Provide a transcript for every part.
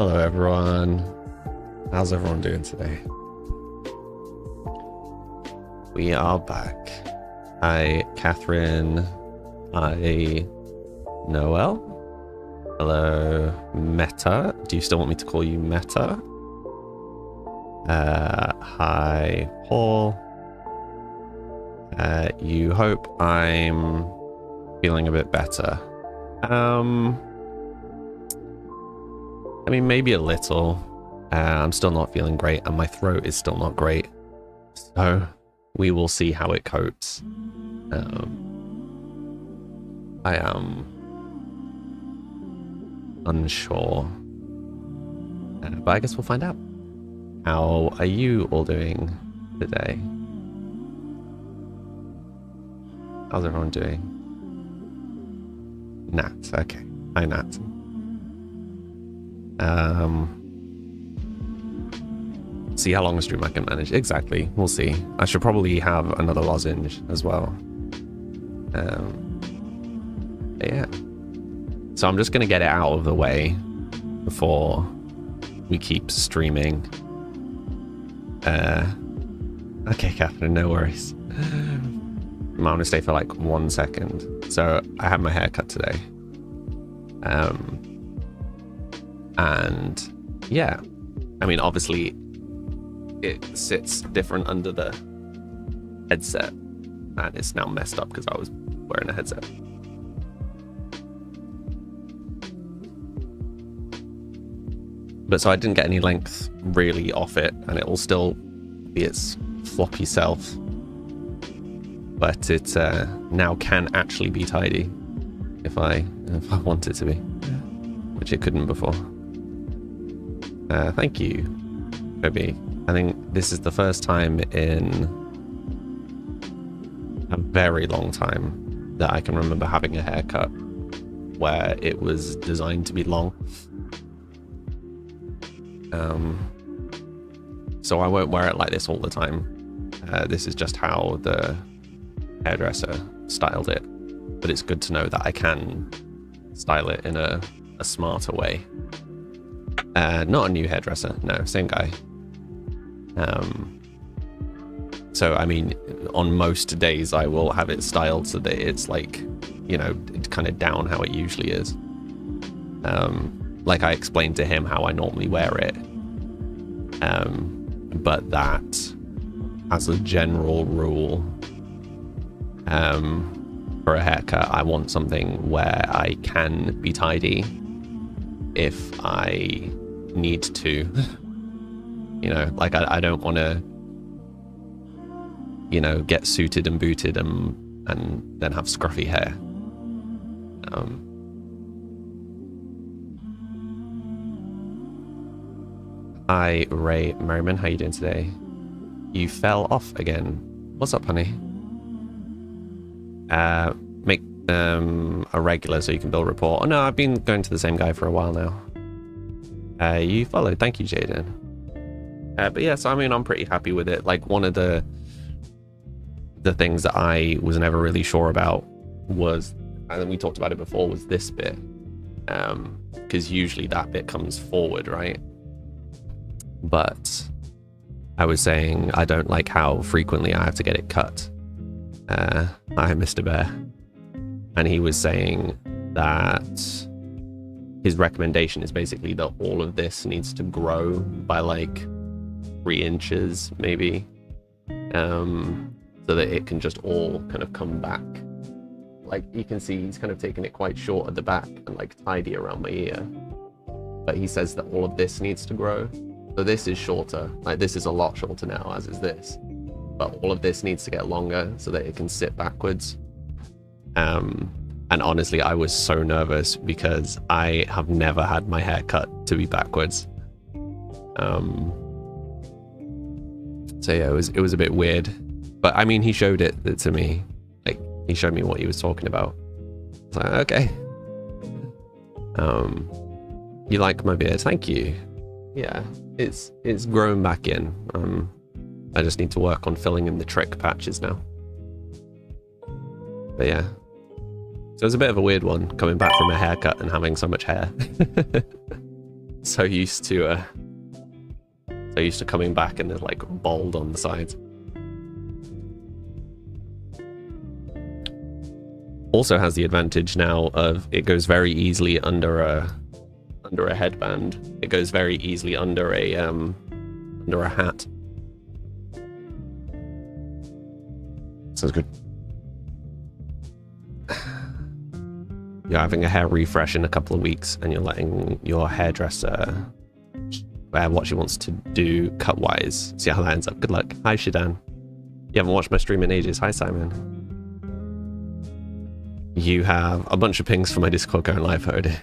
Hello everyone. How's everyone doing today? We are back. Hi, Catherine. Hi, Noel. Hello, Meta. Do you still want me to call you Meta? Hi, Paul. You hope I'm feeling a bit better. I mean, maybe a little. I'm still not feeling great, and my throat is still not great. So we will see how it copes. I am unsure. But I guess we'll find out. How are you all doing today? How's everyone doing? Nat, okay. Hi, Nat. See how long a stream I can manage. Exactly, we'll see. I should probably have another lozenge as well. Yeah. So I'm just gonna get it out of the way before we keep streaming. Okay, Catherine, no worries. I'm gonna stay for like 1 second. So I had my hair cut today. And yeah, I mean, obviously it sits different under the headset, and it's now messed up because I was wearing a headset. But so I didn't get any length really off it, and it will still be its floppy self. But it now can actually be tidy if I want it to be, which it couldn't before. Thank you, Kobe. I think this is the first time in a very long time that I can remember having a haircut where it was designed to be long. So I won't wear it like this all the time. This is just how the hairdresser styled it. But it's good to know that I can style it in a smarter way. Not a new hairdresser, no, same guy. So I mean, on most days I will have it styled so that it's like, you know, kind of down how it usually is. Like I explained to him how I normally wear it. But that, as a general rule, for a haircut, I want something where I can be tidy if I need to. You know, like I don't want to, you know, get suited and booted and then have scruffy hair. Hi, Ray Merriman. How you doing today? You fell off again. What's up, honey? Make a regular so you can build rapport. Oh no, I've been going to the same guy for a while now. You followed. Thank you, Jaden. But yeah, so I mean, I'm pretty happy with it. Like, one of the things that I was never really sure about was, and we talked about it before, was this bit. Because usually that bit comes forward, right? But I was saying I don't like how frequently I have to get it cut. Hi, Mr. Bear. And he was saying that his recommendation is basically that all of this needs to grow by like 3 inches, maybe. So that it can just all kind of come back. Like, you can see he's kind of taken it quite short at the back and like tidy around my ear. But he says that all of this needs to grow. So this is shorter. Like, this is a lot shorter now, as is this. But all of this needs to get longer so that it can sit backwards. And honestly, I was so nervous because I have never had my hair cut to be backwards. So yeah, it was a bit weird. But I mean, he showed it to me. Like, he showed me what he was talking about. I was like, okay. You like my beard? Thank you. Yeah, it's grown back in. I just need to work on filling in the trick patches now. But yeah. So it was a bit of a weird one, coming back from a haircut and having so much hair. so used to coming back and there's like bold on the sides. Also has the advantage now of it goes very easily under a headband. It goes very easily under a hat. Sounds good. You're having a hair refresh in a couple of weeks and you're letting your hairdresser what she wants to do cut-wise. See how that ends up. Good luck. Hi, Shidan. You haven't watched my stream in ages. Hi, Simon. You have a bunch of pings for my Discord going live, Hode.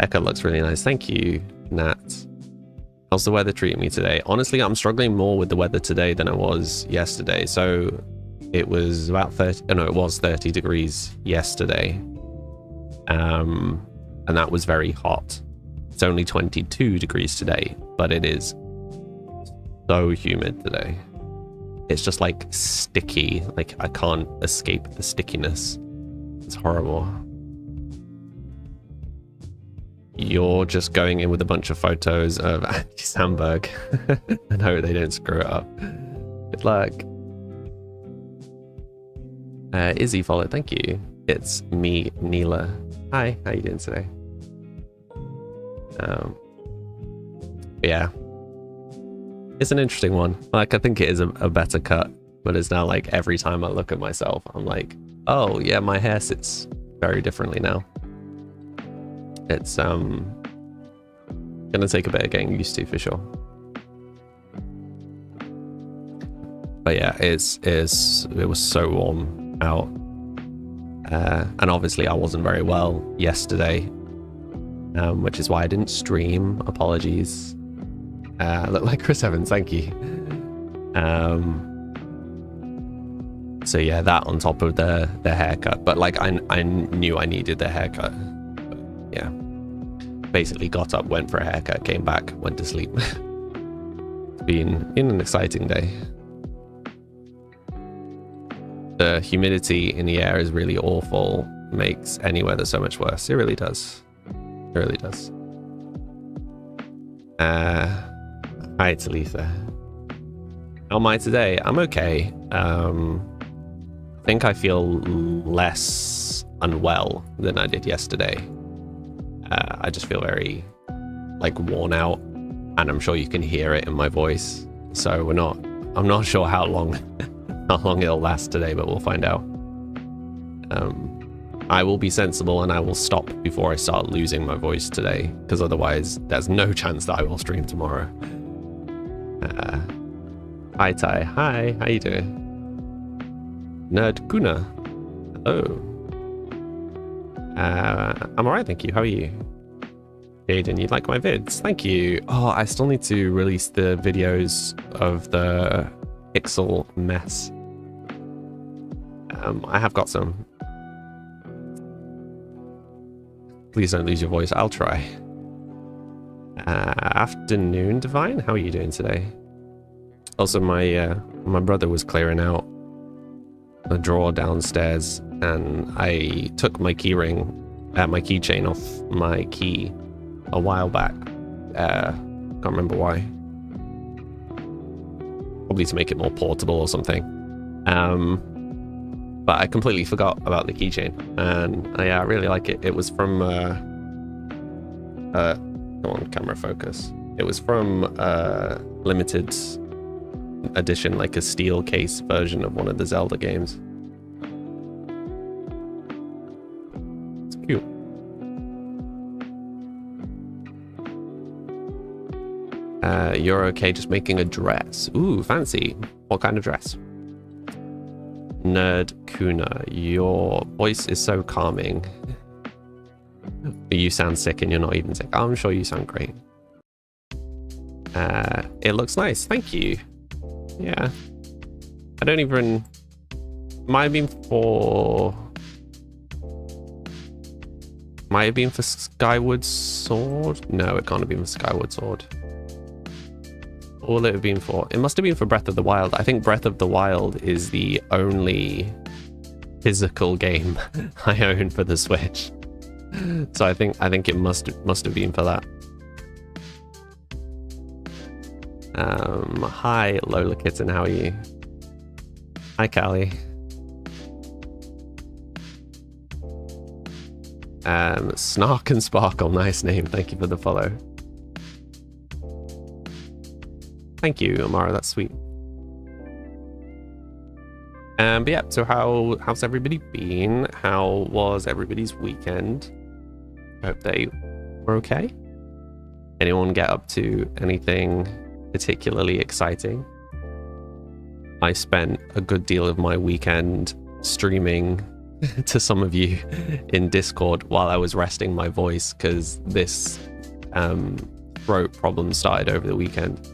Echo looks really nice. Thank you, Nat. How's the weather treating me today? Honestly, I'm struggling more with the weather today than I was yesterday. So it was about 30, no, it was 30 degrees yesterday. And that was very hot. It's only 22 degrees today, but it is so humid today. It's just like sticky. Like I can't escape the stickiness. It's horrible. You're just going in with a bunch of photos of Andy Samberg. I hope they don't screw it up. Good luck. Izzy followed, thank you. It's me, Neela. Hi, how you doing today? Yeah. It's an interesting one. Like, I think it is a better cut, but it's now like every time I look at myself, I'm like, oh yeah, my hair sits very differently now. It's gonna take a bit of getting used to for sure. But yeah, it was so warm out. And obviously I wasn't very well yesterday, which is why I didn't stream. Apologies. Look like Chris Evans, thank you. So yeah, that on top of the haircut, but like I knew I needed the haircut. But yeah, basically got up, went for a haircut, came back, went to sleep. It's been an exciting day. The humidity in the air is really awful, makes any weather so much worse. It really does. It really does. Hi, Talitha. How am I today? I'm okay. I think I feel less unwell than I did yesterday. I just feel very like worn out, and I'm sure you can hear it in my voice. So I'm not sure how long it'll last today, but we'll find out. I will be sensible and I will stop before I start losing my voice today, because otherwise there's no chance that I will stream tomorrow. Hi Ty, hi, how you doing? Nerd Kuna, hello. I'm alright, thank you, how are you? Jaden, you like my vids? Thank you. Oh, I still need to release the videos of the pixel mess. I have got some. Please don't lose your voice, I'll try. Afternoon, Divine, how are you doing today? Also, my brother was clearing out a drawer downstairs, and I took my keychain off my key a while back. Can't remember why. Probably to make it more portable or something. But I completely forgot about the keychain, and yeah, I really like it. It was from come on, camera focus. It was from limited edition, like a steel case version of one of the Zelda games. It's cute. You're okay just making a dress. Ooh, fancy. What kind of dress? Nerd Kuna, your voice is so calming. You sound sick and you're not even sick. I'm sure you sound great. It looks nice, thank you. Yeah. I don't even... Might have been for Skyward Sword? No, it can't have been for Skyward Sword. All it have been for? It must have been for Breath of the Wild. I think Breath of the Wild is the only physical game I own for the Switch. So I think it must have been for that. Hi Lola Kitten, how are you? Hi Callie. Snark and Sparkle, nice name. Thank you for the follow. Thank you, Amara. That's sweet. But yeah, so how's everybody been? How was everybody's weekend? Hope they were okay. Anyone get up to anything particularly exciting? I spent a good deal of my weekend streaming to some of you in Discord while I was resting my voice because this throat problem started over the weekend.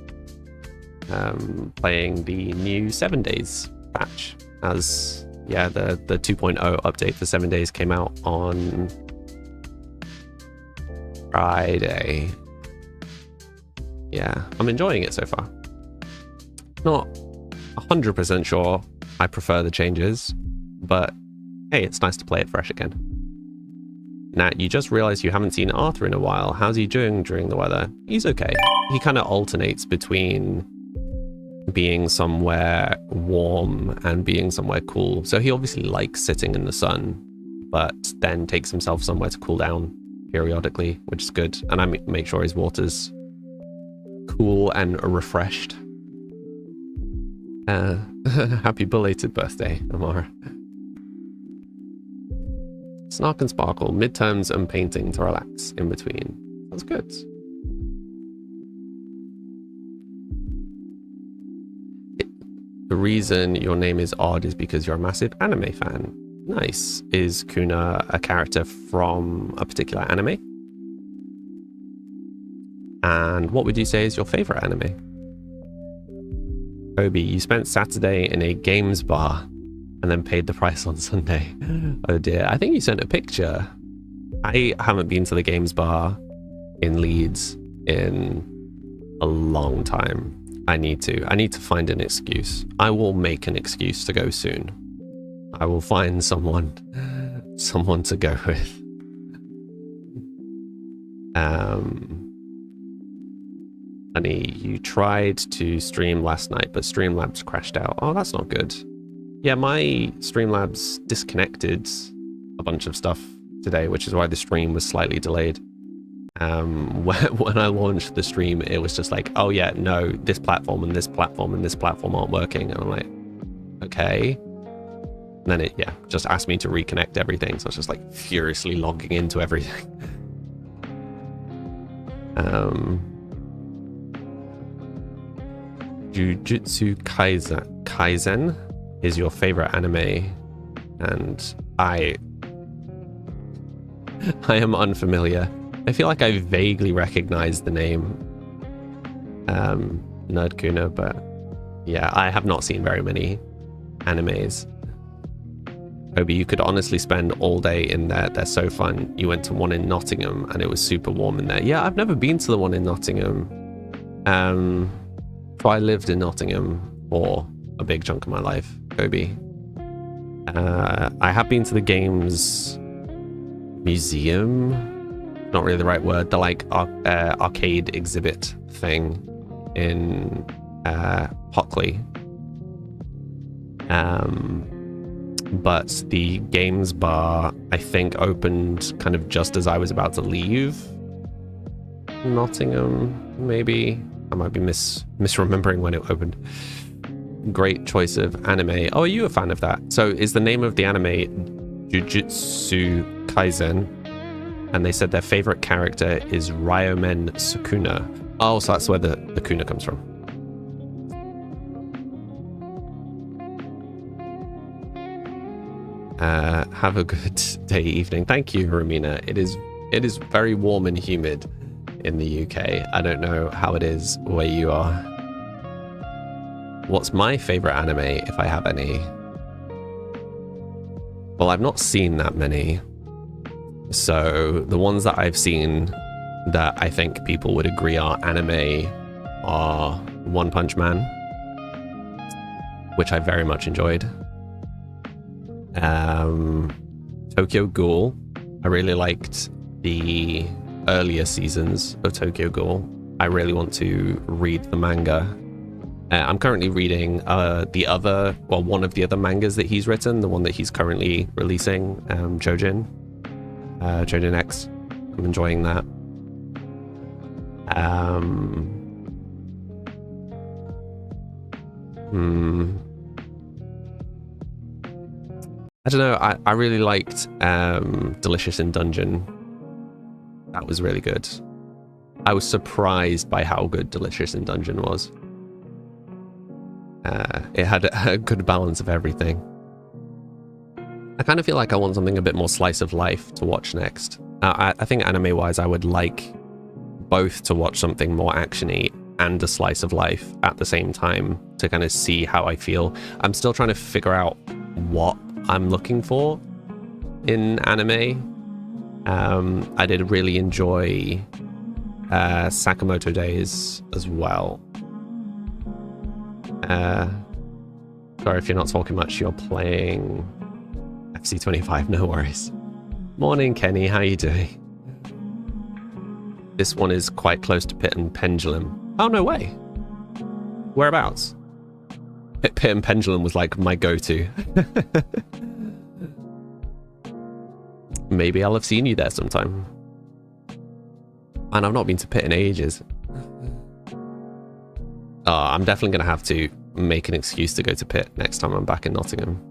Playing the new 7 Days patch, as yeah, the 2.0 update for 7 Days came out on Friday. Yeah, I'm enjoying it so far. Not 100% sure I prefer the changes, but hey, it's nice to play it fresh again. Nat, you just realized you haven't seen Arthur in a while. How's he doing during the weather? He's okay. He kind of alternates between being somewhere warm and being somewhere cool. So he obviously likes sitting in the sun, but then takes himself somewhere to cool down periodically, which is good. And I make sure his water's cool and refreshed. Happy belated birthday, Amara. Snark and Sparkle, midterms and painting to relax in between. That's good. The reason your name is odd is because you're a massive anime fan. Nice. Is Kuna a character from a particular anime? And what would you say is your favorite anime? Kobe, you spent Saturday in a games bar and then paid the price on Sunday. Oh dear. I think you sent a picture. I haven't been to the games bar in Leeds in a long time. I need to find an excuse. I will make an excuse to go soon. I will find someone to go with. Honey, you tried to stream last night, but Streamlabs crashed out. Oh, that's not good. Yeah, my Streamlabs disconnected a bunch of stuff today, which is why the stream was slightly delayed. When I launched the stream, it was just like, oh yeah, no, this platform and this platform and this platform aren't working. And I'm like, okay. And then it, just asked me to reconnect everything. So I was just like furiously logging into everything. Jujutsu Kaisen is your favorite anime, and I am unfamiliar. I feel like I vaguely recognize the name Nerd Kuna, but yeah, I have not seen very many animes. Obi, you could honestly spend all day in there. They're so fun. You went to one in Nottingham and it was super warm in there. Yeah, I've never been to the one in Nottingham. So I lived in Nottingham for a big chunk of my life, Kobe. I have been to the games museum. Not really the right word. The like arcade exhibit thing in Hockley. But the games bar, I think, opened kind of just as I was about to leave Nottingham, maybe. I might be misremembering when it opened. Great choice of anime. Oh, are you a fan of that? So is the name of the anime Jujutsu Kaisen? And they said their favorite character is Ryomen Sukuna. Oh, so that's where the Kuna comes from. Have a good day, evening. Thank you, Romina. It is very warm and humid in the UK. I don't know how it is where you are. What's my favorite anime, if I have any? Well, I've not seen that many. So the ones that I've seen that I think people would agree are anime are One Punch Man, which I very much enjoyed. Tokyo Ghoul, I really liked the earlier seasons of Tokyo Ghoul. I really want to read the manga. I'm currently reading one of the other mangas that he's written, the one that he's currently releasing, Joujin X. I'm enjoying that. I don't know, I really liked Delicious in Dungeon. That was really good. I was surprised by how good Delicious in Dungeon was. It had a good balance of everything. I kind of feel like I want something a bit more slice of life to watch next. I think anime-wise, I would like both to watch something more actiony and a slice of life at the same time to kind of see how I feel. I'm still trying to figure out what I'm looking for in anime. I did really enjoy Sakamoto Days as well. Sorry if you're not talking much, you're playing FC25, no worries. Morning, Kenny, how you doing? This one is quite close to Pit and Pendulum. Oh, no way. Whereabouts? Pit and Pendulum was like my go-to. Maybe I'll have seen you there sometime. And I've not been to Pit in ages. I'm definitely going to have to make an excuse to go to Pit next time I'm back in Nottingham.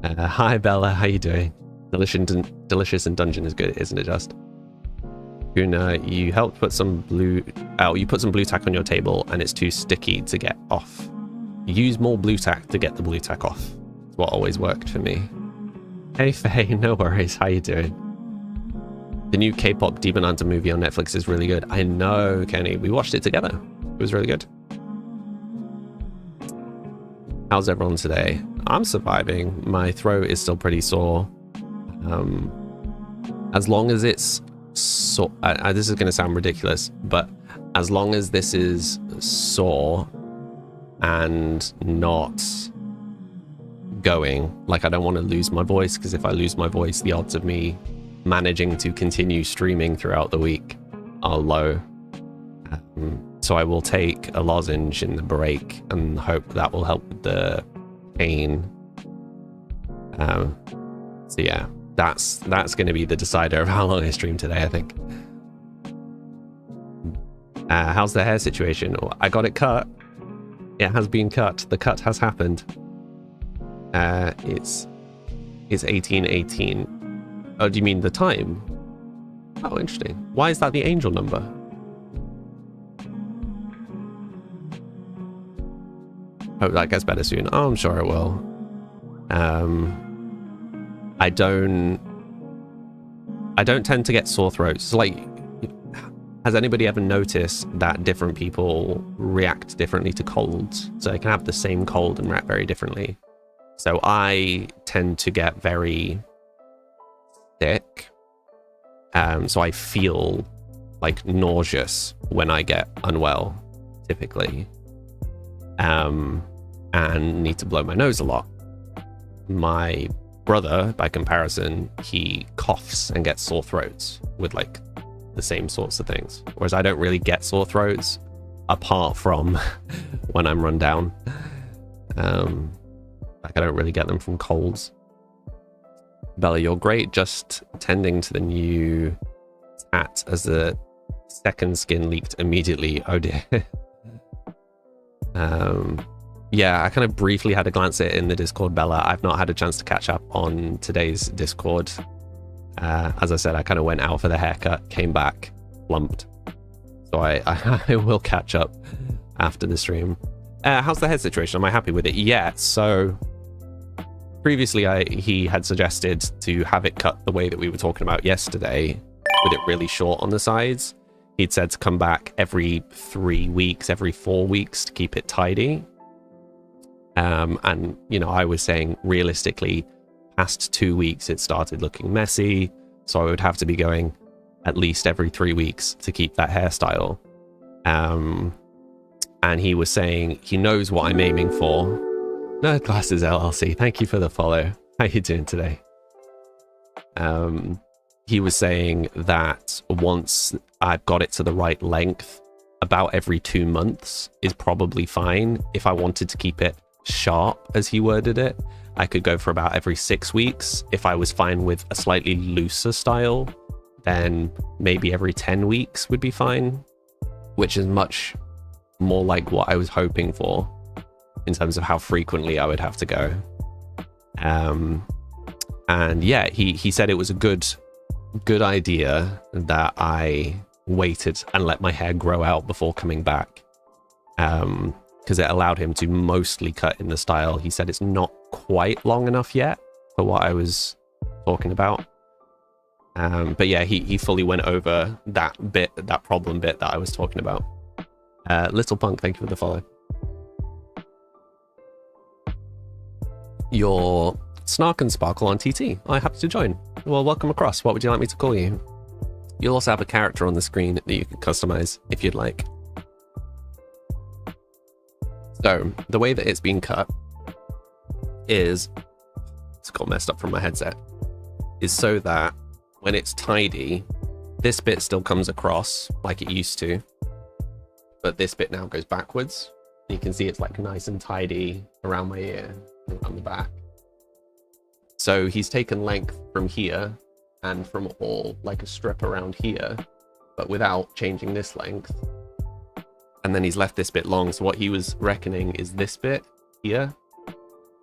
Hi Bella, how you doing? Delicious in Dungeon is good, isn't it just? Guna, you helped put some blue... Oh, you put some blue tack on your table and it's too sticky to get off. Use more blue tack to get the blue tack off. It's what always worked for me. Hey Faye, no worries, how you doing? The new K-pop Demon Hunter movie on Netflix is really good. I know, Kenny. We watched it together. It was really good. How's everyone today? I'm surviving. My throat is still pretty sore. As long as it's sore... this is going to sound ridiculous, but as long as this is sore and not going, like I don't want to lose my voice, because if I lose my voice, the odds of me managing to continue streaming throughout the week are low. So I will take a lozenge in the break and hope that will help with the pain. So yeah, that's going to be the decider of how long I stream today, I think. How's the hair situation? Oh, I got it cut. It has been cut. The cut has happened. It's 1818. Oh, do you mean the time? Oh, interesting. Why is that the angel number? Hope that gets better soon. Oh, I'm sure it will. I don't tend to get sore throats. It's like, has anybody ever noticed that different people react differently to colds? So they can have the same cold and react very differently. So I tend to get very sick. So I feel like nauseous when I get unwell, typically. And need to blow my nose a lot. My brother, by comparison, he coughs and gets sore throats with like the same sorts of things. Whereas I don't really get sore throats apart from when I'm run down. Like I don't really get them from colds. Bella, you're great, just tending to the new tat as the second skin leaked immediately. Oh dear. Yeah, I kind of briefly had a glance at it in the Discord, Bella. I've not had a chance to catch up on today's Discord. As I said, I kind of went out for the haircut, came back, lumped. So I will catch up after the stream. How's the head situation? Am I happy with it? Yeah, so previously he had suggested to have it cut the way that we were talking about yesterday, with it really short on the sides. He'd said to come back every 3 weeks, every 4 weeks to keep it tidy. And, you know, I was saying realistically, past 2 weeks, it started looking messy. So I would have to be going at least every 3 weeks to keep that hairstyle. And he was saying he knows what I'm aiming for. Nerd Glasses LLC, thank you for the follow. How you doing today? He was saying that once I've got it to the right length, about every 2 months is probably fine. If I wanted to keep it sharp, as he worded it, I could go for about every 6 weeks. If I was fine with a slightly looser style, then maybe every 10 weeks would be fine, which is much more like what I was hoping for in terms of how frequently I would have to go. And yeah, he said it was a good idea that I waited and let my hair grow out before coming back, because it allowed him to mostly cut in the style. He said it's not quite long enough yet for what I was talking about, but yeah, he fully went over that problem bit that I was talking about. Little Punk, thank you for the follow. Your Snark and Sparkle on TT. I happy to join. Well, welcome across. What would you like me to call you? You'll also have a character on the screen that you can customize if you'd like. So the way that it's been cut is, it's got messed up from my headset, is so that when it's tidy, this bit still comes across like it used to, but this bit now goes backwards. You can see it's like nice and tidy around my ear, around the back. So he's taken length from here and from all, like a strip around here, but without changing this length. And then he's left this bit long. So what he was reckoning is this bit here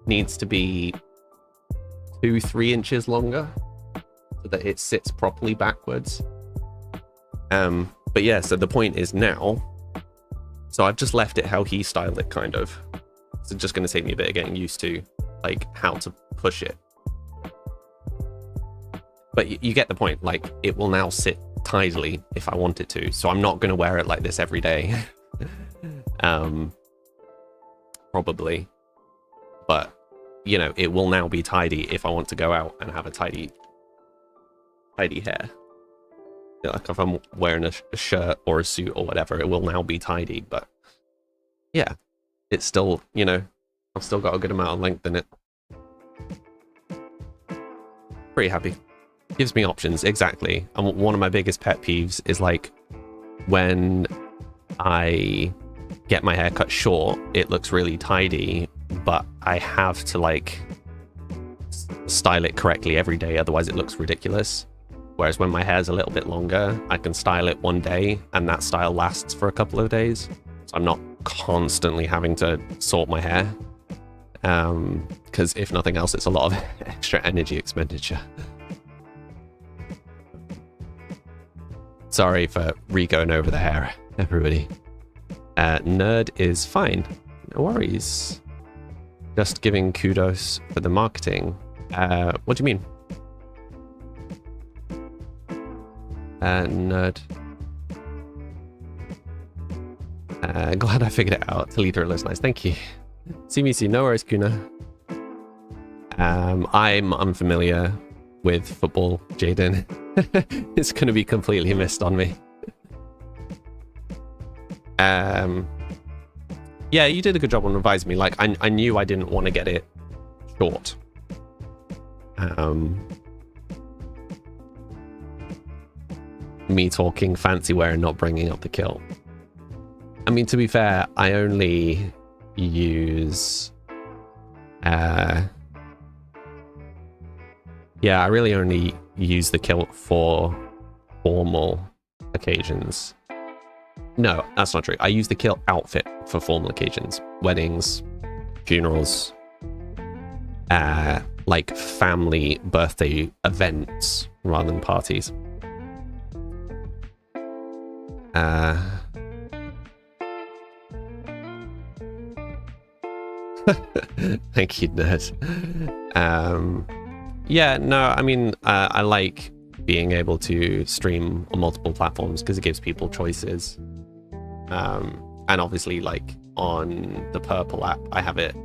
needs to be 2-3 inches longer so that it sits properly backwards. But yeah, so the point is now, so I've just left it how he styled it, kind of. It's just going to take me a bit of getting used to, like, how to push it. But you get the point, like, it will now sit tidily if I want it to, so I'm not going to wear it like this every day. Probably. But, you know, it will now be tidy if I want to go out and have a tidy hair. Like, if I'm wearing a shirt or a suit or whatever, it will now be tidy, but yeah, it's still, you know, I've still got a good amount of length in it. Pretty happy. Gives me options, exactly. And one of my biggest pet peeves is, like, when I get my hair cut short, it looks really tidy, but I have to, like, style it correctly every day, otherwise it looks ridiculous. Whereas when my hair's a little bit longer, I can style it one day and that style lasts for a couple of days. So I'm not constantly having to sort my hair. Because if nothing else, it's a lot of extra energy expenditure. Sorry for re-going over the hair, everybody. Nerd is fine. No worries. Just giving kudos for the marketing. What do you mean? Nerd. Glad I figured it out. Talita looks nice. Thank you. CMC, no worries, Kuna. I'm unfamiliar with football, Jaden. It's going to be completely missed on me. Yeah, you did a good job on advising me. Like, I knew I didn't want to get it short. Me talking fancy wear and not bringing up the kilt. I mean, to be fair, I only use... yeah, I really only use the kilt for formal occasions. No, that's not true. I use the kilt outfit for formal occasions. Weddings, funerals, like family birthday events rather than parties. Thank you, nerd. Yeah, no, I mean, I like being able to stream on multiple platforms because it gives people choices. And obviously, like, on the Purple app, I have it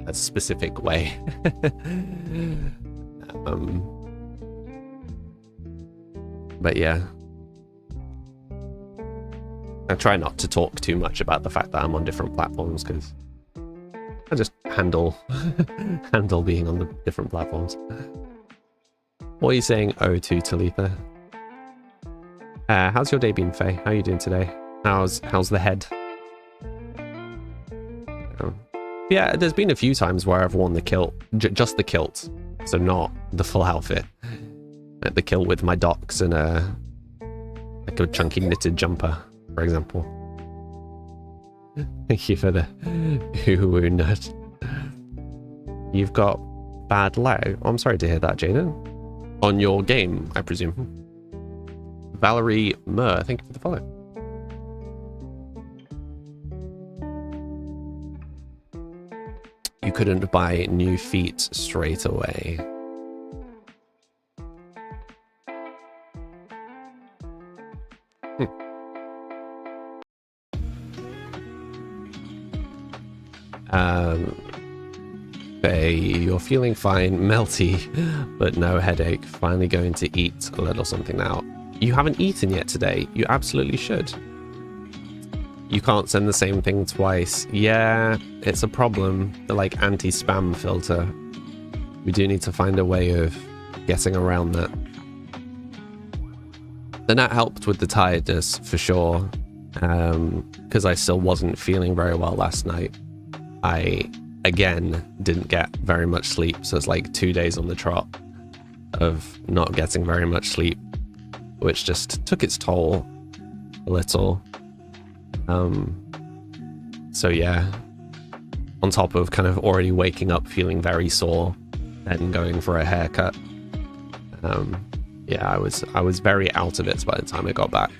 a specific way. But yeah. I try not to talk too much about the fact that I'm on different platforms because I just handle being on the different platforms. What are you saying, oh, to Talitha? How's your day been, Faye? How are you doing today? How's the head? Oh. Yeah, there's been a few times where I've worn the kilt, just the kilt, so not the full outfit. Like the kilt with my docks and like a chunky knitted jumper, for example. Thank you for the hoo-hoo nut. You've got bad lag. Oh, I'm sorry to hear that, Jaden. On your game, I presume. Valerie Murr, thank you for the follow. You couldn't buy new feet straight away. Faye, you're feeling fine, melty, but no headache. Finally going to eat a little something now. You haven't eaten yet today. You absolutely should. You can't send the same thing twice. Yeah, it's a problem. The like anti-spam filter. We do need to find a way of getting around that. The nap helped with the tiredness for sure. Because I still wasn't feeling very well last night. I again didn't get very much sleep, so it's like 2 days on the trot of not getting very much sleep, which just took its toll a little. So yeah, on top of kind of already waking up feeling very sore and going for a haircut, yeah, I was very out of it by the time I got back,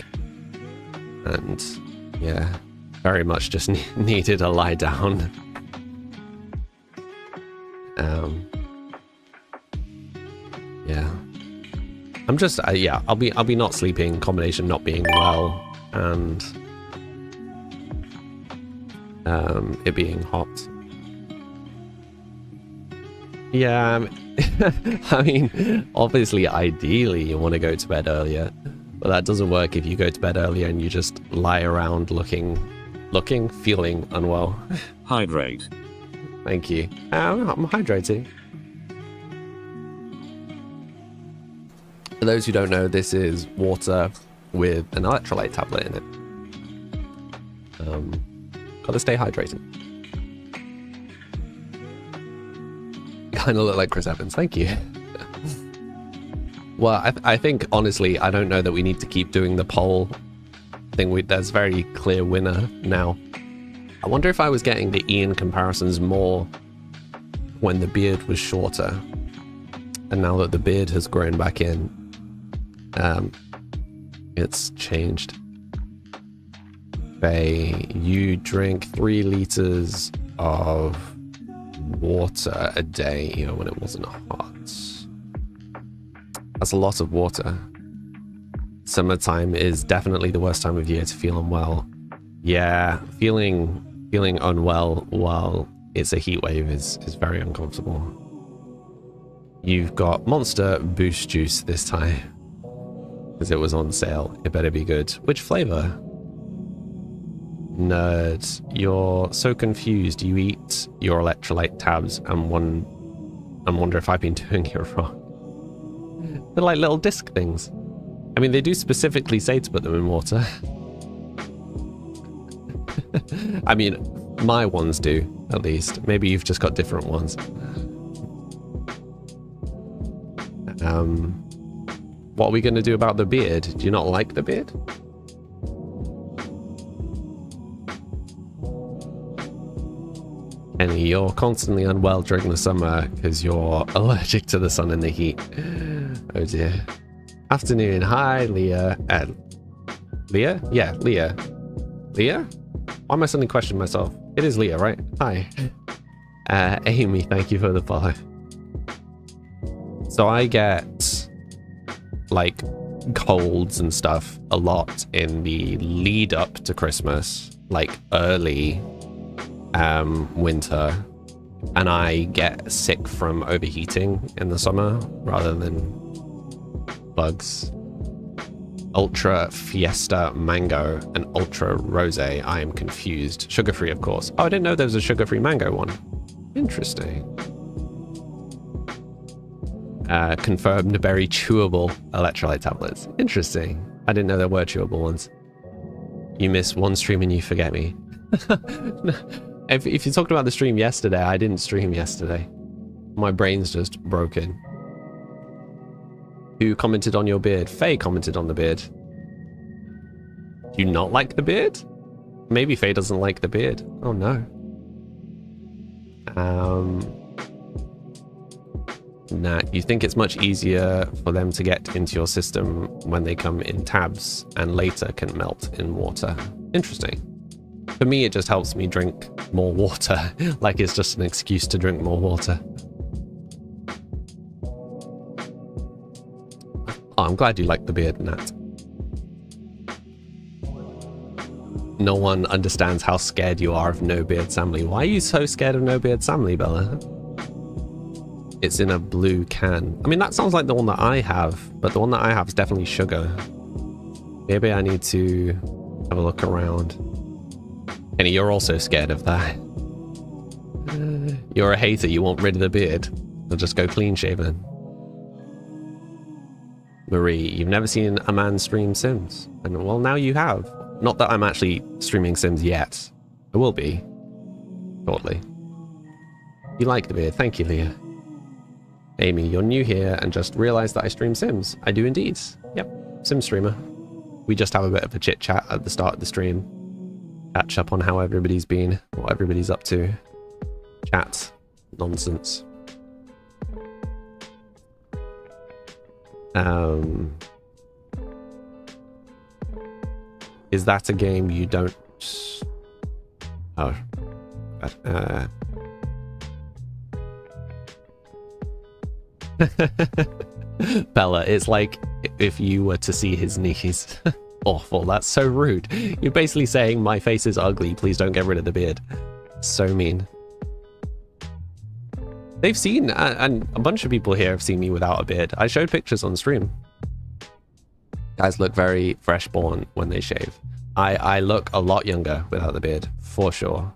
and yeah, very much just needed a lie down. Yeah, I'm just yeah, I'll be not sleeping, combination not being well and it being hot. Yeah, I mean, obviously ideally you want to go to bed earlier, but that doesn't work if you go to bed earlier and you just lie around feeling unwell. Hydrate. Thank you. I'm hydrating. For those who don't know, this is water with an electrolyte tablet in it. Gotta stay hydrated. Kind of look like Chris Evans. Thank you. Well, I think honestly, I don't know that we need to keep doing the poll thing. There's very clear winner now. I wonder if I was getting the Ian comparisons more when the beard was shorter, and now that the beard has grown back in, it's changed. Faye, you drink 3 liters of water a day, even when it wasn't hot. That's a lot of water. Summertime is definitely the worst time of year to feel unwell. Yeah, feeling unwell while it's a heat wave is very uncomfortable. You've got Monster Boost Juice this time because it was on sale. It better be good. Which flavor? Nerd, you're so confused. You eat your electrolyte tabs and wonder if I've been doing it wrong. They're like little disc things. I mean, they do specifically say to put them in water. I mean, my ones do, at least. Maybe you've just got different ones. What are we going to do about the beard? Do you not like the beard? Kenny, you're constantly unwell during the summer because you're allergic to the sun and the heat. Oh dear. Afternoon. Hi, Leah. Leah? Yeah, Leah. Leah? Why am I suddenly questioning myself? It is Leah, right? Hi. Amy, thank you for the follow. So I get like colds and stuff a lot in the lead up to Christmas, like early winter, and I get sick from overheating in the summer rather than bugs. Ultra Fiesta Mango and Ultra Rose. I am confused. Sugar-free, of course. Oh, I didn't know there was a sugar-free mango one. Interesting. Confirmed very chewable electrolyte tablets. Interesting. I didn't know there were chewable ones. You miss one stream and you forget me. If you talked about the stream yesterday, I didn't stream yesterday. My brain's just broken. Who commented on your beard? Faye commented on the beard. Do you not like the beard? Maybe Faye doesn't like the beard. Oh no. Nah, you think it's much easier for them to get into your system when they come in tabs and later can melt in water. Interesting. For me, it just helps me drink more water. Like it's just an excuse to drink more water. Oh, I'm glad you like the beard, Nat. No one understands how scared you are of No Beard Samly. Why are you so scared of No Beard Samly, Bella? It's in a blue can. I mean, that sounds like the one that I have, but the one that I have is definitely sugar. Maybe I need to have a look around. Kenny, you're also scared of that. You're a hater. You want rid of the beard. Or just go clean shaven. Marie, you've never seen a man stream Sims. And well, now you have. Not that I'm actually streaming Sims yet. I will be. Shortly. You like the beard. Thank you, Leah. Amy, you're new here and just realized that I stream Sims. I do indeed. Yep, Sim streamer. We just have a bit of a chit chat at the start of the stream. Catch up on how everybody's been, what everybody's up to. Chat. Nonsense. Is that a game you don't... Oh. Bella, it's like if you were to see his knees. Awful, that's so rude. You're basically saying my face is ugly, please don't get rid of the beard. So mean. They've seen, and a bunch of people here have seen me without a beard. I showed pictures on stream. Guys look very fresh-born when they shave. I look a lot younger without the beard, for sure.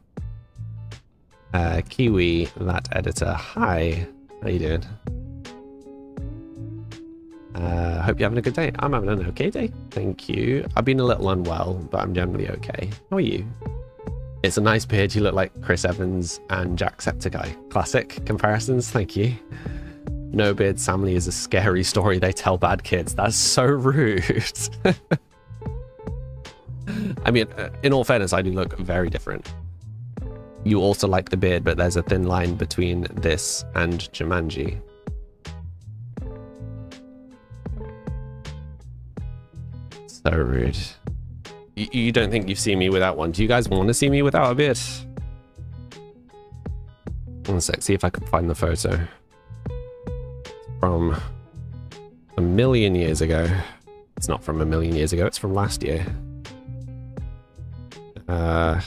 Kiwi, that editor. Hi, how you doing? Hope you're having a good day. I'm having an okay day. Thank you. I've been a little unwell, but I'm generally okay. How are you? It's a nice beard. You look like Chris Evans and Jacksepticeye. Classic comparisons. Thank you. No Beard Samly is a scary story they tell bad kids. That's so rude. I mean, in all fairness, I do look very different. You also like the beard, but there's a thin line between this and Jumanji. So rude. You don't think you've seen me without one? Do you guys want to see me without a beard? One sec, see if I can find the photo. From a million years ago. It's not from a million years ago, it's from last year. How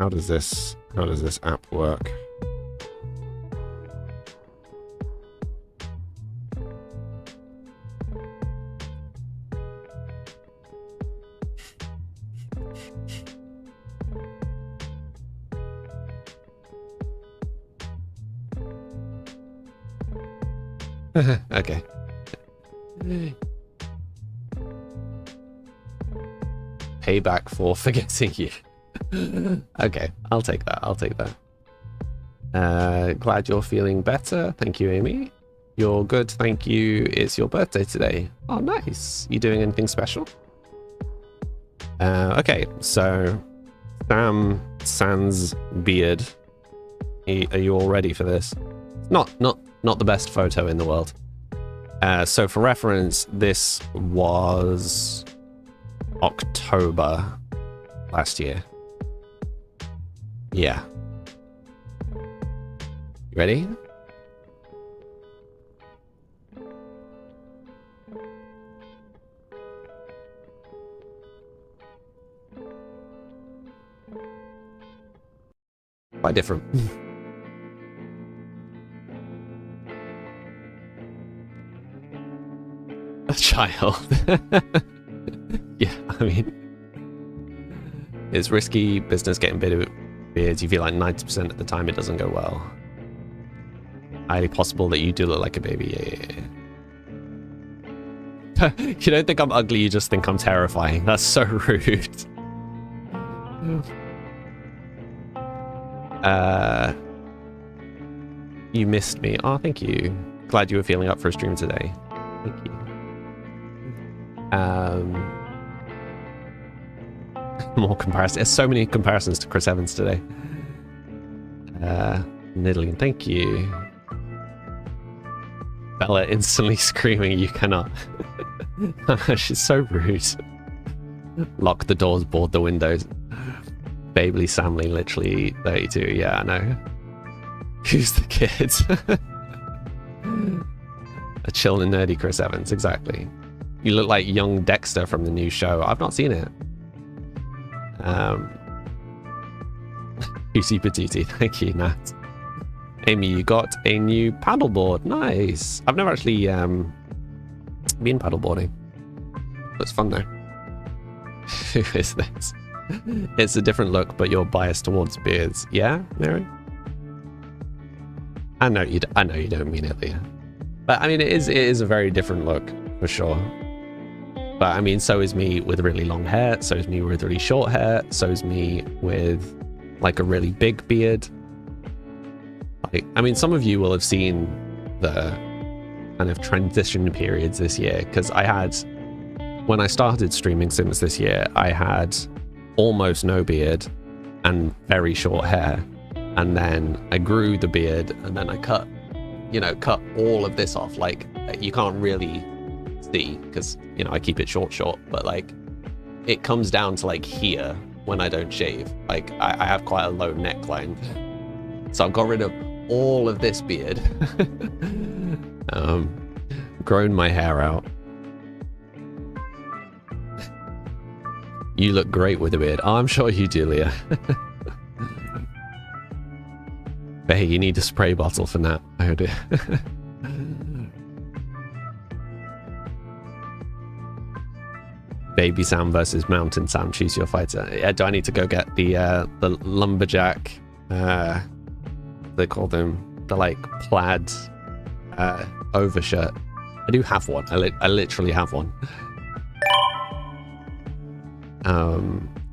does this app work? Okay. Payback for forgetting you. Okay, I'll take that. I'll take that. Glad you're feeling better. Thank you, Amy. You're good, thank you. It's your birthday today. Oh, nice. You doing anything special? Okay, so Sam Sans beard. Are you all ready for this? Not the best photo in the world. So for reference, this was October last year. Yeah. You ready? Quite different. A child. Yeah, I mean, it's risky business getting beards. You feel like 90% of the time it doesn't go well. highly possible that you do look like a baby. Yeah. You don't think I'm ugly, you just think I'm terrifying. That's so rude. You missed me. Oh, thank you. Glad you were feeling up for a stream today. Thank you. More comparisons. There's so many comparisons to Chris Evans today. Nidling, thank you. Bella instantly screaming, you cannot. She's so rude. Lock the doors, board the windows. Babley Samley, literally 32. Yeah, I know. Who's the kid? A chill and nerdy Chris Evans, exactly. You look like young Dexter from the new show. I've not seen it. Juicy Patootie, thank you, Nat. Amy, you got a new paddleboard. Nice. I've never actually been paddleboarding. Looks fun though. Who is this? It's a different look, but you're biased towards beards. Yeah, Mary? I know you don't mean it, Leah. But I mean, it is a very different look for sure. But I mean, so is me with really long hair. So is me with really short hair. So is me with like a really big beard. Like, I mean, some of you will have seen the kind of transition periods this year, because I had, when I started streaming Sims this year, I had almost no beard and very short hair. And then I grew the beard, and then I cut all of this off. Like, you can't really see because, you know, I keep it short, but like it comes down to like here when I don't shave. Like I have quite a low neckline. So I've got rid of all of this beard. Grown my hair out. You look great with a beard. Oh, I'm sure you do, Leah. But hey, you need a spray bottle for that. I heard it. Baby Sam versus Mountain Sam. Choose your fighter. Yeah, do I need to go get the lumberjack? They call them the like plaid overshirt. I do have one. I literally have one.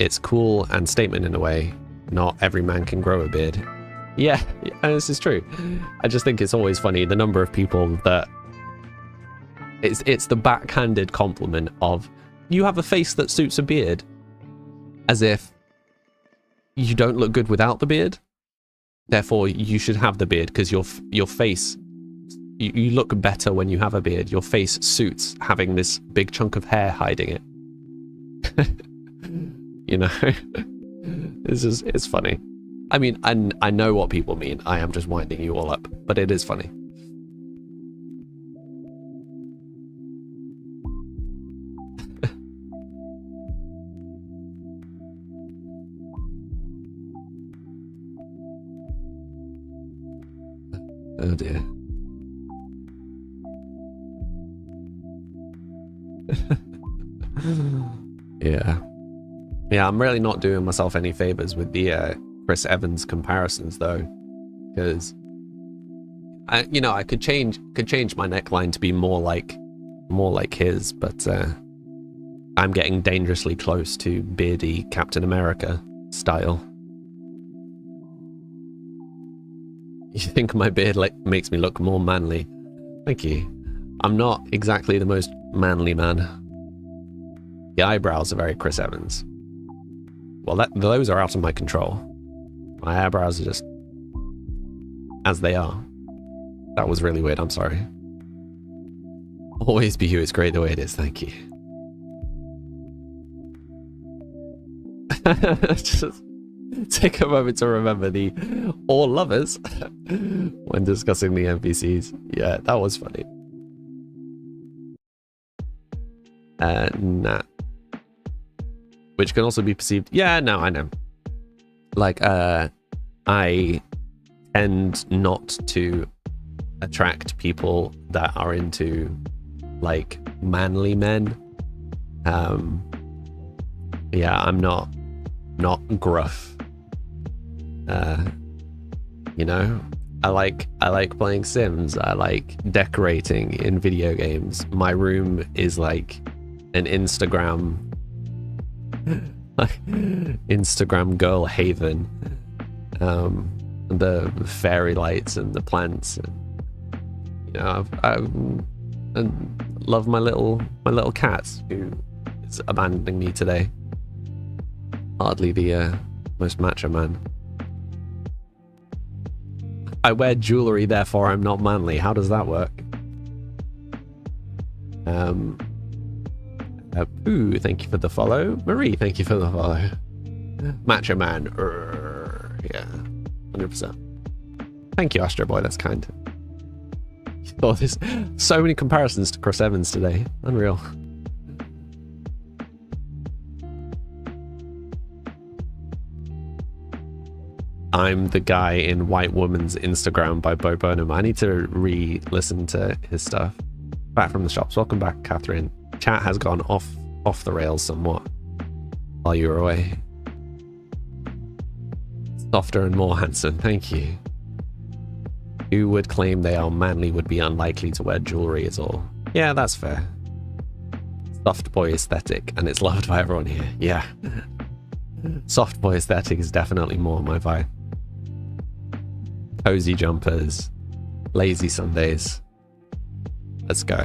It's cool and statement in a way. Not every man can grow a beard. Yeah, this is true. I just think it's always funny the number of people that it's the backhanded compliment of, you have a face that suits a beard, as if you don't look good without the beard, therefore you should have the beard because your face, you look better when you have a beard. Your face suits having this big chunk of hair hiding it. You know, it's funny. I mean, I know what people mean. I am just winding you all up, but it is funny. Oh dear. Yeah, I'm really not doing myself any favors with the Chris Evans comparisons though, because I could change my neckline to be more like his, but I'm getting dangerously close to beardy Captain America style. You think my beard makes me look more manly? Thank you. I'm not exactly the most manly man. The eyebrows are very Chris Evans. Well, those are out of my control. My eyebrows are just as they are. That was really weird, I'm sorry. Always be you, it's great the way it is, thank you. Just take a moment to remember the all lovers when discussing the NPCs. Yeah, that was funny. Nah. Which can also be perceived. Yeah, no, I know. Like, I tend not to attract people that are into like manly men. Yeah, I'm not gruff. You know, I like playing Sims. I like decorating in video games. My room is like an Instagram girl haven. The fairy lights and the plants. And, you know, I love my little cat who is abandoning me today. Hardly the most macho man. I wear jewelry, therefore I'm not manly. How does that work? Ooh, thank you for the follow. Marie, thank you for the follow. Macho man. Yeah, 100%. Thank you, Astro Boy. That's kind. Oh, there's so many comparisons to Chris Evans today. Unreal. I'm the guy in White Woman's Instagram by Bo Burnham. I need to re-listen to his stuff. Back from the shops. Welcome back, Catherine. Chat has gone off the rails somewhat while you were away. Softer and more handsome. Thank you. Who would claim they are manly would be unlikely to wear jewelry at all. Yeah, that's fair. Soft boy aesthetic, and it's loved by everyone here. Yeah. Soft boy aesthetic is definitely more my vibe. Cozy jumpers, lazy Sundays. Let's go.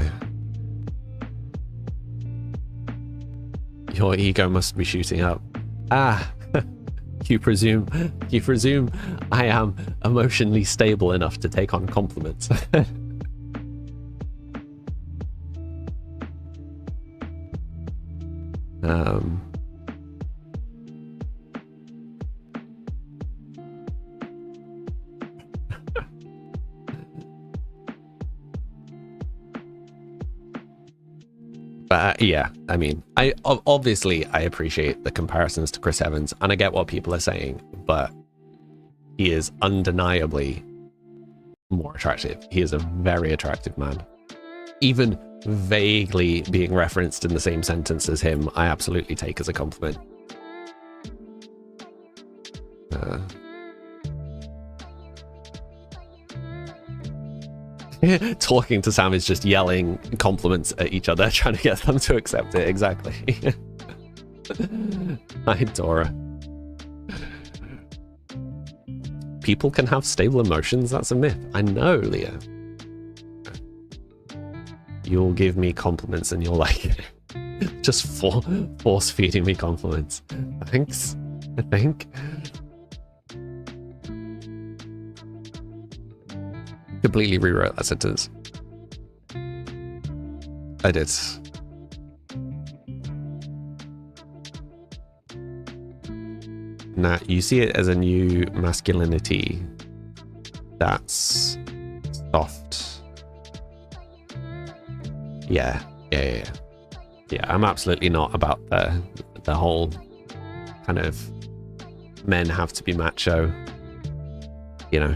Your ego must be shooting up. Ah, you presume I am emotionally stable enough to take on compliments. But yeah, I mean, obviously I appreciate the comparisons to Chris Evans, and I get what people are saying, but he is undeniably more attractive. He is a very attractive man. Even vaguely being referenced in the same sentence as him, I absolutely take as a compliment. Talking to Sam is just yelling compliments at each other, trying to get them to accept it. Exactly. Hi, Dora. People can have stable emotions. That's a myth. I know, Leah. You'll give me compliments and you'll like it. Just force feeding me compliments. Thanks, I think. Completely rewrote that sentence. I did. Nah, you see it as a new masculinity that's soft. Yeah, I'm absolutely not about the whole kind of men have to be macho, you know.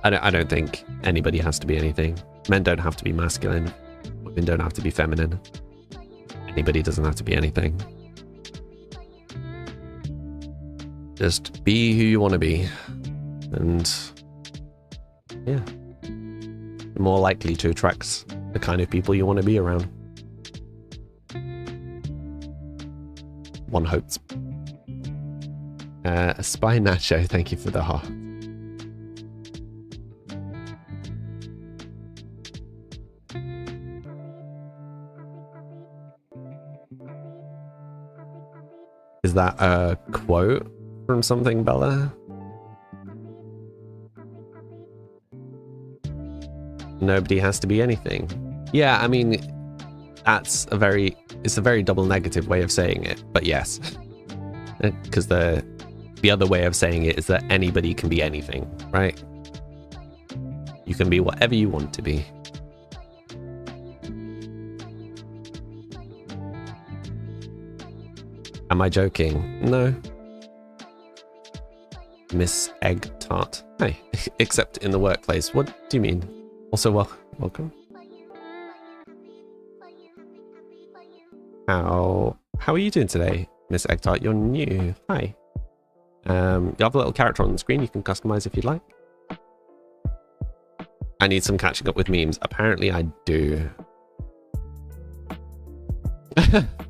I don't think anybody has to be anything. Men don't have to be masculine. Women don't have to be feminine. Anybody doesn't have to be anything. Just be who you want to be. And yeah, you're more likely to attract the kind of people you want to be around. One hopes. A spy Nacho, thank you for the heart. Is that a quote from something, Bella? Nobody has to be anything. Yeah, I mean, it's a very double negative way of saying it, but yes. Because the other way of saying it is that anybody can be anything, right? You can be whatever you want to be. Am I joking? No. Miss Egg Tart. Hey, except in the workplace. What do you mean? Also, welcome. How are you doing today, Miss Egg Tart? You're new. Hi. You have a little character on the screen you can customize if you'd like. I need some catching up with memes. Apparently I do.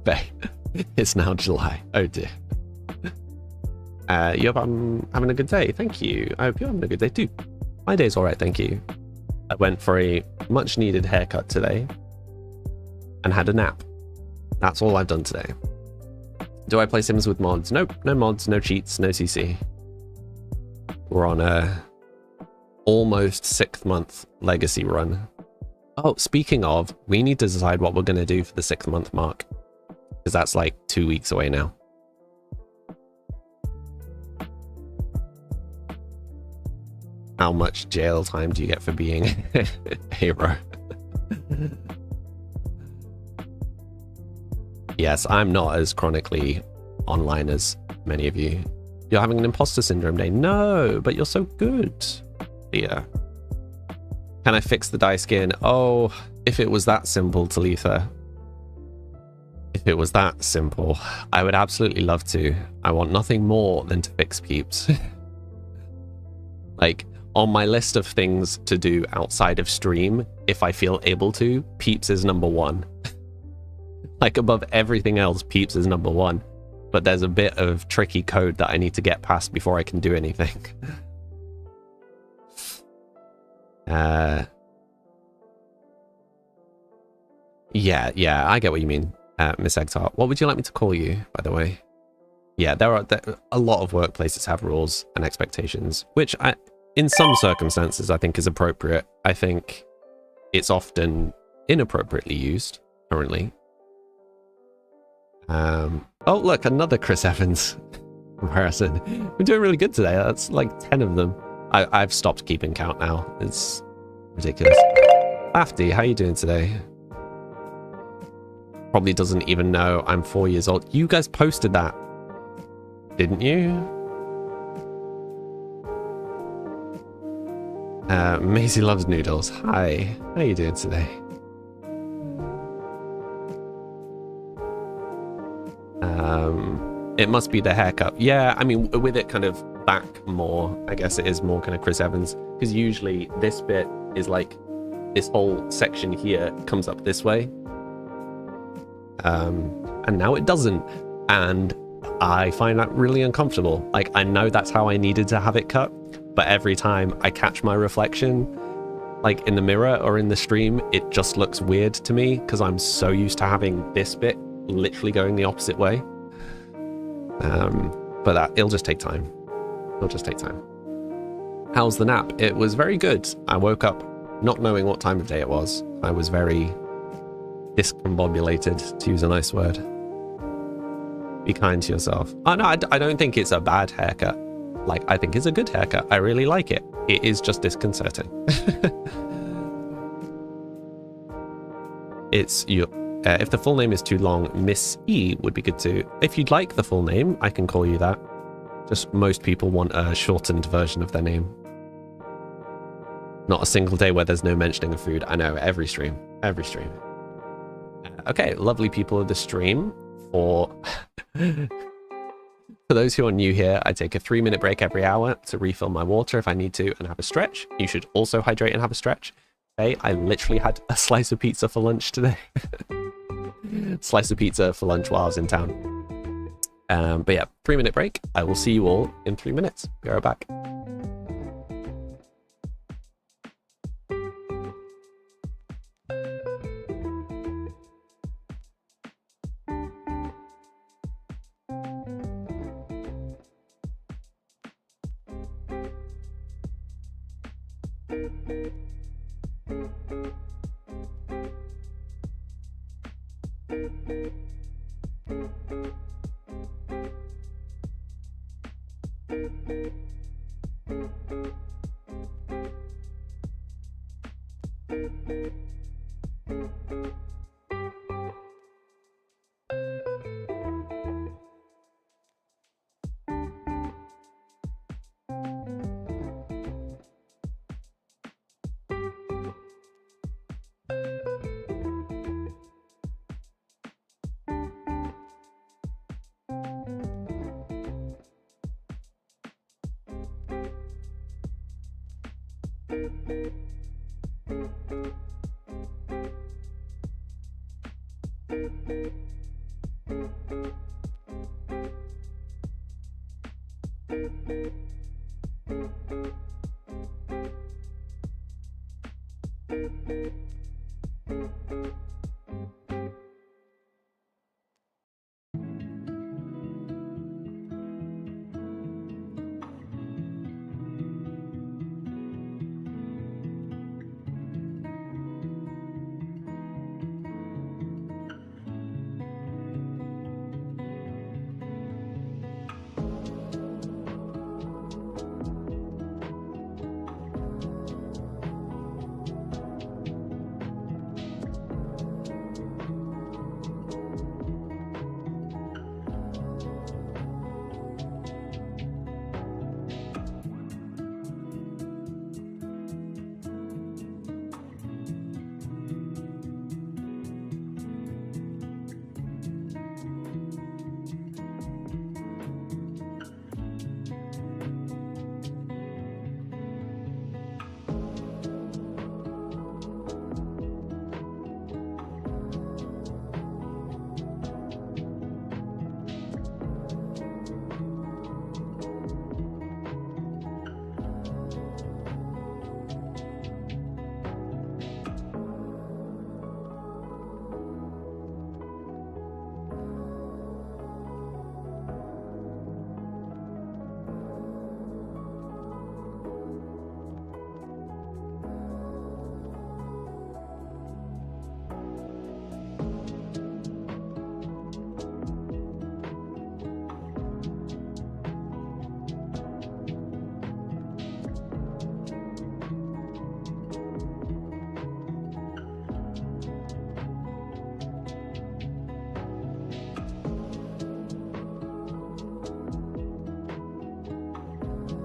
Babe, it's now July. Oh dear. You hope I'm having a good day. Thank you. I hope you're having a good day too. My day's all right, thank you. I went for a much needed haircut today and had a nap. That's all I've done today. Do I play Sims with mods? Nope, no mods, no cheats, no CC. We're on a almost 6th month legacy run. Oh, speaking of, we need to decide what we're going to do for the 6th month mark, because that's like 2 weeks away now. How much jail time do you get for being a hero? Yes, I'm not as chronically online as many of you. You're having an imposter syndrome day. No, but you're so good. Yeah. Can I fix the dye skin? Oh, if it was that simple, Talitha. If it was that simple, I would absolutely love to. I want nothing more than to fix Peeps. Like, on my list of things to do outside of stream, if I feel able to, Peeps is number 1. Like, above everything else, Peeps is number 1. But there's a bit of tricky code that I need to get past before I can do anything. Yeah, I get what you mean, Miss Egtart. What would you like me to call you, by the way? Yeah, there are a lot of workplaces have rules and expectations, which in some circumstances I think is appropriate. I think it's often inappropriately used currently. Oh, look, another Chris Evans comparison. We're doing really good today. That's like 10 of them. I've stopped keeping count now. It's ridiculous. Lafty, how you doing today? Probably doesn't even know I'm 4 years old. You guys posted that, didn't you? Maisie loves noodles. Hi, how you doing today? It must be the haircut. Yeah, I mean, with it kind of back more, I guess it is more kind of Chris Evans, because usually this bit is like, this whole section here comes up this way. And now it doesn't. And I find that really uncomfortable. Like, I know that's how I needed to have it cut, but every time I catch my reflection, like in the mirror or in the stream, it just looks weird to me because I'm so used to having this bit literally going the opposite way. But it'll just take time. It'll just take time. How's the nap? It was very good. I woke up not knowing what time of day it was. I was very discombobulated, to use a nice word. Be kind to yourself. Oh no, I don't think it's a bad haircut. Like, I think it's a good haircut. I really like it. It is just disconcerting. It's your. If the full name is too long, Miss E would be good too. If you'd like the full name, I can call you that. Just most people want a shortened version of their name. Not a single day where there's no mentioning of food. I know, every stream. Every stream. Okay, lovely people of the stream. For those who are new here, I take a 3-minute break every hour to refill my water if I need to and have a stretch. You should also hydrate and have a stretch. Hey, I literally had a slice of pizza for lunch today. Slice of pizza for lunch while I was in town. But yeah, 3-minute break. I will see you all in 3 minutes. Be right back.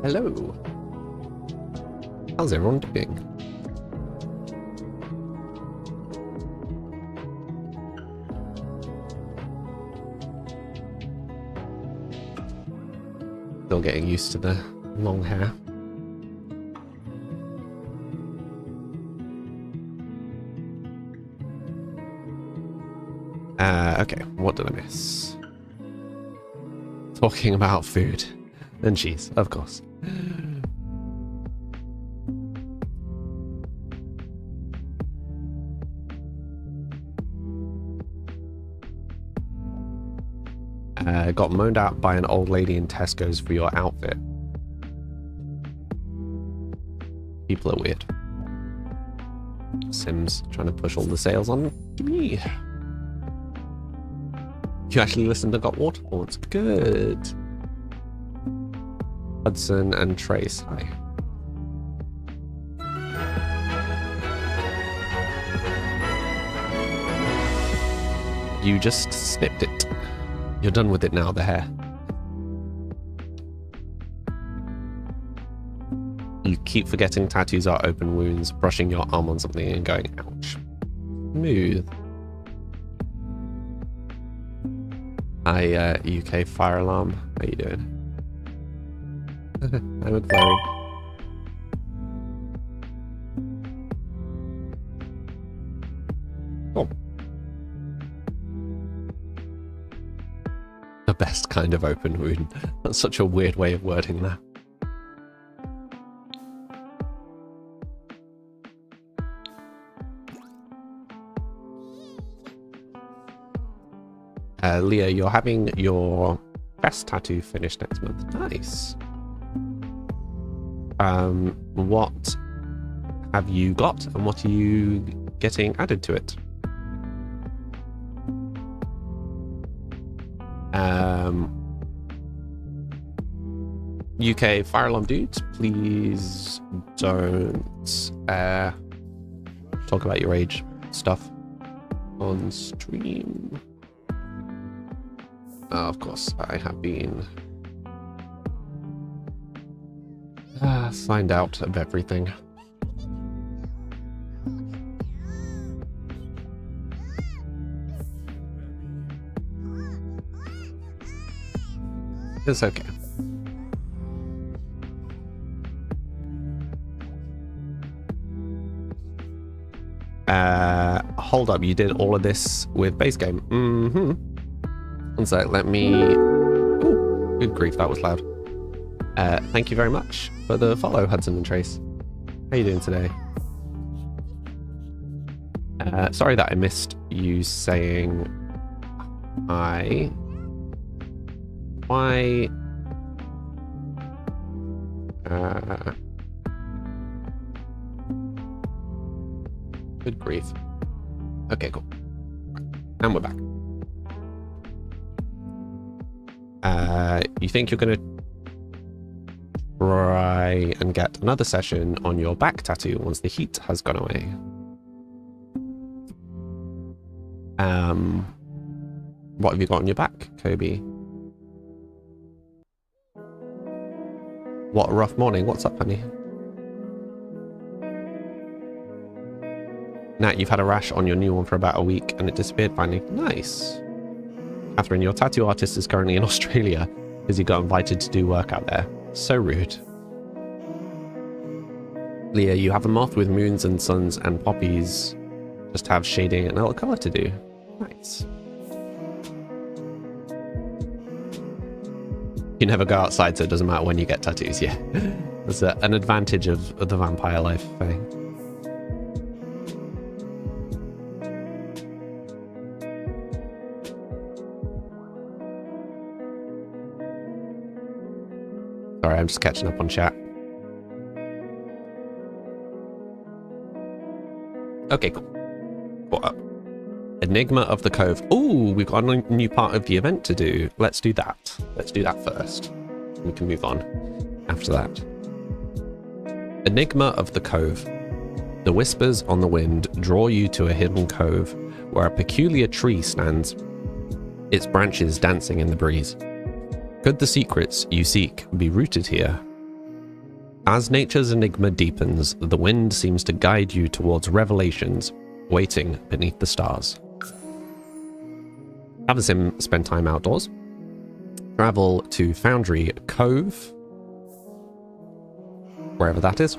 Hello. How's everyone doing? Still getting used to the long hair. Okay, what did I miss? Talking about food and cheese, of course. Got moaned at by an old lady in Tesco's for your outfit. People are weird. Sims trying to push all the sales on me. You actually listened to Got Waterboards. Good. Hudson and Trace. Hi. You just snipped it. You're done with it now, the hair. You keep forgetting tattoos are open wounds, brushing your arm on something and going, ouch. Smooth. Hi, UK fire alarm. How you doing? I'm McFlurry. Oh. The best kind of open wound. That's such a weird way of wording that. Leah, you're having your best tattoo finished next month. Nice. What have you got and what are you getting added to it? UK fire alarm dudes, please don't talk about your age stuff on stream. Of course, I have been signed out of everything. It's okay. Hold up, you did all of this with base game? Mm-hmm. One sec, let me... Ooh, good grief, that was loud. Thank you very much for the follow, Hudson and Trace. How you doing today? Sorry that I missed you saying hi. Why? Good grief. Okay, cool. And we're back. You think you're gonna try and get another session on your back tattoo once the heat has gone away? What have you got on your back, Kobe? What a rough morning. What's up, honey? Nat, you've had a rash on your new one for about a week and it disappeared finally. Nice. Catherine, your tattoo artist is currently in Australia because he got invited to do work out there. So rude. Leah, you have a moth with moons and suns and poppies. Just have shading and another color to do. Nice. You never go outside, so it doesn't matter when you get tattoos. Yeah, that's an advantage of the vampire life thing. Sorry, I'm just catching up on chat. Okay, cool. Caught up. Enigma of the Cove. Ooh, we've got a new part of the event to do. Let's do that. Let's do that first. We can move on after that. Enigma of the Cove. The whispers on the wind draw you to a hidden cove where a peculiar tree stands, its branches dancing in the breeze. Could the secrets you seek be rooted here? As nature's enigma deepens, the wind seems to guide you towards revelations waiting beneath the stars. Have the sim spend time outdoors. Travel to Foundry Cove, wherever that is.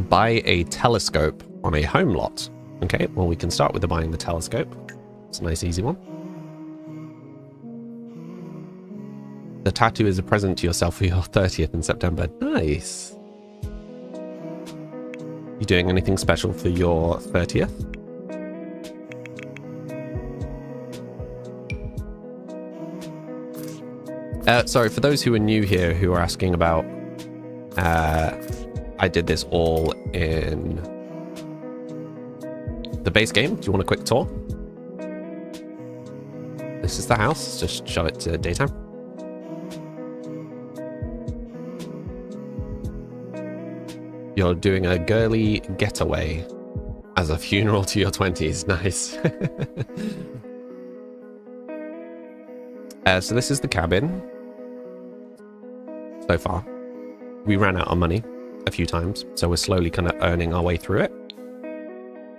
Buy a telescope on a home lot. Okay, well, we can start with buying the telescope. It's a nice, easy one. The tattoo is a present to yourself for your 30th in September. Nice. You doing anything special for your 30th? Sorry, for those who are new here who are asking about, I did this all in the base game. Do you want a quick tour? This is the house. Just show it to daytime. You're doing a girly getaway as a funeral to your 20s. Nice. So this is the cabin. So far, we ran out of money a few times, so we're slowly kind of earning our way through it.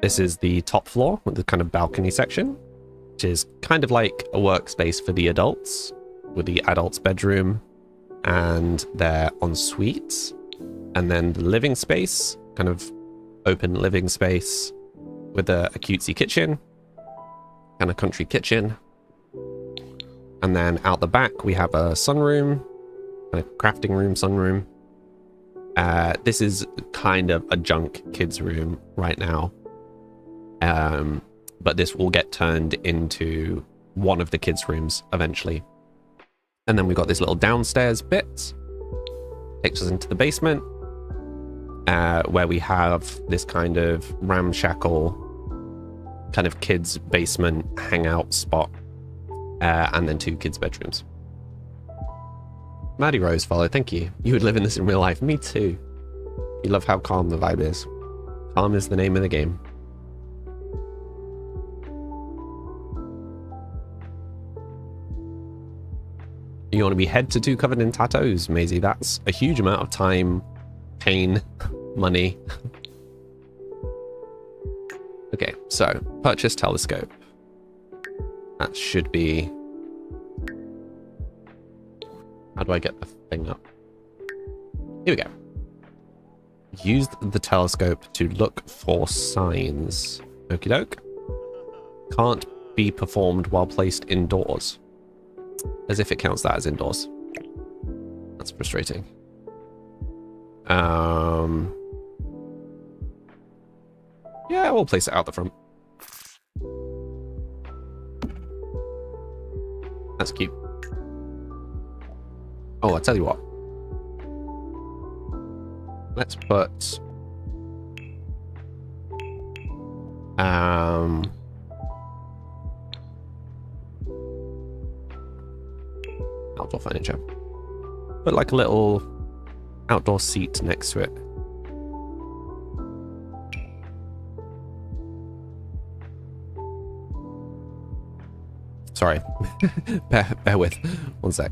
This is the top floor with the kind of balcony section, which is kind of like a workspace for the adults, with the adults' bedroom and their ensuite, and then the living space, kind of open living space with a cutesy kitchen and a country kitchen. And then out the back, we have a sunroom, a crafting room, sunroom. This is kind of a junk kids room right now. But this will get turned into one of the kids' rooms eventually. And then we've got this little downstairs bit. Takes us into the basement, where we have this kind of ramshackle kind of kids' basement hangout spot. And then 2 kids' bedrooms. Maddie Rose follow, thank you. You would live in this in real life. Me too. You love how calm the vibe is. Calm is the name of the game. You want to be head to toe covered in tattoos, Maisie? That's a huge amount of time, pain, money. Okay, so purchase telescope. That should be... How do I get the thing up? Here we go. Use the telescope to look for signs. Okie doke. Can't be performed while placed indoors. As if it counts that as indoors. That's frustrating. Yeah, we'll place it out the front. That's cute. Oh, I'll tell you what. Let's put... outdoor furniture. Put like a little outdoor seat next to it. Sorry. bear with. One sec.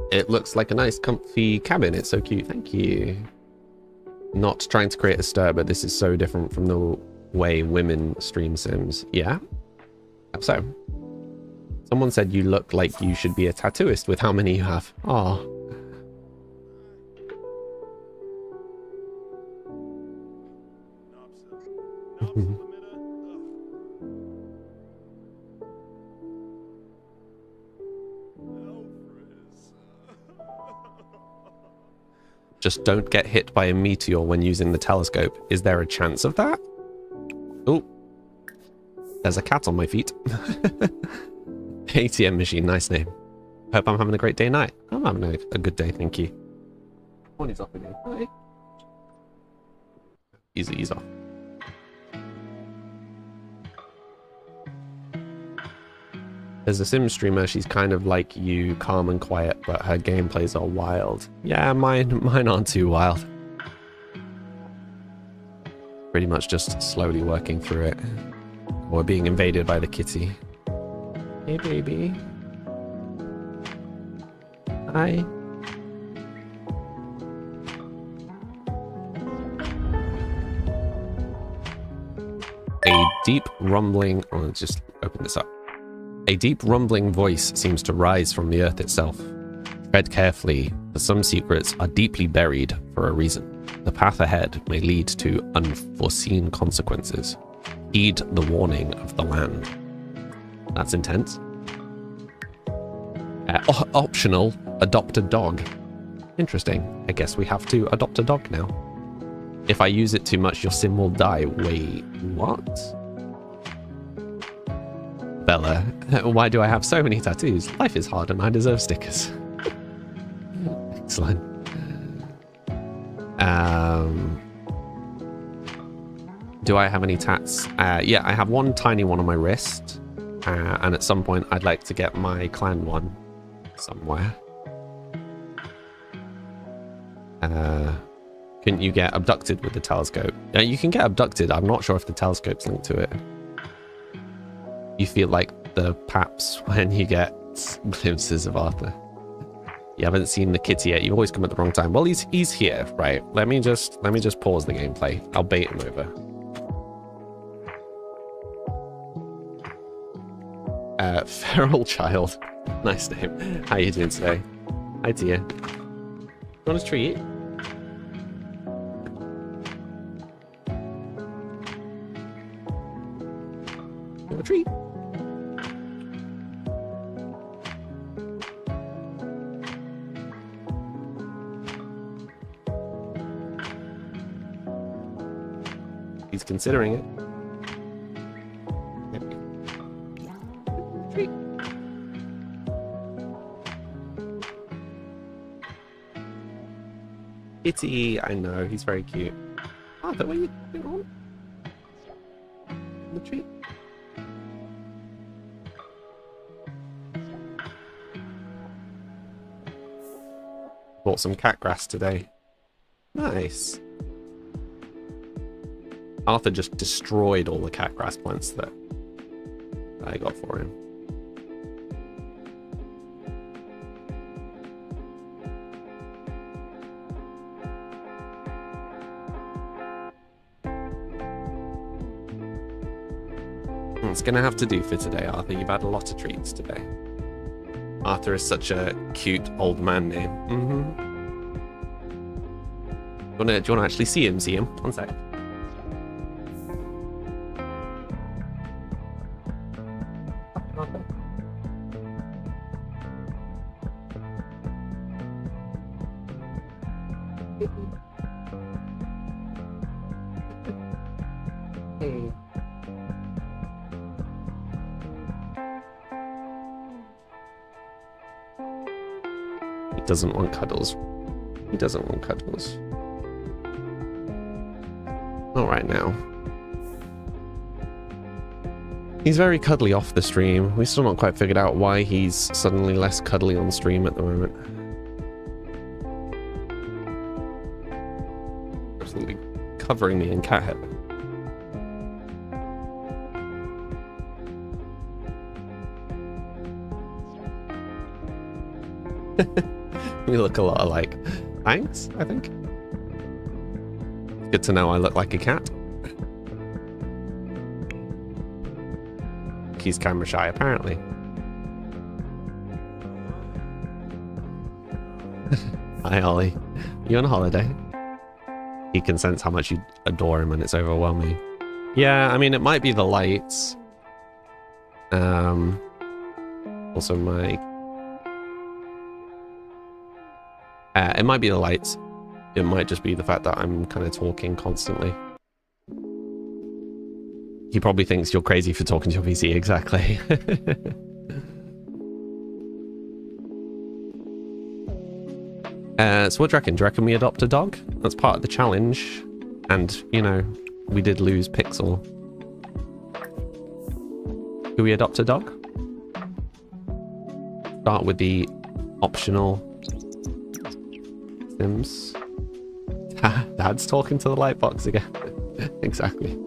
It looks like a nice comfy cabin. It's so cute. Thank you. Not trying to create a stir, but this is so different from the way women stream Sims. Yeah. So, someone said you look like you should be a tattooist with how many you have. Oh. Just don't get hit by a meteor when using the telescope. Is there a chance of that? Oh, there's a cat on my feet. ATM machine, nice name. Hope I'm having a great day night. I'm having a good day, thank you. Morning's off again. Hi. Ease off. There's a Sim streamer, she's kind of like you, calm and quiet, but her gameplays are wild. Yeah, mine aren't too wild. Pretty much just slowly working through it. Or being invaded by the kitty. Hey, baby. Hi. A deep rumbling... Oh, let's just open this up. A deep rumbling voice seems to rise from the earth itself. Tread carefully, for some secrets are deeply buried for a reason. The path ahead may lead to unforeseen consequences. Heed the warning of the land. That's intense. Optional, adopt a dog. Interesting. I guess we have to adopt a dog now. If I use it too much, your sim will die. Wait, what? Bella, why do I have so many tattoos? Life is hard and I deserve stickers. Excellent. Do I have any tats? Yeah, I have one tiny one on my wrist. And at some point, I'd like to get my clan one somewhere. Couldn't you get abducted with the telescope? You can get abducted. I'm not sure if the telescope's linked to it. You feel like the paps when you get glimpses of Arthur. You haven't seen the kitty yet. You've always come at the wrong time. Well, he's here, right? Let me just pause the gameplay. I'll bait him over. Feral Child. Nice name. How you doing today? Hi, Tia. You want a treat? You want a treat? He's considering it. Treat. Kitty, I know, he's very cute. Arthur, what are you doing on? The treat. Bought some cat grass today. Nice. Arthur just destroyed all the cat grass plants that I got for him. It's gonna have to do for today, Arthur. You've had a lot of treats today. Arthur is such a cute old man name. Mm-hmm. Do you wanna actually see him? See him? One sec. Hey. He doesn't want cuddles. He doesn't want cuddles. Not right now. He's very cuddly off the stream. We've still not quite figured out why he's suddenly less cuddly on stream at the moment. Absolutely covering me in cat hair. We look a lot alike. Thanks, I think. Good to know I look like a cat. He's camera shy, apparently. Hi, Ollie. You on holiday? He can sense how much you adore him and it's overwhelming. Yeah, I mean, it might be the lights. Also my... it might be the lights. It might just be the fact that I'm kind of talking constantly. He probably thinks you're crazy for talking to your PC, exactly. So what do you reckon? Do you reckon we adopt a dog? That's part of the challenge. And, you know, we did lose Pixel. Do we adopt a dog? Start with the optional Sims. Dad's talking to the light box again. Exactly.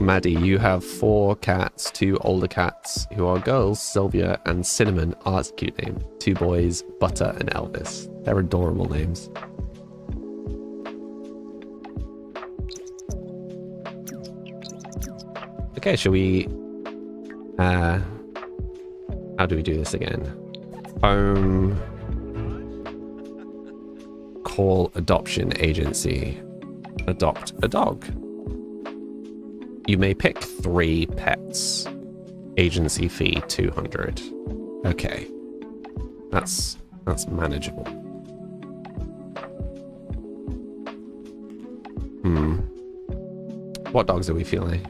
Maddie, you have 4 cats, 2 older cats who are girls, Sylvia and Cinnamon. Oh, that's a cute name. 2 boys, Butter and Elvis. They're adorable names. Okay, shall we... how do we do this again? Home... Call adoption agency. Adopt a dog. You may pick 3 pets. Agency fee 200. Okay. That's manageable. What dogs are we feeling?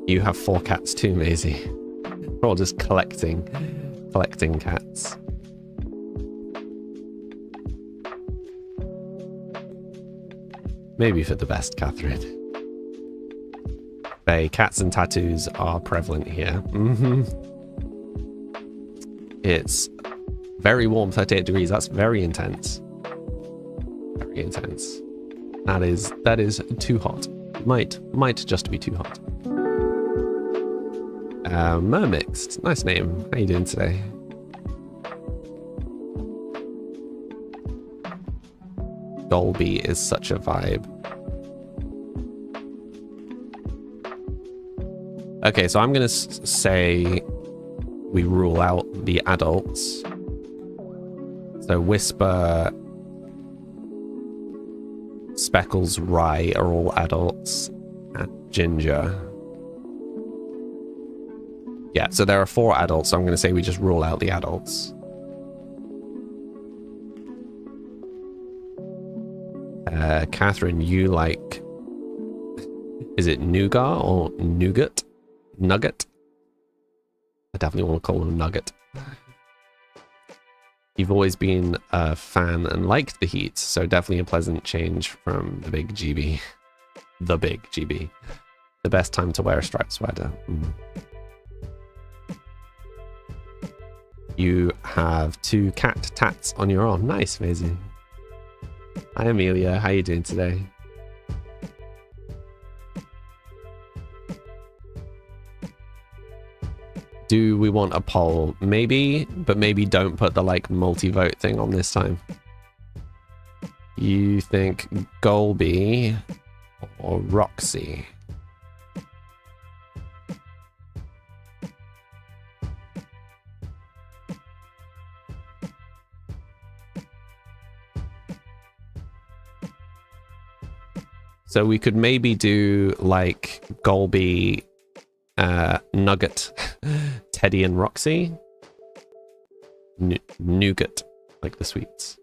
You have 4 cats too, Maisie. We're all just collecting cats. Maybe for the best, Catherine. Hey, cats and tattoos are prevalent here. It's very warm, 38 degrees. That's very intense. Very intense. That is too hot. Might just be too hot. Mermixed. Nice name. How you doing today? Dolby is such a vibe. Okay, so I'm gonna say we rule out the adults. So Whisper, Speckles, Rye are all adults, and Ginger. Yeah, so there are 4 adults, so I'm gonna say we just rule out the adults. Catherine, you like... Is it Nougat or Nougat? Nugget? I definitely want to call him Nugget. You've always been a fan and liked the heat, so definitely a pleasant change from the big GB. The big GB. The best time to wear a striped sweater. You have 2 cat tats on your arm. Nice, Maisie. Hi, Amelia. How you doing today? Do we want a poll? Maybe, but maybe don't put the like multi-vote thing on this time. You think Golby or Roxy? So we could maybe do like Golby, Nugget, Teddy and Roxy. Nougat, like the sweets.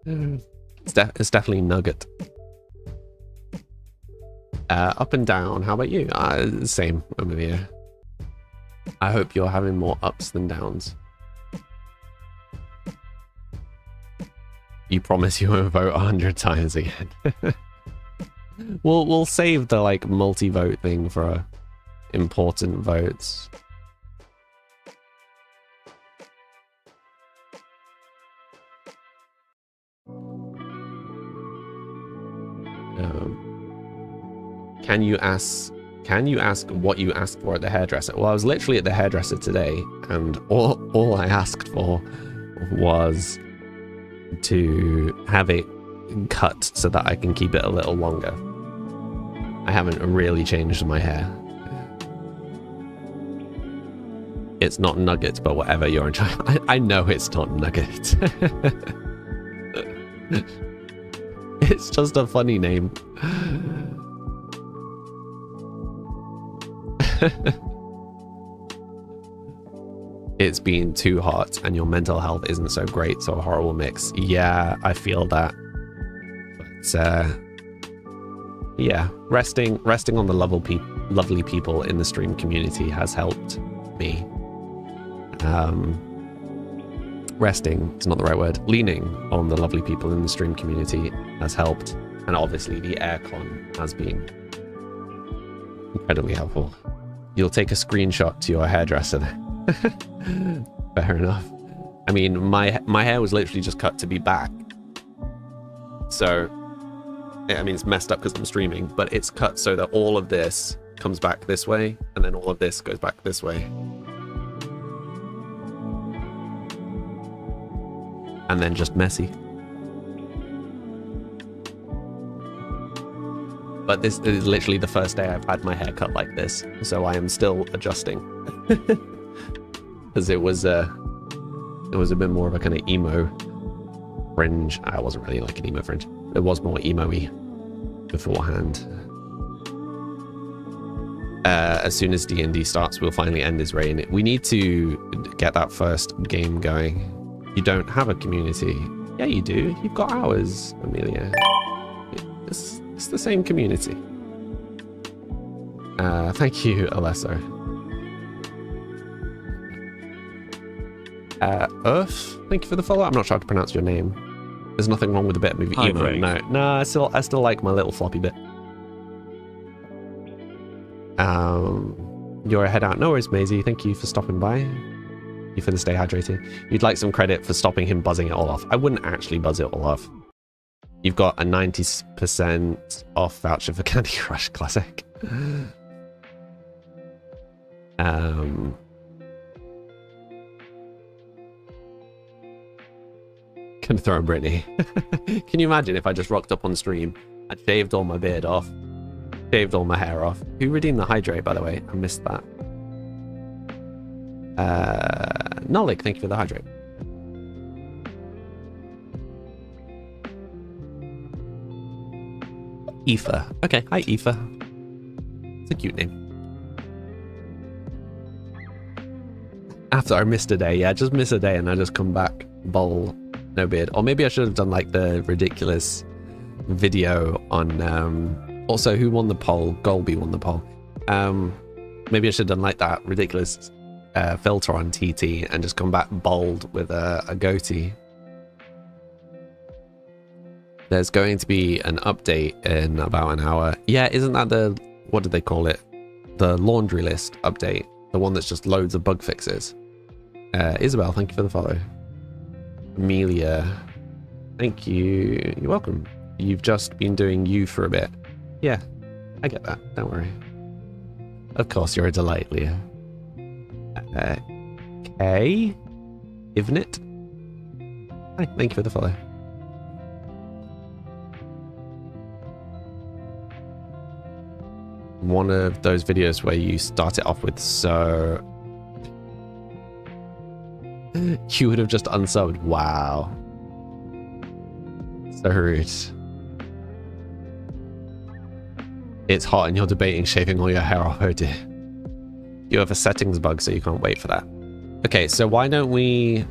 It's definitely Nugget. Up and down, how about you? Same over here. I hope you're having more ups than downs. You promise you won't vote 100 times again. We'll save the like multi-vote thing for important votes. Can you ask what you asked for at the hairdresser? Well, I was literally at the hairdresser today, and all I asked for was to have it cut so that I can keep it a little longer. I haven't really changed my hair. It's not Nugget, but whatever, you're in charge. I know it's not Nugget. It's just a funny name. It's been too hot and your mental health isn't so great, so a horrible mix. Yeah, I feel that. But yeah, resting on the lovely people in the stream community has helped me. Resting is not the right word. Leaning on the lovely people in the stream community has helped, and obviously the aircon has been incredibly helpful. You'll take a screenshot to your hairdresser then. Fair enough. I mean, my hair was literally just cut to be back. So, I mean, it's messed up because I'm streaming, but it's cut so that all of this comes back this way, and then all of this goes back this way. And then just messy. But this is literally the first day I've had my hair cut like this, so I am still adjusting. Because it was a bit more of a kind of emo fringe. I wasn't really like an emo fringe. It was more emo-y beforehand. As soon as D&D starts, we'll finally end his reign. We need to get that first game going. You don't have a community. Yeah, you do. You've got ours, Amelia. It's the same community. Thank you, Alesso. Earth, thank you for the follow. I'm not sure how to pronounce your name. There's nothing wrong with a bit of emo. No, I still like my little floppy bit. You're a head out. No worries, Maisie. Thank you for stopping by. You for the stay hydrated. You'd like some credit for stopping him buzzing it all off. I wouldn't actually buzz it all off. You've got a 90% off voucher for Candy Crush Classic. Gonna throw in Brittany. Can you imagine if I just rocked up on stream, I'd shaved all my beard off, shaved all my hair off? Who redeemed the hydrate, by the way? I missed that. Nolik, thank you for the hydrate. Aoife. Okay, hi Aoife. It's a cute name. After I missed a day, yeah, just miss a day and I just come back bald, no beard. Or maybe I should have done like the ridiculous video on also who won the poll? Golby won the poll. Maybe I should have done like that ridiculous filter on TT and just come back bald with a goatee. There's going to be an update in about an hour. Yeah, isn't that the, what did they call it? The laundry list update. The one that's just loads of bug fixes. Isabel, thank you for the follow. Amelia, thank you. You're welcome. You've just been doing you for a bit. Yeah, I get that. Don't worry. Of course, you're a delight, Leah. Kay? Ivnit? Hi, thank you for the follow. One of those videos where you start it off with so... You would have just unsubbed. Wow. So rude. It's hot and you're debating shaving all your hair off. Oh dear. You have a settings bug, so you can't wait for that. Okay, so why don't we...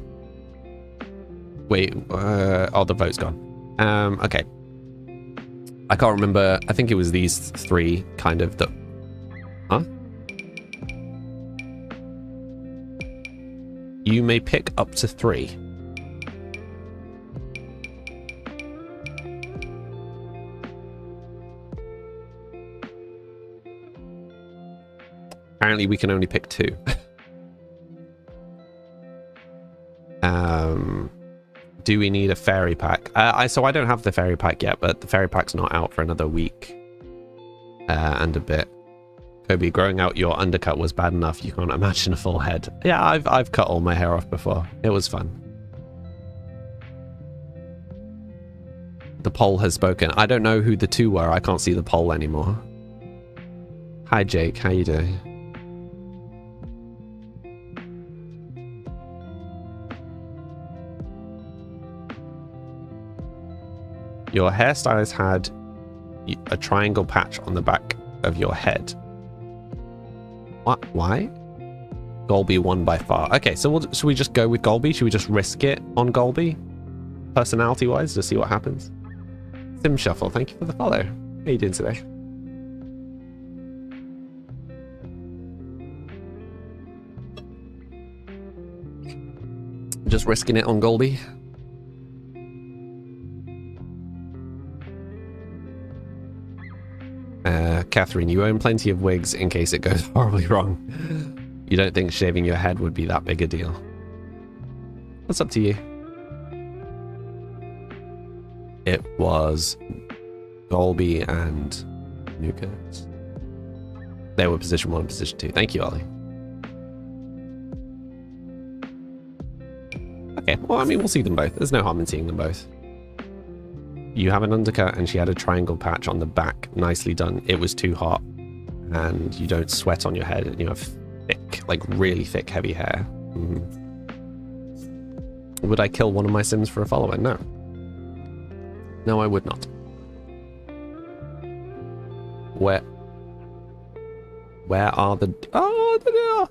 Wait, oh, the vote's gone. Okay. I can't remember. I think it was these three, kind of, that... Huh? You may pick up to 3. Apparently we can only pick 2. Do we need a fairy pack? So I don't have the fairy pack yet, but the fairy pack's not out for another week and a bit. Kobe, growing out your undercut was bad enough. You can't imagine a full head. Yeah, I've cut all my hair off before. It was fun. The poll has spoken. I don't know who the 2 were. I can't see the poll anymore. Hi Jake, how you doing? Your hairstylist had a triangle patch on the back of your head. What? Why? Golby won by far. Okay, so should we just go with Golby? Should we just risk it on Golby? Personality-wise, to see what happens? Sim Shuffle, thank you for the follow. How are you doing today? Just risking it on Golby. Catherine, you own plenty of wigs in case it goes horribly wrong. You don't think shaving your head would be that big a deal? That's up to you. It was Golby and Nuka. They were position 1 and position 2. Thank you, Ollie. Okay, well, I mean, we'll see them both. There's no harm in seeing them both. You have an undercut and she had a triangle patch on the back. Nicely done. It was too hot. And you don't sweat on your head and you have thick, like really thick, heavy hair. Would I kill one of my Sims for a follower? No. No, I would not. Where are the... Oh, the...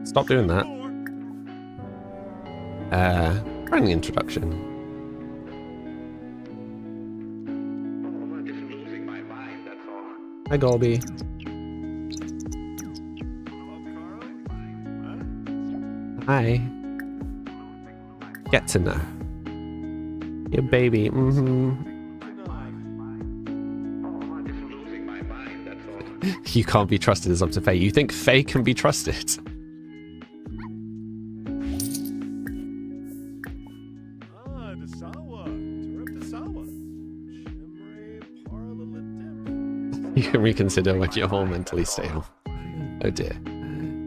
Stop doing that. Friendly introduction. Hi, Golby. Hi. Get to know. Your baby. You can't be trusted is up to Faye. You think Faye can be trusted? You can reconsider when you're all mentally stable. Oh dear.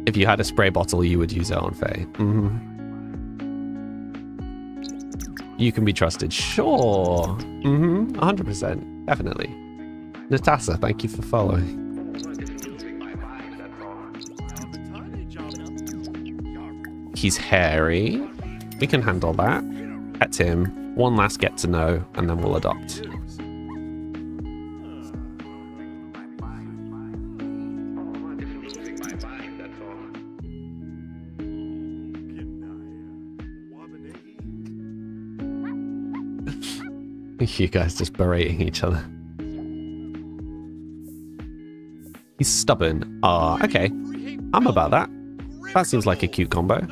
If you had a spray bottle, you would use it on Faye. You can be trusted. Sure. 100%. Definitely. Natasa, thank you for following. He's hairy. We can handle that. Pet him. One last get to know, and then we'll adopt. You guys just berating each other. He's stubborn. Ah, okay. I'm about that. That seems like a cute combo.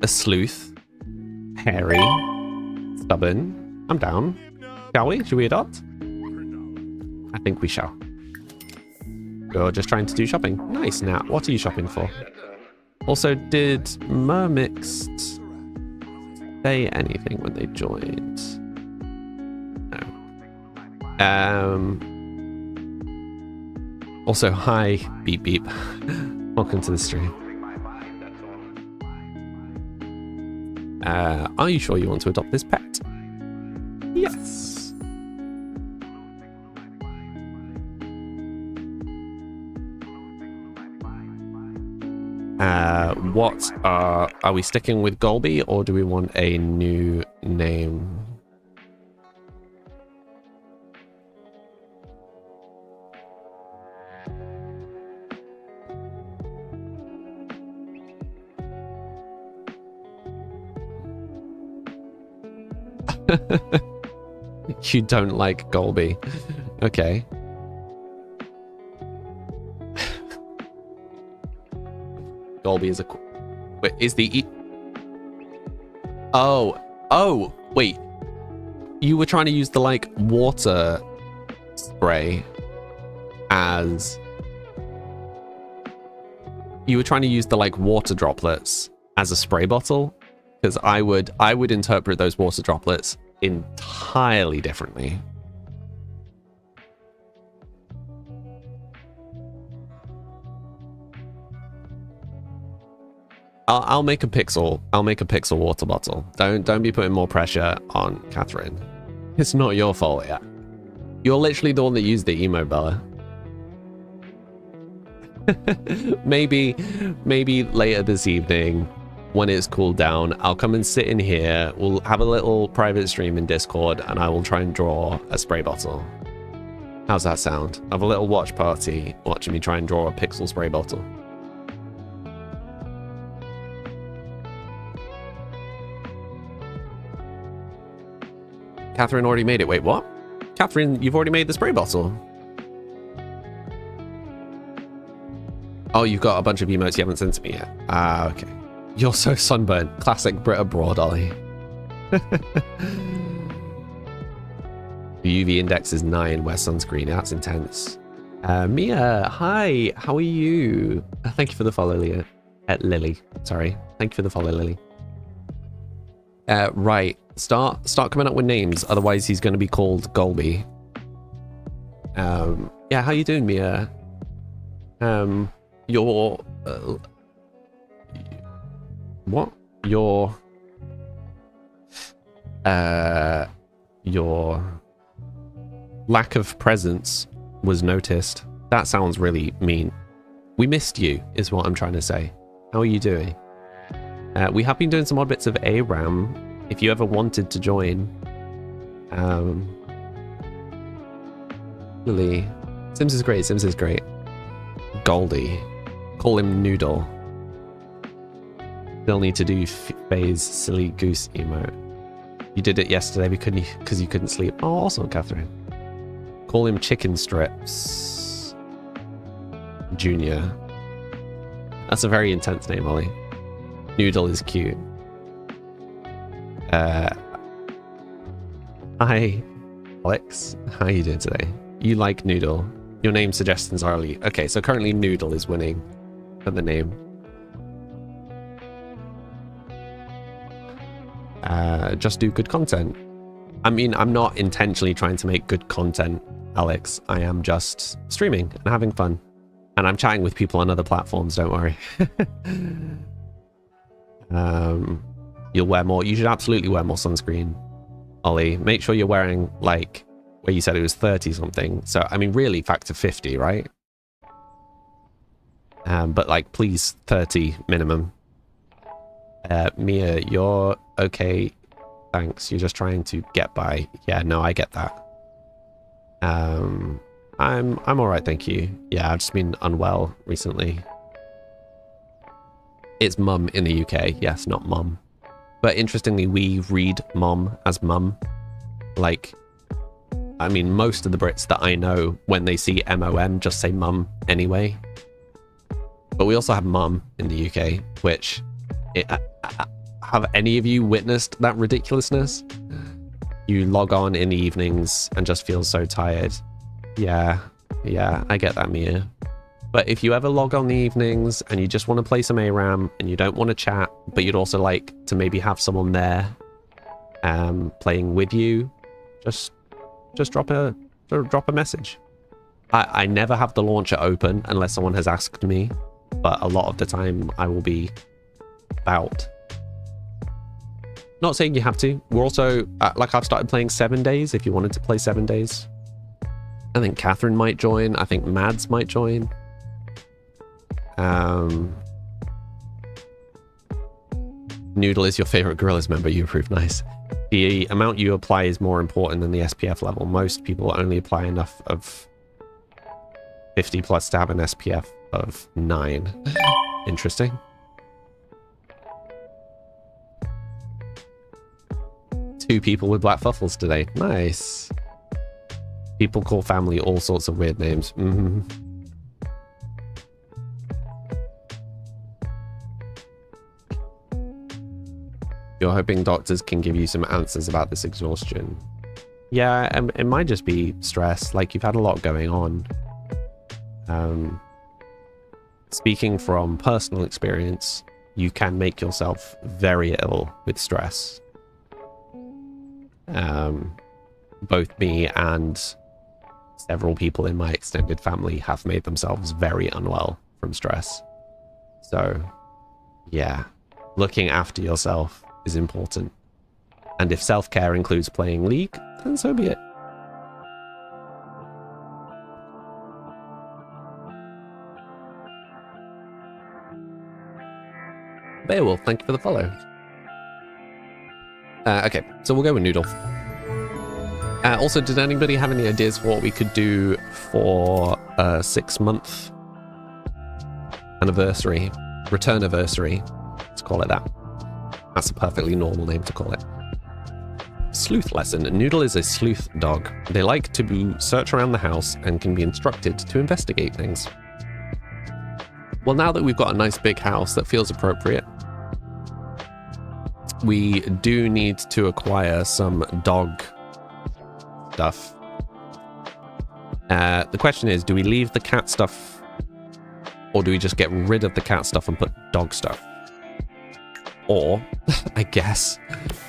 A sleuth. Hairy. Stubborn. I'm down. Shall we? Should we adopt? I think we shall. You're just trying to do shopping. Nice, Nat. What are you shopping for? Also, did Mermixed say anything when they joined? No. Also, hi, Beep Beep. Welcome to the stream. Are you sure you want to adopt this pet? Yes. What are we sticking with Golby, or do we want a new name? You don't like Golby. Okay. Golby is a... Wait, is the... Oh, wait. You were trying to use the, like, water spray as... You were trying to use the, like, water droplets as a spray bottle? Because I would interpret those water droplets entirely differently. I'll make a pixel. I'll make a pixel water bottle. Don't be putting more pressure on Catherine. It's not your fault, yeah. You're literally the one that used the emo, Bella. maybe later this evening, when it's cooled down, I'll come and sit in here. We'll have a little private stream in Discord, and I will try and draw a spray bottle. How's that sound? Have a little watch party, watching me try and draw a pixel spray bottle. Catherine already made it. Wait, what? Catherine, you've already made the spray bottle. Oh, you've got a bunch of emotes you haven't sent to me yet. Ah, okay. You're so sunburned. Classic Brit abroad, Ollie. The UV index is 9. Wear sunscreen. That's intense. Mia, hi. How are you? Thank you for the follow, Leah. Lily. Sorry. Thank you for the follow, Lily. Right. Start coming up with names. Otherwise, he's going to be called Golby. Yeah, how you doing, Mia? Your... what? Your lack of presence was noticed. That sounds really mean. We missed you, is what I'm trying to say. How are you doing? We have been doing some odd bits of ARAM. If you ever wanted to join. Lily. Sims is great. Sims is great. Goldie. Call him Noodle. Still need to do Faye's silly goose emote. You did it yesterday because you couldn't sleep. Oh, awesome, Catherine. Call him Chicken Strips Junior. That's a very intense name, Ollie. Noodle is cute. Hi, Alex. How are you doing today? You like Noodle. Your name suggestions are early. Okay, so currently Noodle is winning for the name. Just do good content. I mean, I'm not intentionally trying to make good content, Alex. I am just streaming and having fun. And I'm chatting with people on other platforms, don't worry. You'll wear more. You should absolutely wear more sunscreen, Ollie. Make sure you're wearing, like, where you said it was 30 something. So, I mean, really factor 50, right? But, like, please, 30 minimum. Mia, you're okay. Thanks. You're just trying to get by. Yeah, no, I get that. I'm all right, thank you. Yeah, I've just been unwell recently. It's mum in the UK. Yes, not mum. But interestingly, we read mom as mum. Like, I mean, most of the Brits that I know, when they see MOM, just say mum anyway. But we also have mum in the UK, which... have any of you witnessed that ridiculousness? You log on in the evenings and just feel so tired. Yeah, I get that, Mia. But if you ever log on the evenings and you just want to play some ARAM and you don't want to chat, but you'd also like to maybe have someone there playing with you, just drop a message. I never have the launcher open unless someone has asked me, but a lot of the time I will be out. Not saying you have to. We're also, like, I've started playing 7 days if you wanted to play 7 days. I think Catherine might join. I think Mads might join. Noodle is your favorite Gorillas member. You approve. Nice. The amount you apply is more important than the SPF level. Most people only apply enough of 50 plus to have an SPF of 9. Interesting. Two people with black fuffles today. Nice. People call family all sorts of weird names. You're hoping doctors can give you some answers about this exhaustion. Yeah, it might just be stress. Like, you've had a lot going on. Speaking from personal experience, you can make yourself very ill with stress. Both me and several people in my extended family have made themselves very unwell from stress. So, yeah, looking after yourself is important. And if self-care includes playing League, then so be it. Beowulf, thank you for the follow. Okay, so we'll go with Noodle. Also, did anybody have any ideas for what we could do for a 6-month anniversary, return anniversary? Let's call it that. That's a perfectly normal name to call it. Sleuth lesson. Noodle is a sleuth dog. They like to search around the house and can be instructed to investigate things. Well, now that we've got a nice big house, that feels appropriate. We do need to acquire some dog stuff. The question is, do we leave the cat stuff or do we just get rid of the cat stuff and put dog stuff? Or, I guess,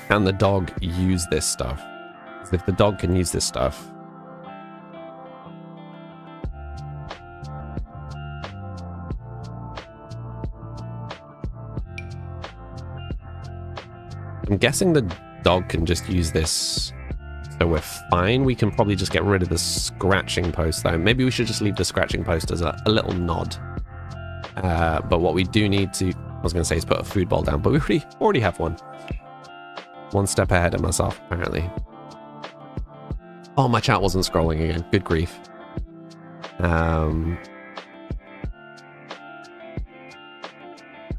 can the dog use this stuff? If the dog can use this stuff, I'm guessing the dog can just use this, so we're fine. We can probably just get rid of the scratching post, though. Maybe we should just leave the scratching post as a little nod. But what we do need to, I was going to say, is put a food bowl down, but we already have one. One step ahead of myself, apparently. Oh, my chat wasn't scrolling again. Good grief.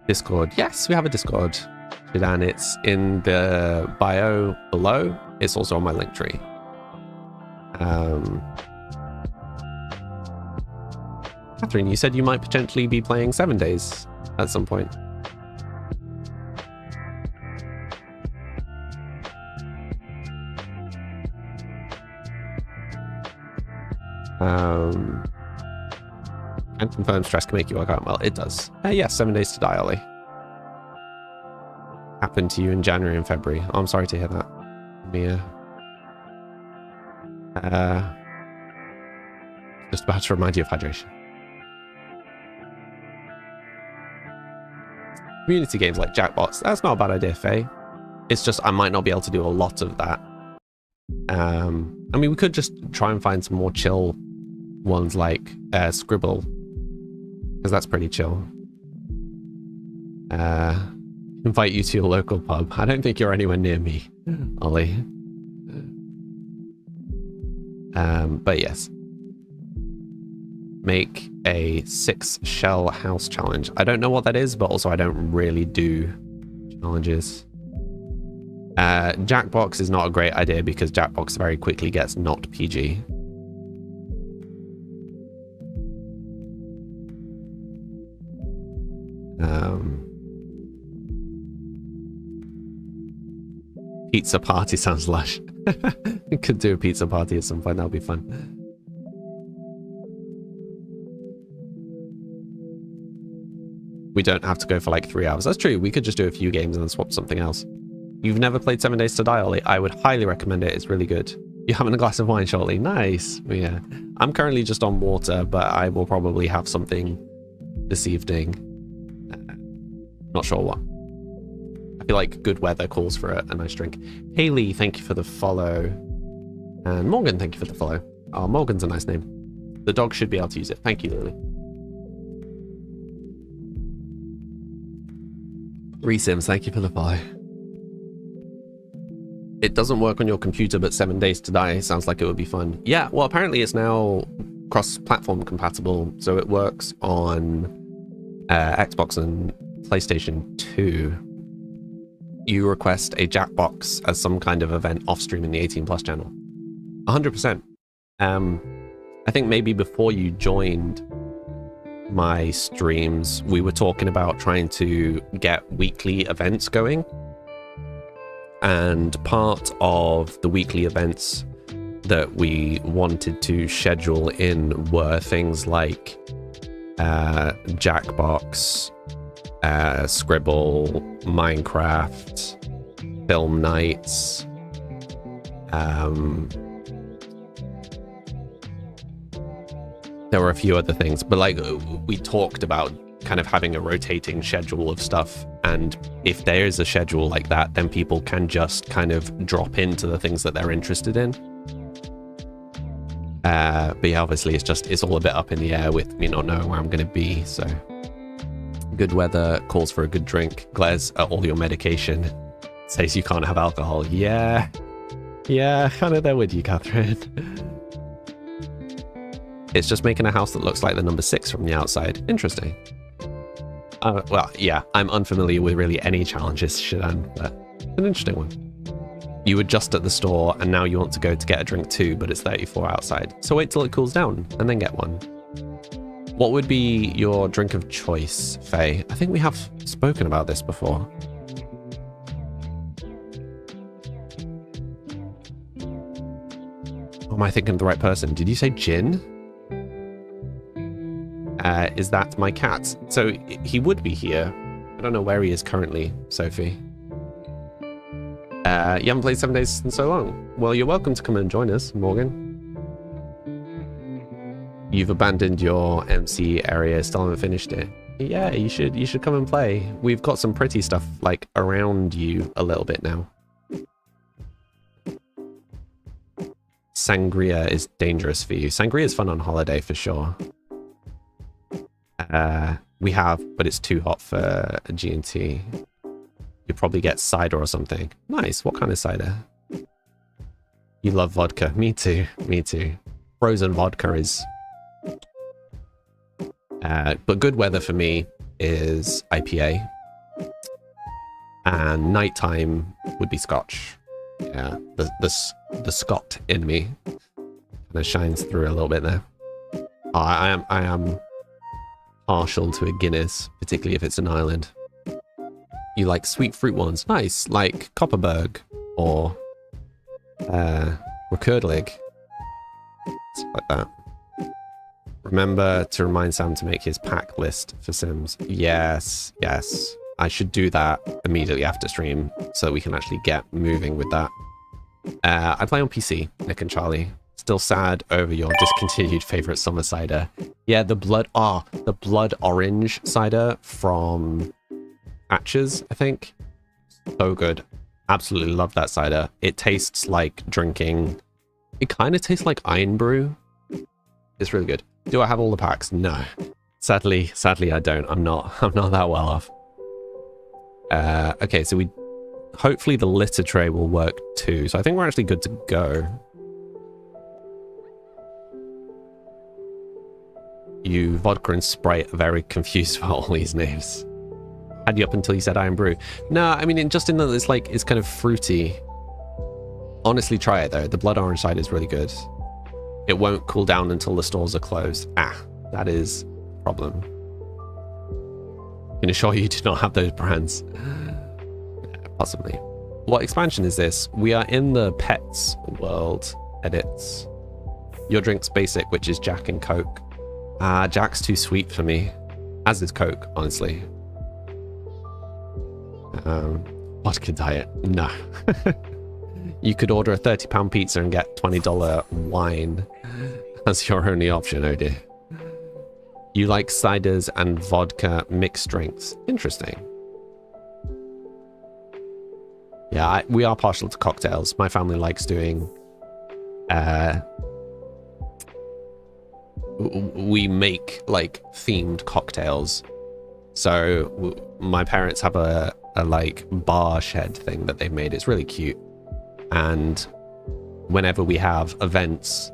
Discord. Yes, we have a Discord. And it's in the bio below. It's also on my link tree. Catherine, you said you might potentially be playing 7 Days at some point. And confirm stress can make you work out well. It does. Yes, 7 Days to Die, Ollie. Happened to you in January and February. Oh, I'm sorry to hear that, Mia. Just about to remind you of hydration. Community games like Jackbox. That's not a bad idea, Faye. It's just I might not be able to do a lot of that. I mean, we could just try and find some more chill ones like Scribble, because that's pretty chill. Invite you to your local pub. I don't think you're anywhere near me, Ollie. But yes. Make a 6-shell house challenge. I don't know what that is, but also I don't really do challenges. Jackbox is not a great idea because Jackbox very quickly gets not PG. Pizza party sounds lush. We could do a pizza party at some point. That would be fun. We don't have to go for like 3 hours. That's true. We could just do a few games and then swap something else. You've never played 7 Days to Die, Ollie? I would highly recommend it. It's really good. You're having a glass of wine shortly. Nice. Yeah. I'm currently just on water, but I will probably have something this evening. Not sure what. I feel like good weather calls for a nice drink. Haley, thank you for the follow. And Morgan, thank you for the follow. Oh, Morgan's a nice name. The dog should be able to use it. Thank you, Lily. Resims, thank you for the follow. It doesn't work on your computer, but 7 Days to Die sounds like it would be fun. Yeah, well, apparently it's now cross-platform compatible, so it works on Xbox and PlayStation 2. You request a Jackbox as some kind of event off-stream in the 18 Plus channel. 100%. I think maybe before you joined my streams, we were talking about trying to get weekly events going. And part of the weekly events that we wanted to schedule in were things like Jackbox, Scribble, Minecraft, film nights, there were a few other things, but like we talked about kind of having a rotating schedule of stuff, and if there is a schedule like that, then people can just kind of drop into the things that they're interested in. But yeah, obviously it's all a bit up in the air with me not knowing where I'm going to be, so good weather calls for a good drink. Glez, all your medication says you can't have alcohol. Yeah, kind of there with you, Catherine. It's just making a house that looks like the number 6 from the outside. Interesting. Well, yeah, I'm unfamiliar with really any challenges, Shidan, but an interesting one. You were just at the store, and now you want to go to get a drink too, but it's 34 outside. So wait till it cools down, and then get one. What would be your drink of choice, Faye? I think we have spoken about this before. Oh, am I thinking of the right person? Did you say gin? Is that my cat? So he would be here. I don't know where he is currently, Sophie. You haven't played 7 Days in so long. Well, you're welcome to come and join us, Morgan. You've abandoned your MC area, still haven't finished it. Yeah, you should come and play. We've got some pretty stuff like around you a little bit now. Sangria is dangerous for you. Sangria is fun on holiday for sure. We have, but it's too hot for a G&T. You'll probably get cider or something. Nice. What kind of cider? You love vodka. Me too. Me too. Frozen vodka is... but good weather for me is IPA. And nighttime would be Scotch. Yeah, the Scot in me kind of shines through a little bit there. Oh, I am partial to a Guinness, particularly if it's an island. You like sweet fruit ones? Nice, like Copperberg or Recurdlig. Stuff like that. Remember to remind Sam to make his pack list for Sims. Yes. I should do that immediately after stream so that we can actually get moving with that. I play on PC, Nick and Charlie. Still sad over your discontinued favorite summer cider. Yeah, the blood orange cider from Hatches, I think. So good. Absolutely love that cider. It tastes like drinking... It kind of tastes like Iron Brew. It's really good. Do I have all the packs? No. Sadly, I don't. I'm not that well off. Okay, so hopefully the litter tray will work too. So I think we're actually good to go. You, Vodka and Sprite, are very confused about all these names. Had you up until you said Iron Brew. No, I mean, just in that it's kind of fruity. Honestly, try it though. The blood orange side is really good. It won't cool down until the stores are closed. That is a problem. I can assure you do not have those brands. Possibly. What expansion is this? We are in the Pets world edits. Your drink's basic, which is Jack and Coke. Jack's too sweet for me. As is Coke, honestly. Vodka diet. No. You could order a £30 pizza and get $20 wine as your only option, oh dear. You like ciders and vodka mixed drinks. Interesting. Yeah, we are partial to cocktails. My family likes doing... we make, like, themed cocktails. So my parents have a a like bar shed thing that they've made. It's really cute. And whenever we have events,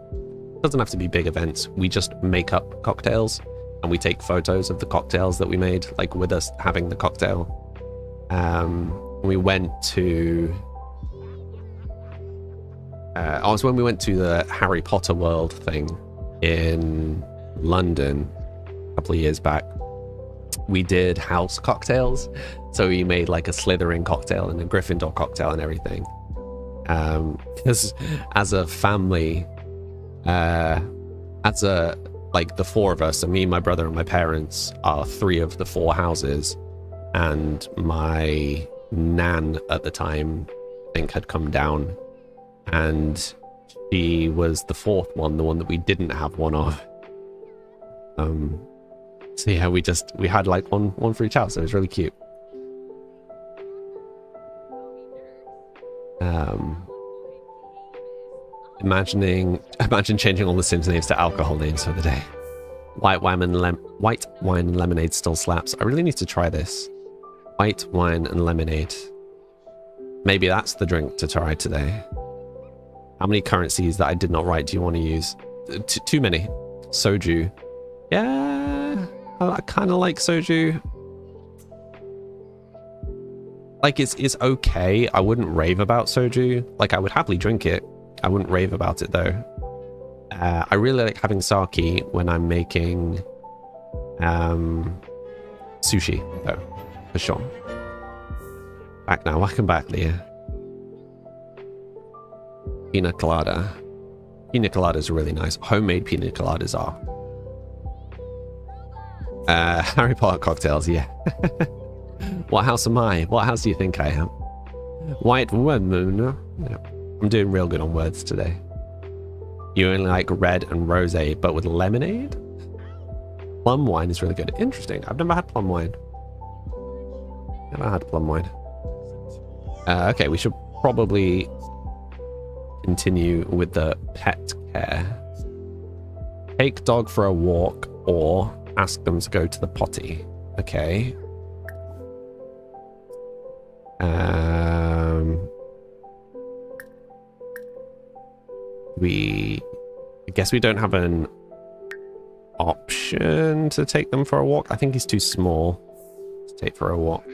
it doesn't have to be big events, we just make up cocktails and we take photos of the cocktails that we made, like with us having the cocktail. We went to when we went to the Harry Potter World thing in London a couple of years back. We did house cocktails, so we made like a Slytherin cocktail and a Gryffindor cocktail and everything. Because as a family, like the four of us, so me, my brother, and my parents are 3 of the 4 houses, and my nan at the time, I think, had come down, and she was the 4th one, the one that we didn't have one of. So yeah, we had like one for each house. So it was really cute. Imagine changing all the Sims names to alcohol names for the day. White wine and lemonade still slaps. I really need to try this. White wine and lemonade. Maybe that's the drink to try today. How many currencies that I did not write do you want to use? Too many. Soju. Yeah, I kind of like soju. Like, it's okay. I wouldn't rave about soju. Like, I would happily drink it. I wouldn't rave about it, though. I really like having sake when I'm making sushi, though, for sure. Back now. Welcome back, Leah. Pina colada. Pina coladas are really nice. Homemade pina coladas are. Harry Potter cocktails, yeah. What house am I? What house do you think I am? White woman. Yeah. I'm doing real good on words today. You only like red and rosé, but with lemonade? Plum wine is really good. Interesting. I've never had plum wine. Never had plum wine. Okay, we should probably continue with the pet care. Take dog for a walk or ask them to go to the potty. Okay. I guess we don't have an option to take them for a walk. I think he's too small to take for a walk.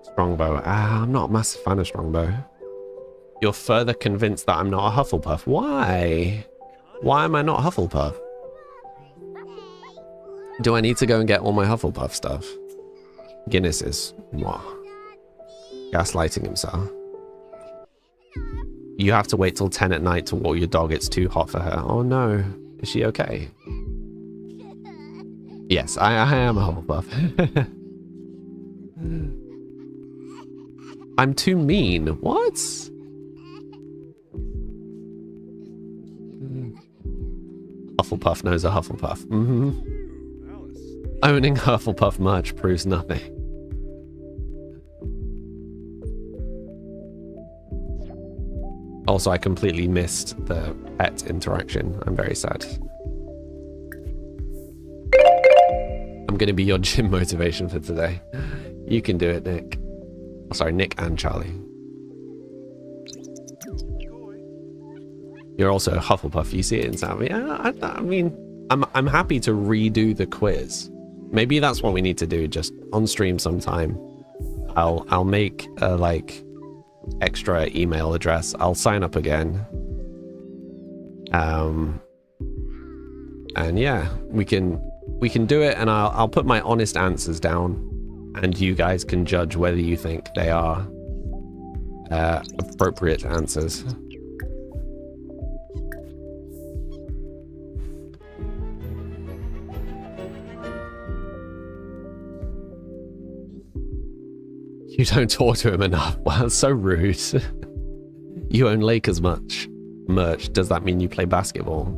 Strongbow. I'm not a massive fan of Strongbow. You're further convinced that I'm not a Hufflepuff. Why? Why am I not Hufflepuff? Do I need to go and get all my Hufflepuff stuff? Guinness is gaslighting himself. You have to wait till 10 at night to walk your dog. It's too hot for her. Oh no. Is she okay? Yes, I am a Hufflepuff. I'm too mean. What? Hufflepuff knows a Hufflepuff. Owning Hufflepuff merch proves nothing. Also, I completely missed the pet interaction. I'm very sad. I'm going to be your gym motivation for today. You can do it, Nick. Oh, sorry, Nick and Charlie. You're also a Hufflepuff. You see it in Sam. Yeah, I mean, I'm happy to redo the quiz. Maybe that's what we need to do. Just on stream sometime. I'll make a like extra email address. I'll sign up again. And yeah, we can do it, and I'll put my honest answers down, and you guys can judge whether you think they are appropriate answers. You don't talk to him enough. Wow, that's so rude. You own Lakers merch. Does that mean you play basketball?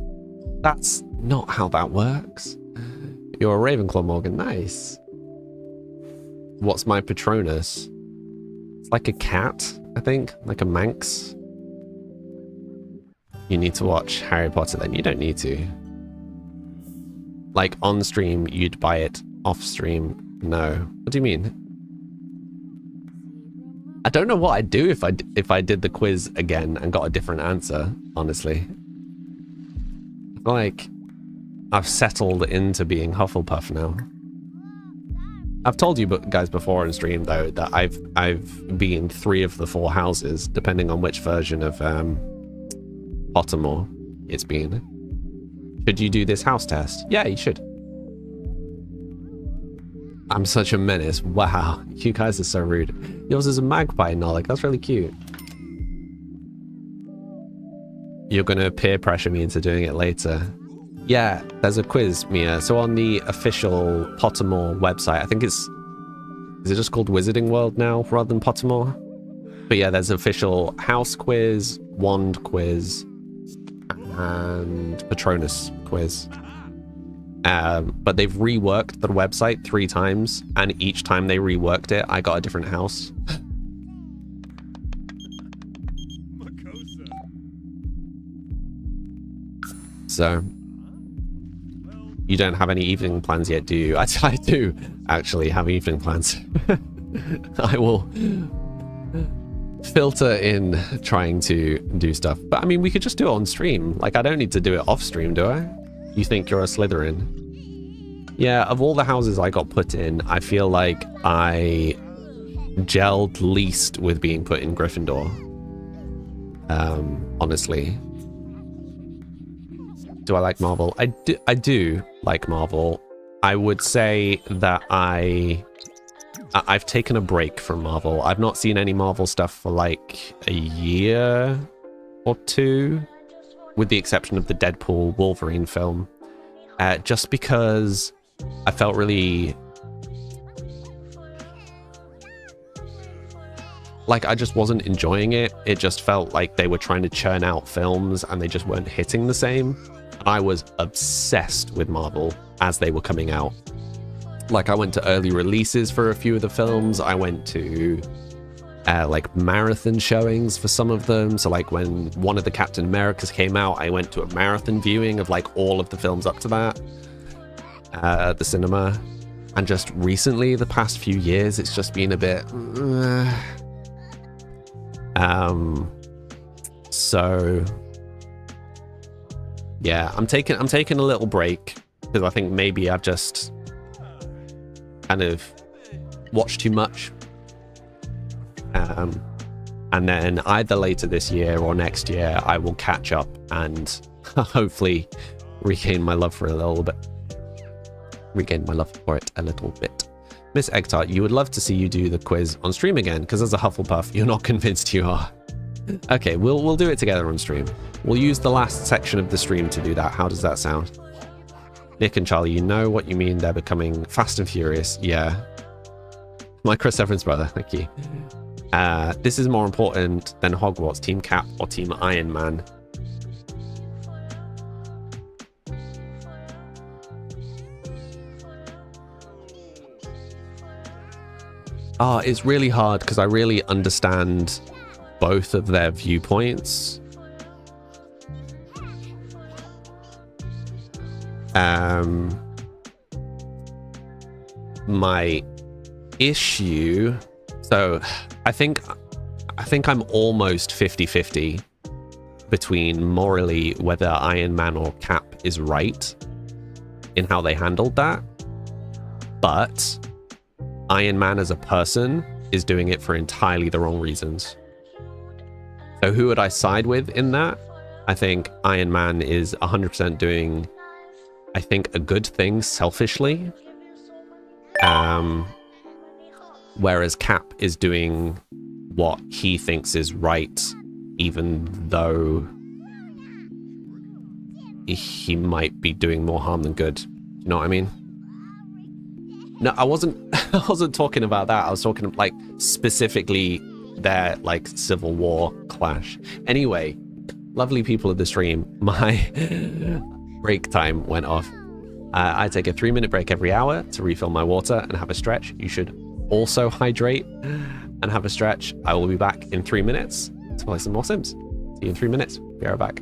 That's not how that works. You're a Ravenclaw, Morgan. Nice. What's my Patronus? It's like a cat, I think. Like a Manx. You need to watch Harry Potter then. You don't need to. Like on stream, you'd buy it. Off stream, no. What do you mean? I don't know what I'd do if I did the quiz again and got a different answer, honestly. I feel like I've settled into being Hufflepuff now. I've told you guys before on stream though that I've been 3 of the 4 houses, depending on which version of Pottermore it's been. Should you do this house test? Yeah, you should. I'm such a menace. Wow, you guys are so rude. Yours is a magpie, Nolik. That's really cute. You're gonna peer pressure me into doing it later. Yeah, there's a quiz, Mia. So on the official Pottermore website, I think is it just called Wizarding World now rather than Pottermore? But yeah, there's official house quiz, wand quiz, and Patronus quiz. But they've reworked the website 3 times, and each time they reworked it, I got a different house. So, you don't have any evening plans yet, do you? I do actually have evening plans. I will filter in trying to do stuff. But I mean, we could just do it on stream. Like, I don't need to do it off stream, do I? You think you're a Slytherin? Yeah, of all the houses I got put in, I feel like I gelled least with being put in Gryffindor. Honestly. Do I like Marvel? I do like Marvel. I would say that I've taken a break from Marvel. I've not seen any Marvel stuff for like a year or 2, with the exception of the Deadpool Wolverine film. Just because I felt really like I just wasn't enjoying it. It just felt like they were trying to churn out films and they just weren't hitting the same. And I was obsessed with Marvel as they were coming out. Like, I went to early releases for a few of the films. I went to like marathon showings for some of them. So like when one of the Captain Americas came out, I went to a marathon viewing of like all of the films up to that at the cinema. And just recently, the past few years, it's just been a bit so yeah, I'm taking a little break because I think maybe I've just kind of watched too much. And then either later this year or next year, I will catch up and hopefully regain my love for it a little bit. Miss Egtart, you would love to see you do the quiz on stream again, because as a Hufflepuff, you're not convinced you are. Okay, we'll do it together on stream. We'll use the last section of the stream to do that. How does that sound? Nick and Charlie, you know what you mean. They're becoming fast and furious. Yeah. My Chris Evans brother, thank you. This is more important than Hogwarts, Team Cap or Team Iron Man. It's really hard because I really understand both of their viewpoints. My issue, so I think I'm almost 50-50 between morally whether Iron Man or Cap is right in how they handled that, but Iron Man as a person is doing it for entirely the wrong reasons. So who would I side with in that? I think Iron Man is 100% doing, I think, a good thing selfishly. Whereas Cap is doing what he thinks is right, even though he might be doing more harm than good. You know what I mean? No, I wasn't talking about that. I was talking like specifically their like Civil War clash. Anyway, lovely people of the stream, my break time went off. I take a 3-minute break every hour to refill my water and have a stretch. You should also hydrate and have a stretch. I will be back in 3 minutes to play some more Sims. See you in 3 minutes. Be right back.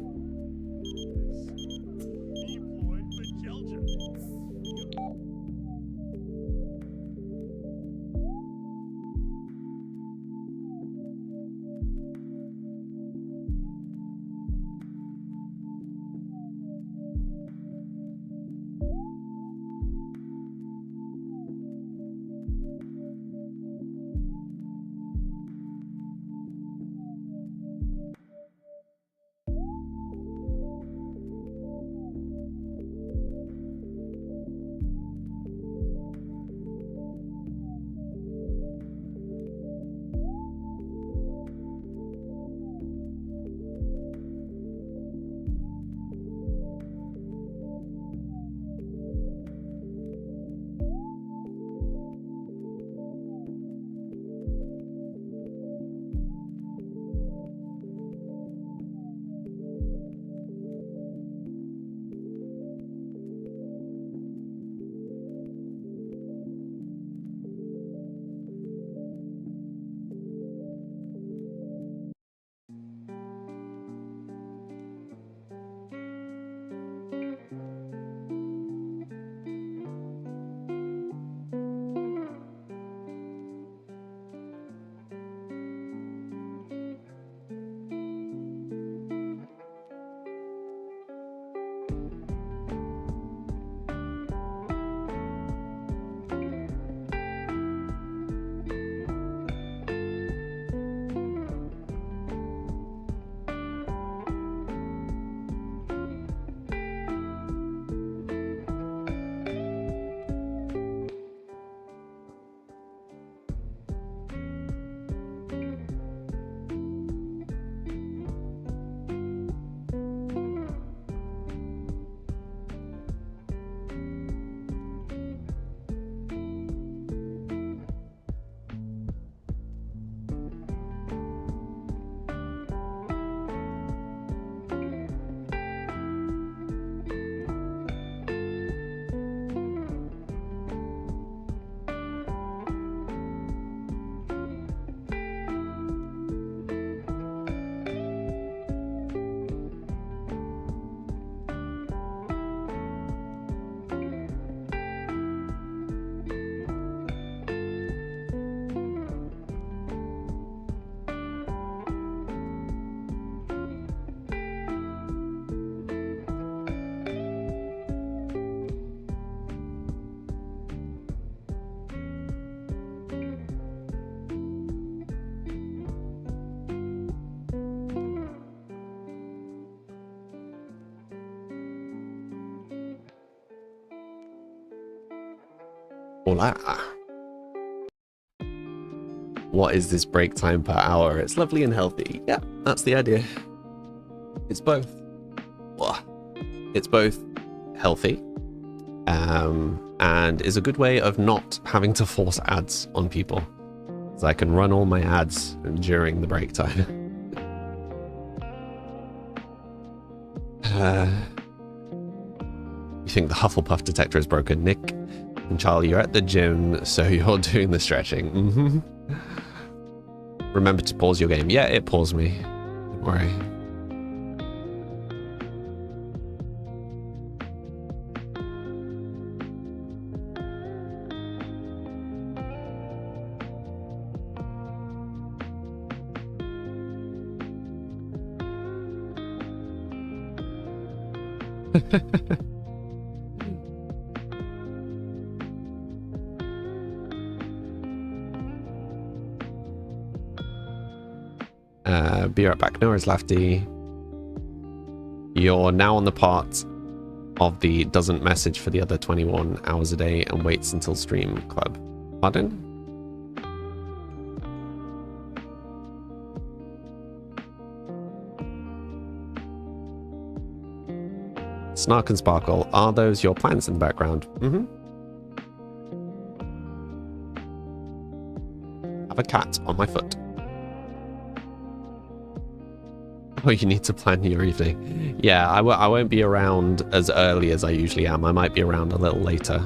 Hola. What is this break time per hour? It's lovely and healthy. Yeah, that's the idea. It's both. It's both healthy and is a good way of not having to force ads on people. So I can run all my ads during the break time. You think the Hufflepuff detector is broken, Nick? And Charlie, you're at the gym, so you're doing the stretching. Mm-hmm. Remember to pause your game. Yeah, it paused me. Don't worry. Be right back. Nora's Lafty. You're now on the part of the doesn't message for the other 21 hours a day and waits until stream club. Pardon? Snark and Sparkle, are those your plants in the background? Mm-hmm. Have a cat on my foot. Oh, you need to plan your evening. Yeah, I won't be around as early as I usually am. I might be around a little later.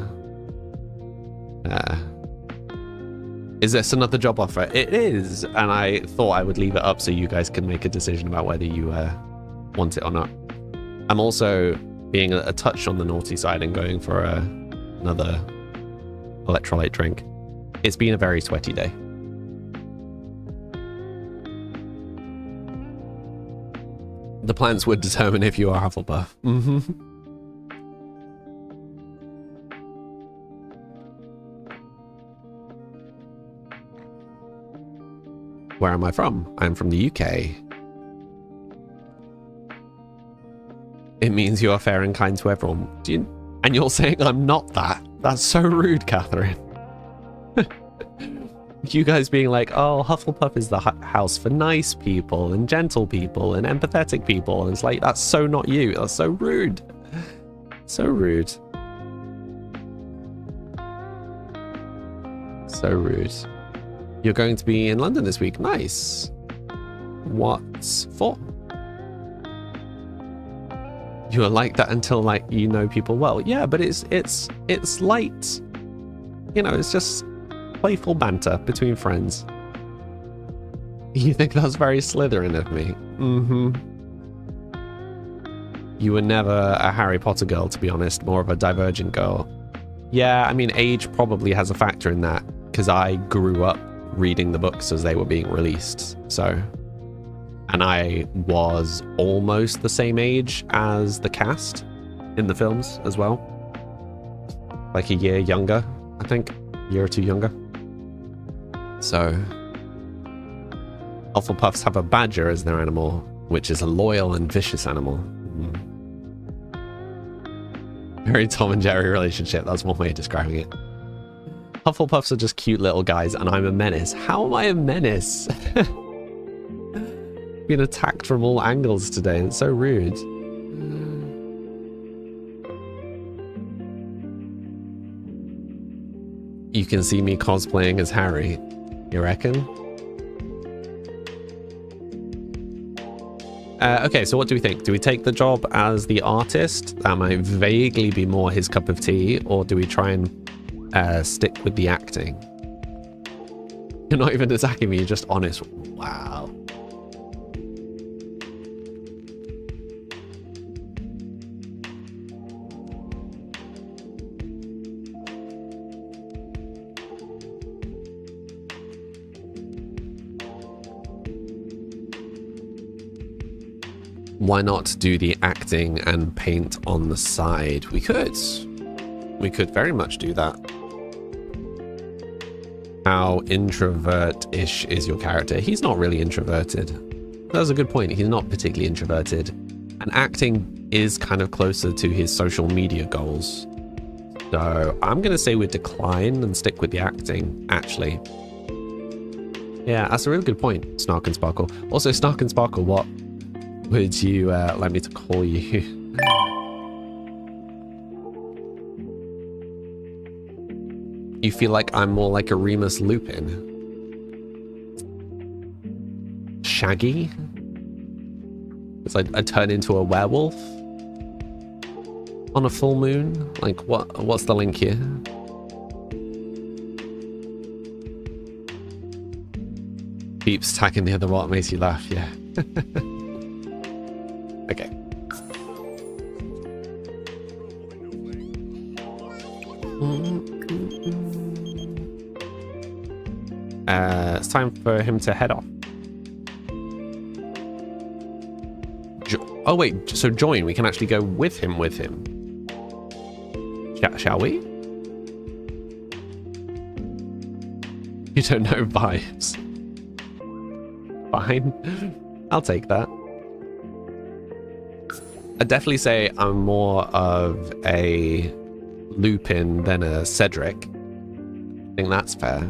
Is this another job offer? It is, and I thought I would leave it up so you guys can make a decision about whether you want it or not. I'm also being a touch on the naughty side and going for another electrolyte drink. It's been a very sweaty day. The plants would determine if you are Hufflepuff. Mm-hmm. Where am I from? I'm from the UK. It means you are fair and kind to everyone. And you're saying I'm not that? That's so rude, Catherine. You guys being like, oh, Hufflepuff is the house for nice people and gentle people and empathetic people. And it's like, that's so not you. That's so rude. So rude. So rude. You're going to be in London this week. Nice. What's for? You are like that until, like, you know people well. Yeah, but it's light. You know, it's just playful banter between friends. You think that's very Slytherin of me? Mm-hmm. You were never a Harry Potter girl, to be honest. More of a Divergent girl. Yeah, I mean, age probably has a factor in that, because I grew up reading the books as they were being released. So, and I was almost the same age as the cast in the films as well. Like a year younger, I think. A year or two younger. So, Hufflepuffs have a badger as their animal, which is a loyal and vicious animal. Very Tom and Jerry relationship, that's one way of describing it. Hufflepuffs are just cute little guys, and I'm a menace. How am I a menace? Being attacked from all angles today, it's so rude. You can see me cosplaying as Harry, you reckon? Okay, so what do we think? Do we take the job as the artist? That might vaguely be more his cup of tea, or do we try and stick with the acting? You're not even attacking me, you're just honest. Wow. Why not do the acting and paint on the side? We could. We could very much do that. How introvert-ish is your character? He's not really introverted. That's a good point. He's not particularly introverted. And acting is kind of closer to his social media goals. So I'm going to say we decline and stick with the acting, actually. Yeah, that's a really good point, Snark and Sparkle. Also, Snark and Sparkle, what would you like me to call you? You feel like I'm more like a Remus Lupin? Shaggy? Because I turn into a werewolf on a full moon? Like, what's the link here? Keeps attacking the other what makes you laugh, yeah. Okay. It's time for him to head off. Oh wait, so join. We can actually go with him. Shall we? You don't know vibes. Fine. I'll take that. I'd definitely say I'm more of a Lupin than a Cedric. I think that's fair.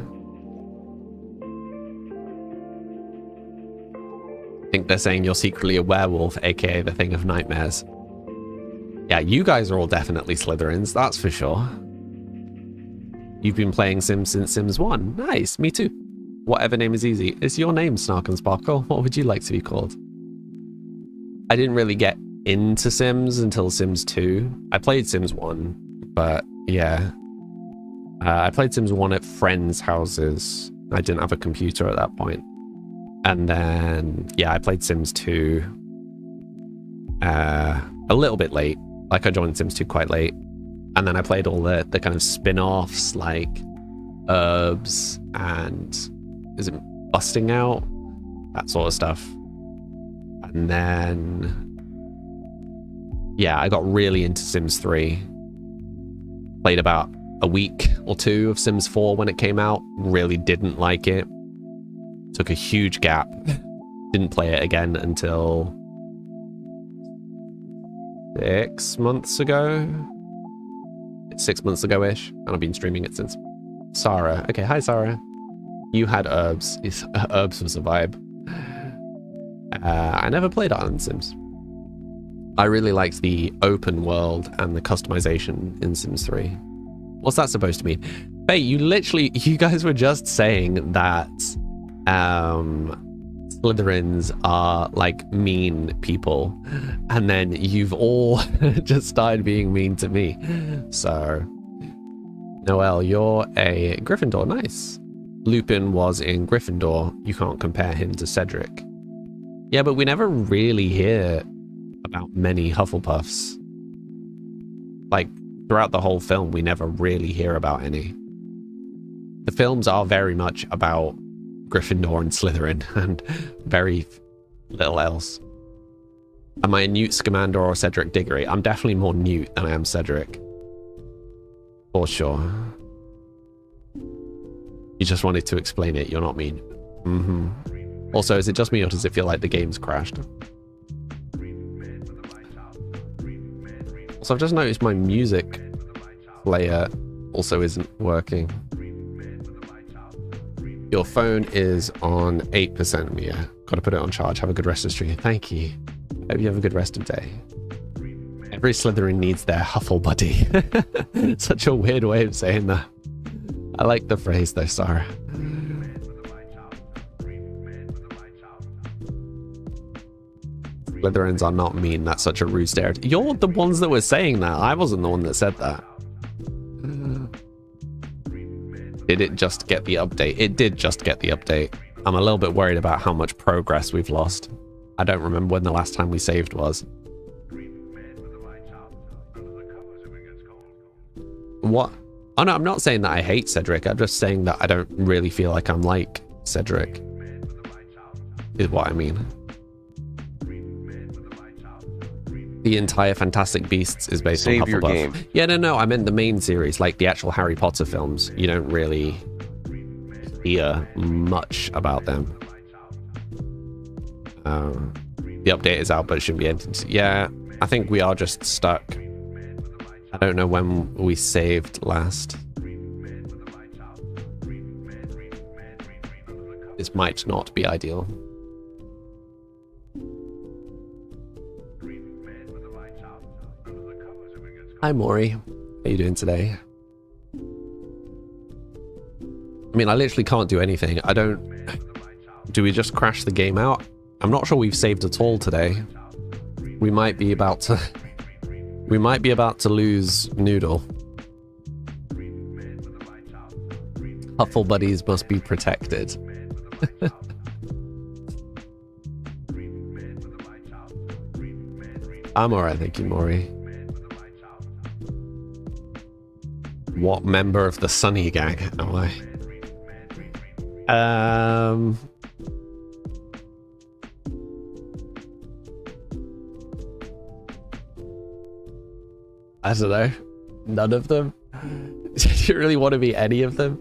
I think they're saying you're secretly a werewolf, aka the Thing of Nightmares. Yeah, you guys are all definitely Slytherins, that's for sure. You've been playing Sims since Sims 1. Nice, me too. Whatever name is easy. Is your name Snark and Sparkle? What would you like to be called? I didn't really get into Sims until Sims 2. I played Sims 1, but yeah. I played Sims 1 at friends' houses. I didn't have a computer at that point. And then, yeah, I played Sims 2 a little bit late. Like, I joined Sims 2 quite late. And then I played all the kind of spin-offs, like Herbs and... is it Busting Out? That sort of stuff. And then... yeah, I got really into Sims 3. Played about a week or two of Sims 4 when it came out. Really didn't like it. Took a huge gap. Didn't play it again until 6 months ago. 6 months ago-ish. And I've been streaming it since. Sarah. Okay, hi Sarah. You had Herbs. Herbs was a vibe. I never played Island Sims. I really liked the open world and the customization in Sims 3. What's that supposed to mean? Faye, you guys were just saying that Slytherins are like mean people, and then you've all just started being mean to me. So, Noelle, you're a Gryffindor. Nice. Lupin was in Gryffindor. You can't compare him to Cedric. Yeah, but we never really hear about many Hufflepuffs. Like, throughout the whole film, we never really hear about any. The films are very much about Gryffindor and Slytherin, and very little else. Am I a Newt Scamander or Cedric Diggory? I'm definitely more Newt than I am Cedric. For sure. You just wanted to explain it, you're not mean. Mm-hmm. Also, is it just me or does it feel like the game's crashed? Also, I've just noticed my music player also isn't working. Your phone is on 8%, Mia. Gotta put it on charge. Have a good rest of the stream. Thank you. Hope you have a good rest of the day. Every Slytherin needs their Huffle buddy. Such a weird way of saying that. I like the phrase though, Sarah. Slytherins are not mean. That's such a rude stereotype. You're the ones that were saying that. I wasn't the one that said that. Did it just get the update? It did just get the update. I'm a little bit worried about how much progress we've lost. I don't remember when the last time we saved was. What? Oh no, I'm not saying that I hate Cedric. I'm just saying that I don't really feel like I'm like Cedric. Is what I mean. The entire Fantastic Beasts is based on Hufflepuff. Yeah, no, I meant the main series, like the actual Harry Potter films. You don't really hear much about them. The update is out, but it shouldn't be anything. Yeah, I think we are just stuck don't know when we saved last. This might not be ideal. Hi Maury, how are you doing today? I mean, I literally can't do anything. I don't... Do we just crash the game out? I'm not sure we've saved at all today. We might be about to... We might be about to lose Noodle. Huffle buddies must be protected. I'm alright, thank you, Maury. What member of the Sunny Gang am I? I don't know. None of them? Do you really want to be any of them?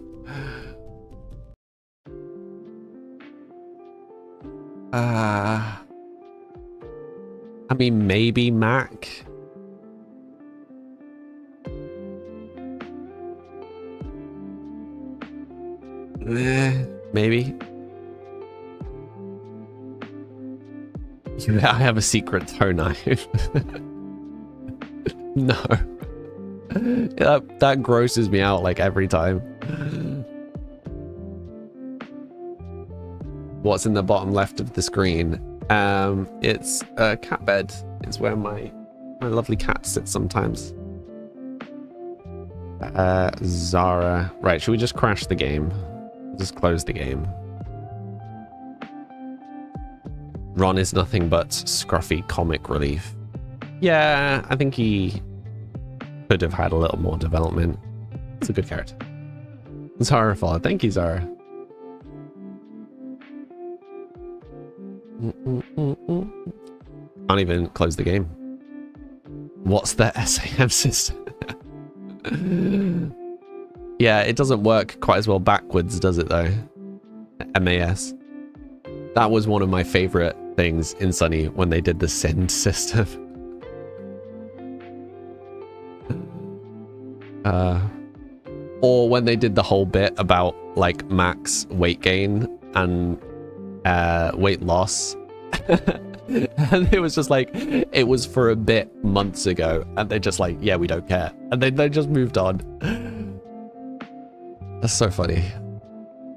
I mean, maybe Mac. Maybe. I have a secret toe knife. No. That grosses me out like every time. What's in the bottom left of the screen? It's a cat bed. It's where my lovely cat sits sometimes. Zara. Right, should we just crash the game? Just close the game. Ron is nothing but scruffy comic relief. Yeah, I think he could have had a little more development. It's a good character. Zara follow. Thank you, Zara. Can't even close the game. What's the SAM system? Yeah, it doesn't work quite as well backwards, does it though? MAS. That was one of my favorite things in Sunny when they did the send system. Or when they did the whole bit about like max weight gain and weight loss. And it was just like, it was for a bit months ago and they're just like, yeah, we don't care. And then they just moved on. That's so funny.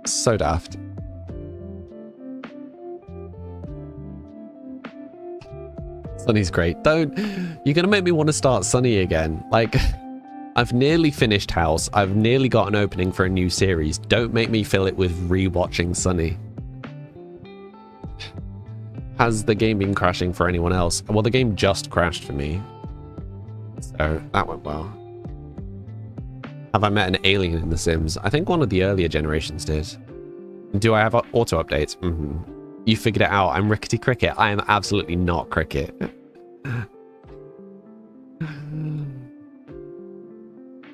So daft. Sunny's great. You're gonna make me want to start Sunny again. Like, I've nearly finished House. I've nearly got an opening for a new series. Don't make me fill it with rewatching Sunny. Has the game been crashing for anyone else? Well, the game just crashed for me. So that went well. Have I met an alien in The Sims? I think one of the earlier generations did. Do I have auto updates? You figured it out. I'm Rickety Cricket. I am absolutely not Cricket.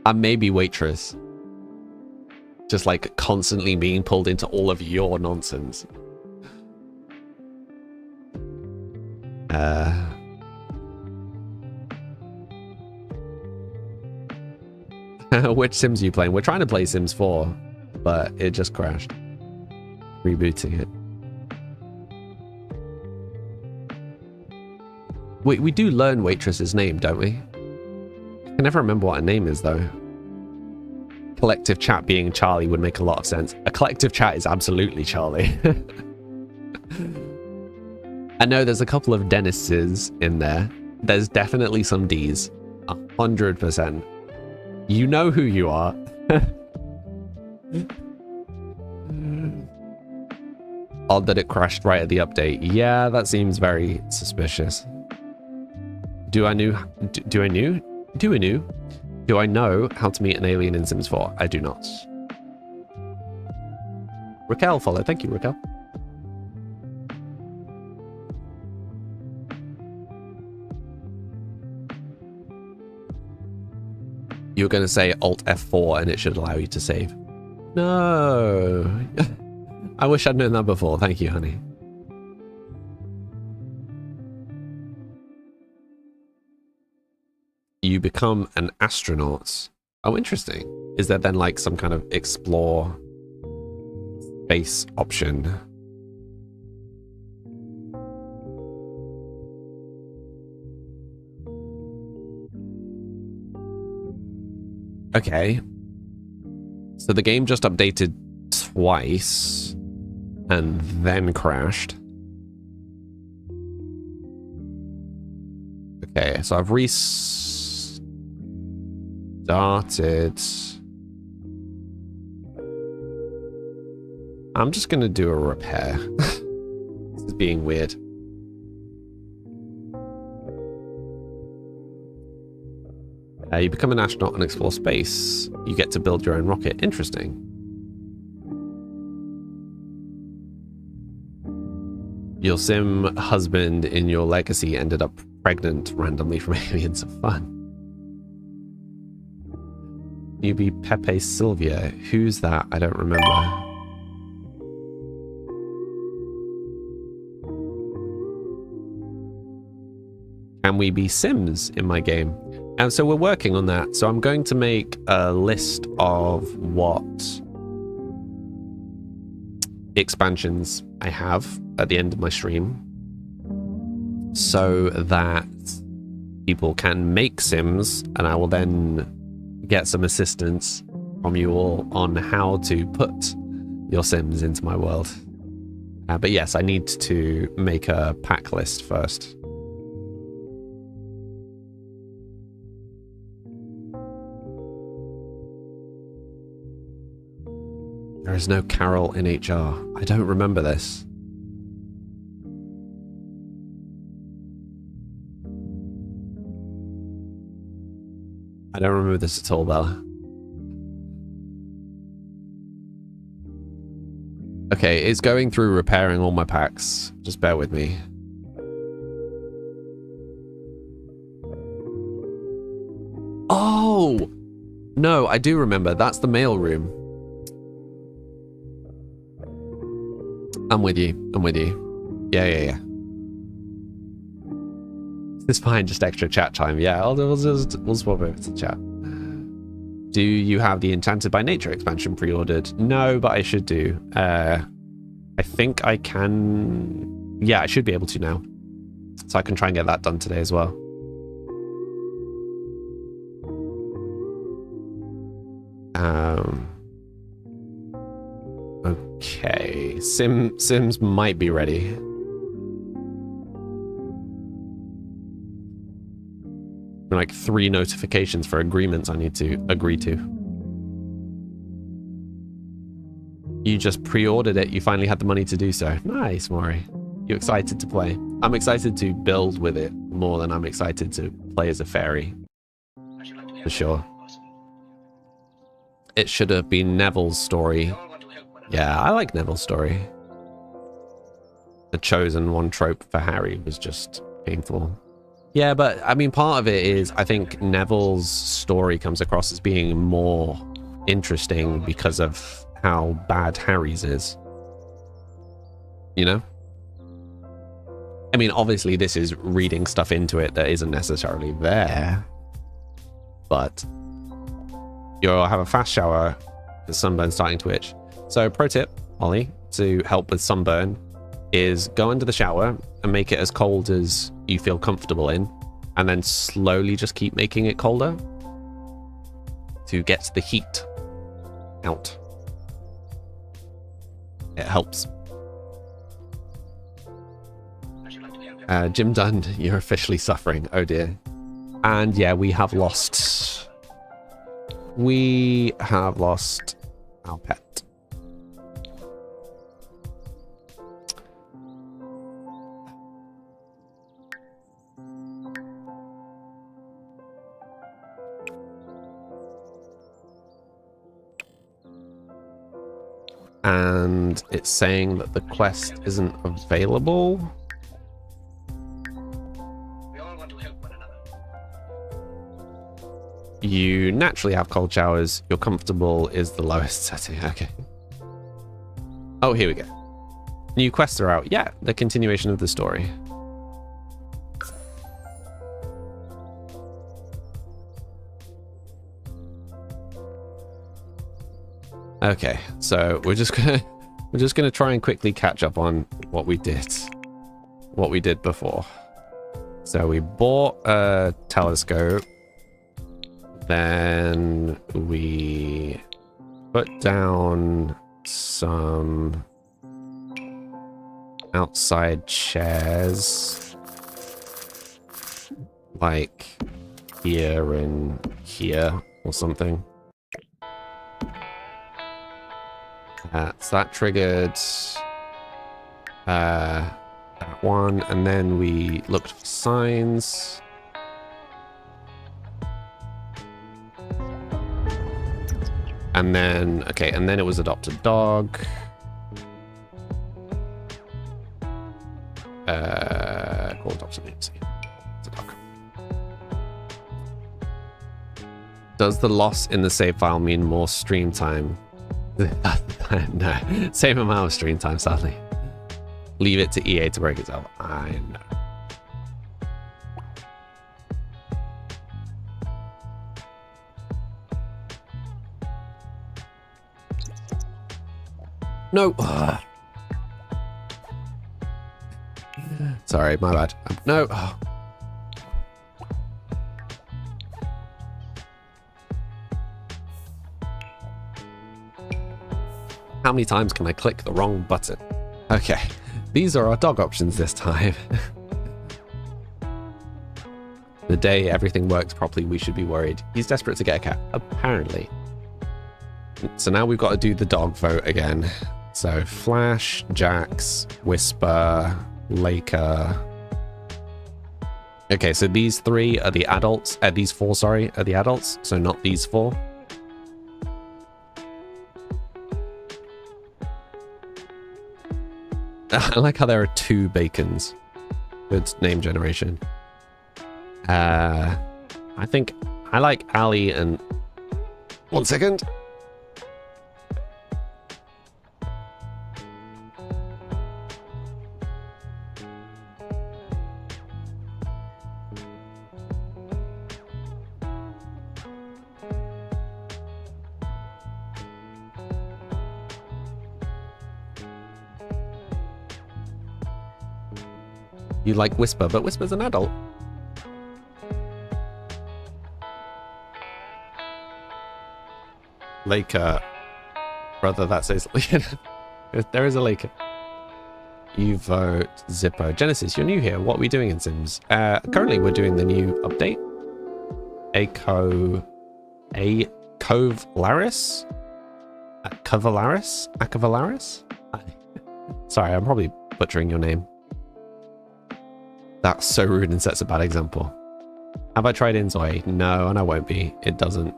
I'm maybe Waitress. Just like constantly being pulled into all of your nonsense. Which Sims are you playing? We're trying to play Sims 4, but it just crashed. Rebooting it. We do learn Waitress's name, don't we? I can never remember what her name is, though. Collective chat being Charlie would make a lot of sense. A collective chat is absolutely Charlie. I know there's a couple of Dennises in there. There's definitely some Ds. 100%. You know who you are. Odd that it crashed right at the update. Yeah, that seems very suspicious. Do I know how to meet an alien in Sims 4? I do not. Raquel follow. Thank you, Raquel. You're going to say Alt F4 and it should allow you to save. No. I wish I'd known that before. Thank you, honey. You become an astronaut. Oh, interesting. Is there then like some kind of explore space option? Okay. So the game just updated twice and then crashed. Okay, so I've restarted. I'm just going to do a repair. This is being weird. You become an astronaut and explore space. You get to build your own rocket. Interesting. Your sim husband in your legacy ended up pregnant randomly from aliens of fun. You be Pepe Sylvia. Who's that? I don't remember. Can we be Sims in my game? And so we're working on that. So I'm going to make a list of what expansions I have at the end of my stream so that people can make Sims, and I will then get some assistance from you all on how to put your Sims into my world. But yes, I need to make a pack list first. There is no Carol in HR. I don't remember this. I don't remember this at all, Bella. Okay, it's going through repairing all my packs. Just bear with me. Oh! No, I do remember. That's the mail room. I'm with you. I'm with you. Yeah. It's fine, just extra chat time. Yeah, we'll swap over to chat. Do you have the Enchanted by Nature expansion pre-ordered? No, but I should do. I think I can... Yeah, I should be able to now. So I can try and get that done today as well. Okay, Sims might be ready. Like 3 notifications for agreements I need to agree to. You just pre-ordered it, you finally had the money to do so. Nice, Maury. You excited to play? I'm excited to build with it more than I'm excited to play as a fairy. For sure. It should have been Neville's story. Yeah, I like Neville's story. The chosen one trope for Harry was just painful. Yeah, but I mean, part of it is I think Neville's story comes across as being more interesting because of how bad Harry's is. You know? I mean, obviously this is reading stuff into it that isn't necessarily there. But you'll have a fast shower because sunburn's starting to itch. So pro tip, Ollie, to help with sunburn is go into the shower and make it as cold as you feel comfortable in, and then slowly just keep making it colder to get the heat out. It helps. Jim Dunn, you're officially suffering. Oh dear. And yeah, we have lost our pet. And it's saying that the quest isn't available. We all want to help one another. You naturally have cold showers. Your comfortable is the lowest setting. Okay. Oh, here we go. New quests are out. Yeah, the continuation of the story. Okay, so we're just gonna try and quickly catch up on what we did before. So we bought a telescope, then we put down some outside chairs, like here and here or something. So that triggered that one, and then we looked for signs. And then, okay, and then it was adopt a dog. Call adoption agency. It's a dog. Does the loss in the save file mean more stream time? No, same amount of stream time, sadly. Leave it to EA to break itself. I know. No. Ugh. Sorry, my bad. No. Oh. How many times can I click the wrong button? Okay, these are our dog options this time. The day everything works properly, we should be worried. He's desperate to get a cat, apparently. So now we've got to do the dog vote again. So Flash, Jax, Whisper, Laker. Okay, so these three are the adults. These four, sorry, are the adults. So not these four. I like how there are two Bacons. Good name generation. I think I like Ali and... 1 second. You like Whisper, but Whisper's an adult. Laker. Brother, that says... There is a Laker. You vote Zippo. Genesis, you're new here. What are we doing in Sims? Currently, we're doing the new update. Acovalaris? Acovalaris? Sorry, I'm probably butchering your name. That's so rude and sets a bad example. Have I tried Inzoi? No, and I won't be. It doesn't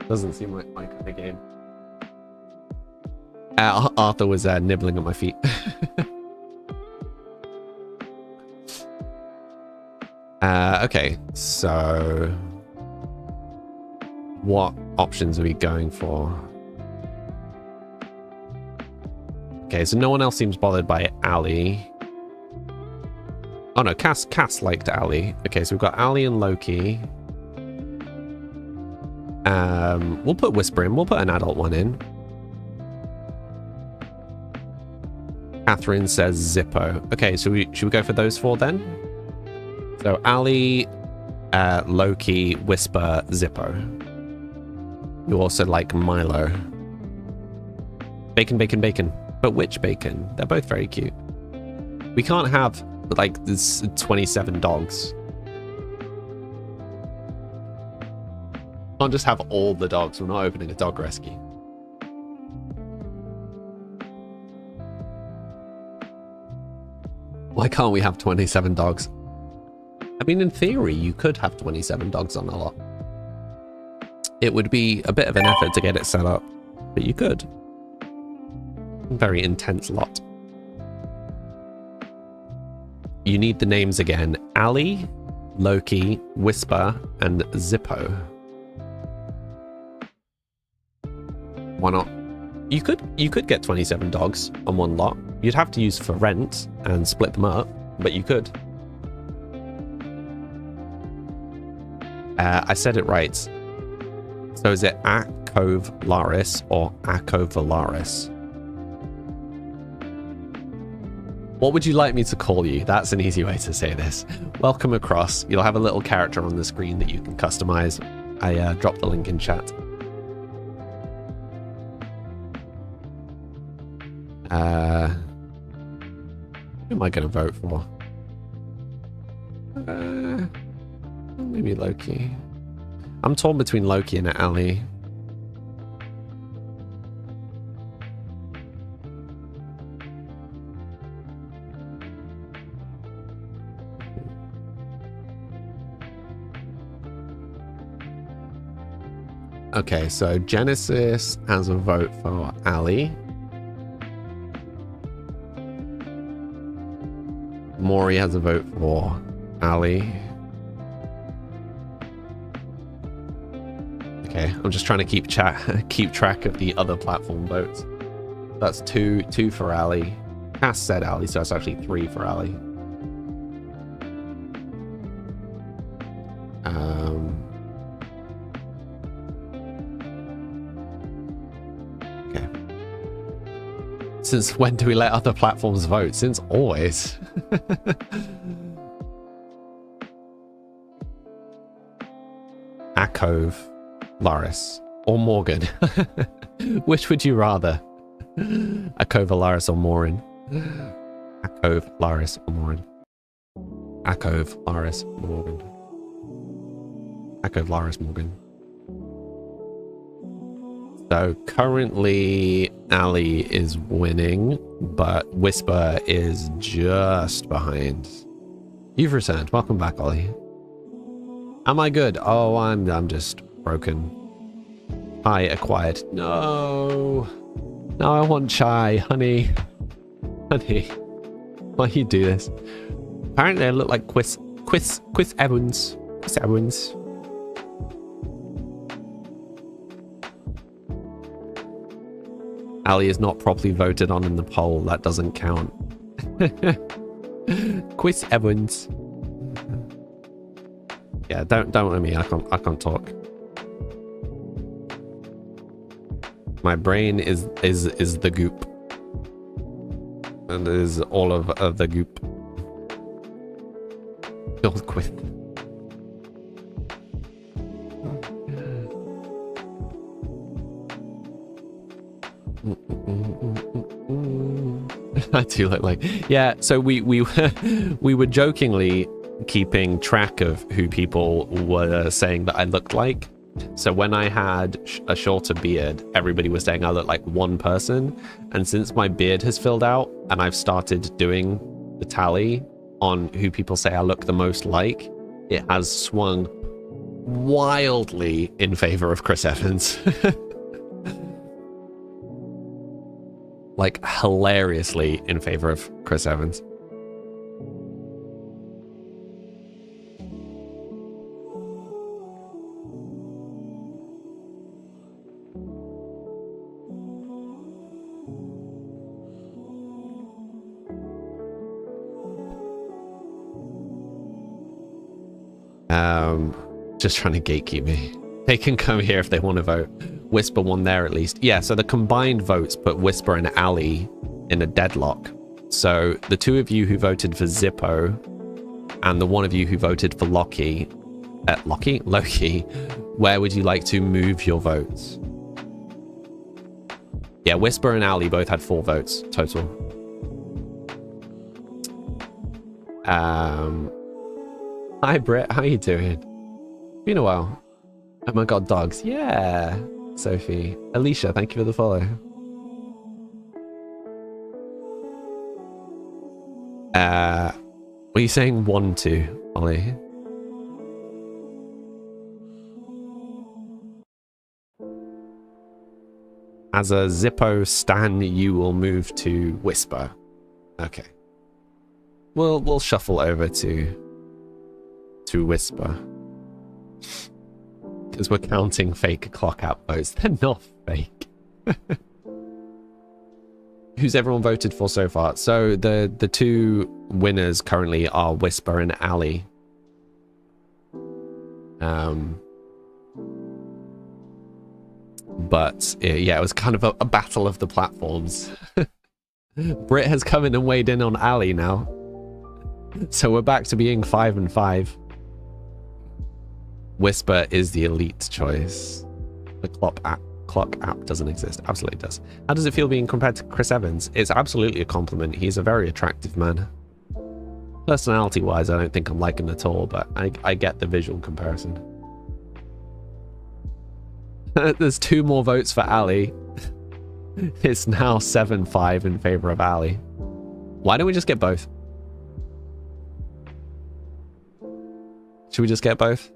seem like my kind of game. Arthur was nibbling at my feet. Okay, so what options are we going for? Okay, so no one else seems bothered by Ali. Oh no, Cass liked Ali. Okay, so we've got Ali and Loki. We'll put Whisper in. We'll put an adult one in. Catherine says Zippo. Okay, so should we go for those four then? So Ali, Loki, Whisper, Zippo. You also like Milo. Bacon, bacon, bacon. But which bacon? They're both very cute. We can't have like this 27 dogs. Can't just have all the dogs. We're not opening a dog rescue. Why can't we have 27 dogs? I mean, in theory, you could have 27 dogs on a lot. It would be a bit of an effort to get it set up, but you could. Very intense lot. You need the names again. Ali, Loki, Whisper, and Zippo. Why not? You could get 27 dogs on one lot. You'd have to use for rent and split them up, but you could. I said it right. So is it Acovalaris? Akov Laris or Akov Valaris? What would you like me to call you? That's an easy way to say this. Welcome across. You'll have a little character on the screen that you can customize. I dropped the link in chat. Who am I going to vote for? Maybe Loki. I'm torn between Loki and Ali. Okay, so Genesis has a vote for Ali. Maury has a vote for Ali. Okay, I'm just trying to keep track of the other platform votes. That's two for Ali. Cass said Ali, so that's actually 3 for Ali. Okay. Since when do we let other platforms vote? Since always. Akov, Laris, or Morgan? Which would you rather? Akov, Laris, or Morin? Akov, Laris, or Morin? Akov, Laris, Morgan. Akov, Laris, Morgan. So currently Ali is winning, but Whisper is just behind. You've returned. Welcome back, Ollie. Am I good? Oh, I'm just broken. Chai acquired. No. No, I want chai, honey. Honey. Why you do this? Apparently I look like Chris Evans. Chris Evans. Ali is not properly voted on in the poll. That doesn't count. Chris Evans. Yeah, don't let me. I can't talk. My brain is the goop, and it is all of the goop filled with. I do look like, yeah. So we were jokingly keeping track of who people were saying that I looked like. So when I had a shorter beard, everybody was saying I look like one person. And since my beard has filled out and I've started doing the tally on who people say I look the most like, it has swung wildly in favor of Chris Evans. Like hilariously in favor of Chris Evans. Just trying to gatekeep me. They can come here if they want to vote. Whisper won there at least. Yeah, so the combined votes put Whisper and Ali in a deadlock. So the 2 of you who voted for Zippo and the 1 of you who voted for Loki, where would you like to move your votes? Yeah, Whisper and Ali both had 4 votes total. Hi Britt, how you doing? Been a while. Oh my god, dogs. Yeah. Sophie. Alicia, thank you for the follow. Were you saying 1-2, Ollie? As a Zippo stan, you will move to Whisper. Okay. We'll shuffle over to Whisper. Because we're counting fake clock out votes. They're not fake. Who's everyone voted for so far? So the 2 winners currently are Whisper and Ali. But yeah, it was kind of a battle of the platforms. Brit has come in and weighed in on Ali now. So we're back to being 5 and 5. Whisper is the elite choice. The clock app doesn't exist. Absolutely does. How does it feel being compared to Chris Evans? It's absolutely a compliment. He's a very attractive man. Personality-wise, I don't think I'm like him at all, but I get the visual comparison. There's 2 more votes for Ali. It's now 7-5 in favor of Ali. Why don't we just get both? Should we just get both?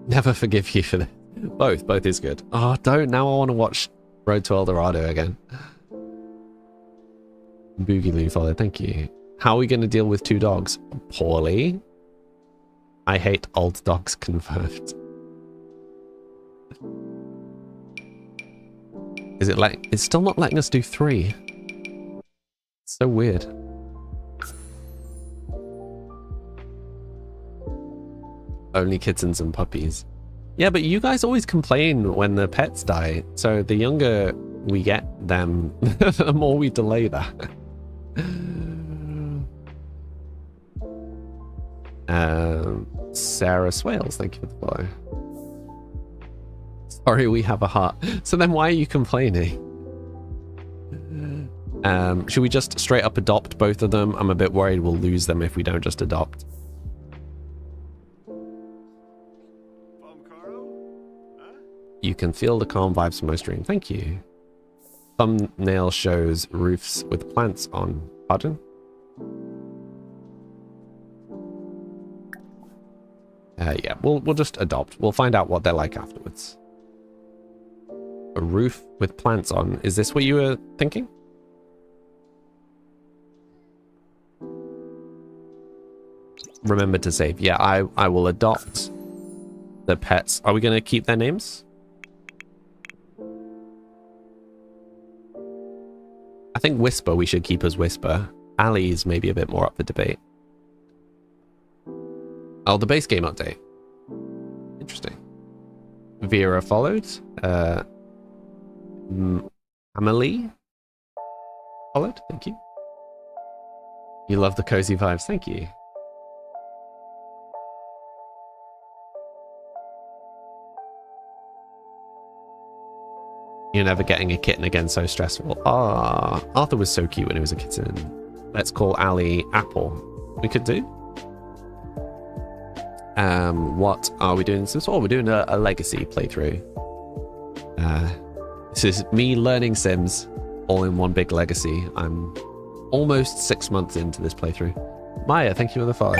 Never forgive you for this. Both is good. Oh, don't. Now I want to watch Road to El Dorado again. Boogaloo follow, thank you. How are we going to deal with 2 dogs? Poorly. I hate old dogs confirmed. Is it like... It's still not letting us do 3. It's so weird. Only kittens and puppies. Yeah, but you guys always complain when the pets die. So the younger we get them, the more we delay that. Sarah Swales, thank you for the follow. Sorry, we have a heart. So then why are you complaining? Should we just straight up adopt both of them? I'm a bit worried we'll lose them if we don't just adopt. You can feel the calm vibes from my stream. Thank you. Thumbnail shows roofs with plants on. Pardon? Yeah, we'll just adopt. We'll find out what they're like afterwards. A roof with plants on. Is this what you were thinking? Remember to save. Yeah, I will adopt the pets. Are we going to keep their names? I think Whisper we should keep as Whisper. Ali is maybe a bit more up for debate. Oh, the base game update. Interesting. Vera followed. Amelie followed. Thank you. You love the cozy vibes. Thank you. You're never getting a kitten again, so stressful. Ah, Arthur was so cute when he was a kitten. Let's call Ali Apple. We could do. What are we doing? Oh, we're doing a legacy playthrough. This is me learning Sims all in one big legacy. I'm almost 6 months into this playthrough. Maya, thank you for the follow.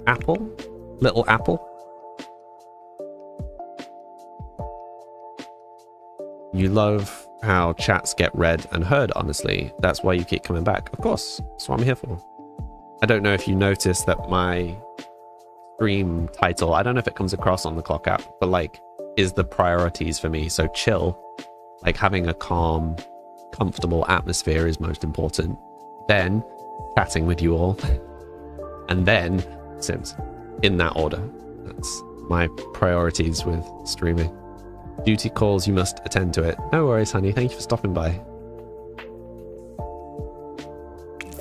Apple? Little Apple? You love how chats get read and heard, honestly. That's why you keep coming back. Of course, that's what I'm here for. I don't know if you noticed that my stream title, I don't know if it comes across on the clock app, but like, is the priorities for me. So chill, like having a calm, comfortable atmosphere is most important. Then chatting with you all. And then Sims, in that order. That's my priorities with streaming. Duty calls, you must attend to it. No worries, honey. Thank you for stopping by.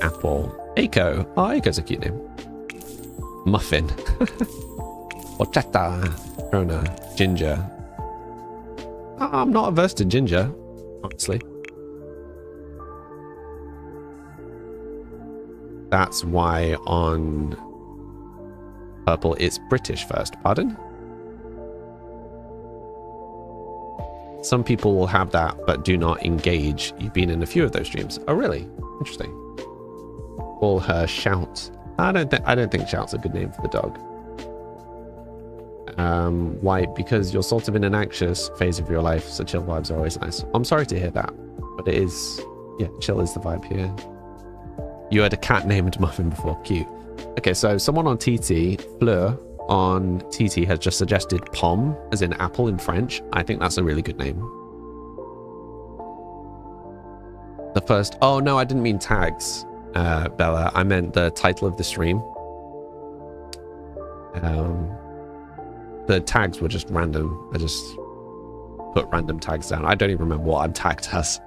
Apple. Aiko. Oh, Aiko's a cute name. Muffin. Horchata. Corona. Ginger. I'm not averse to ginger, honestly. That's why on purple it's British first. Pardon? Some people will have that, but do not engage. You've been in a few of those streams. Oh, really? Interesting. Call her Shout. I don't think Shout's a good name for the dog. Why? Because you're sort of in an anxious phase of your life, so chill vibes are always nice. I'm sorry to hear that, but it is, yeah, chill is the vibe here. You had a cat named Muffin before. Cute. Okay, so someone on TT, Fleur, on TT has just suggested pomme, as in apple in French. I think that's a really good name. The first... Oh, no, I didn't mean tags, Bella. I meant the title of the stream. The tags were just random. I just put random tags down. I don't even remember what I'm tagged as.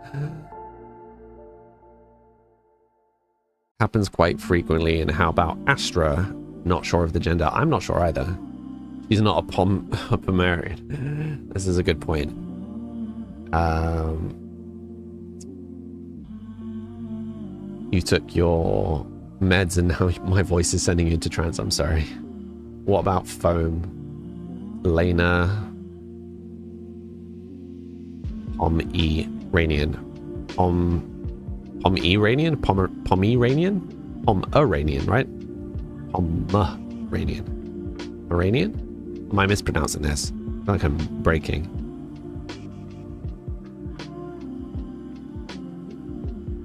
Happens quite frequently. And how about Astra? Not sure of the gender. I'm not sure either. She's not a Pomerian. This is a good point. You took your meds and now my voice is sending you into trance. I'm sorry. What about foam? Lena. Pom-E-Ranian. Pom-E-Ranian? Pom-E-Ranian? Pom-A-Ranian, right? Pom-A-Ranian. Iranian? Am I mispronouncing this? I feel like I'm breaking.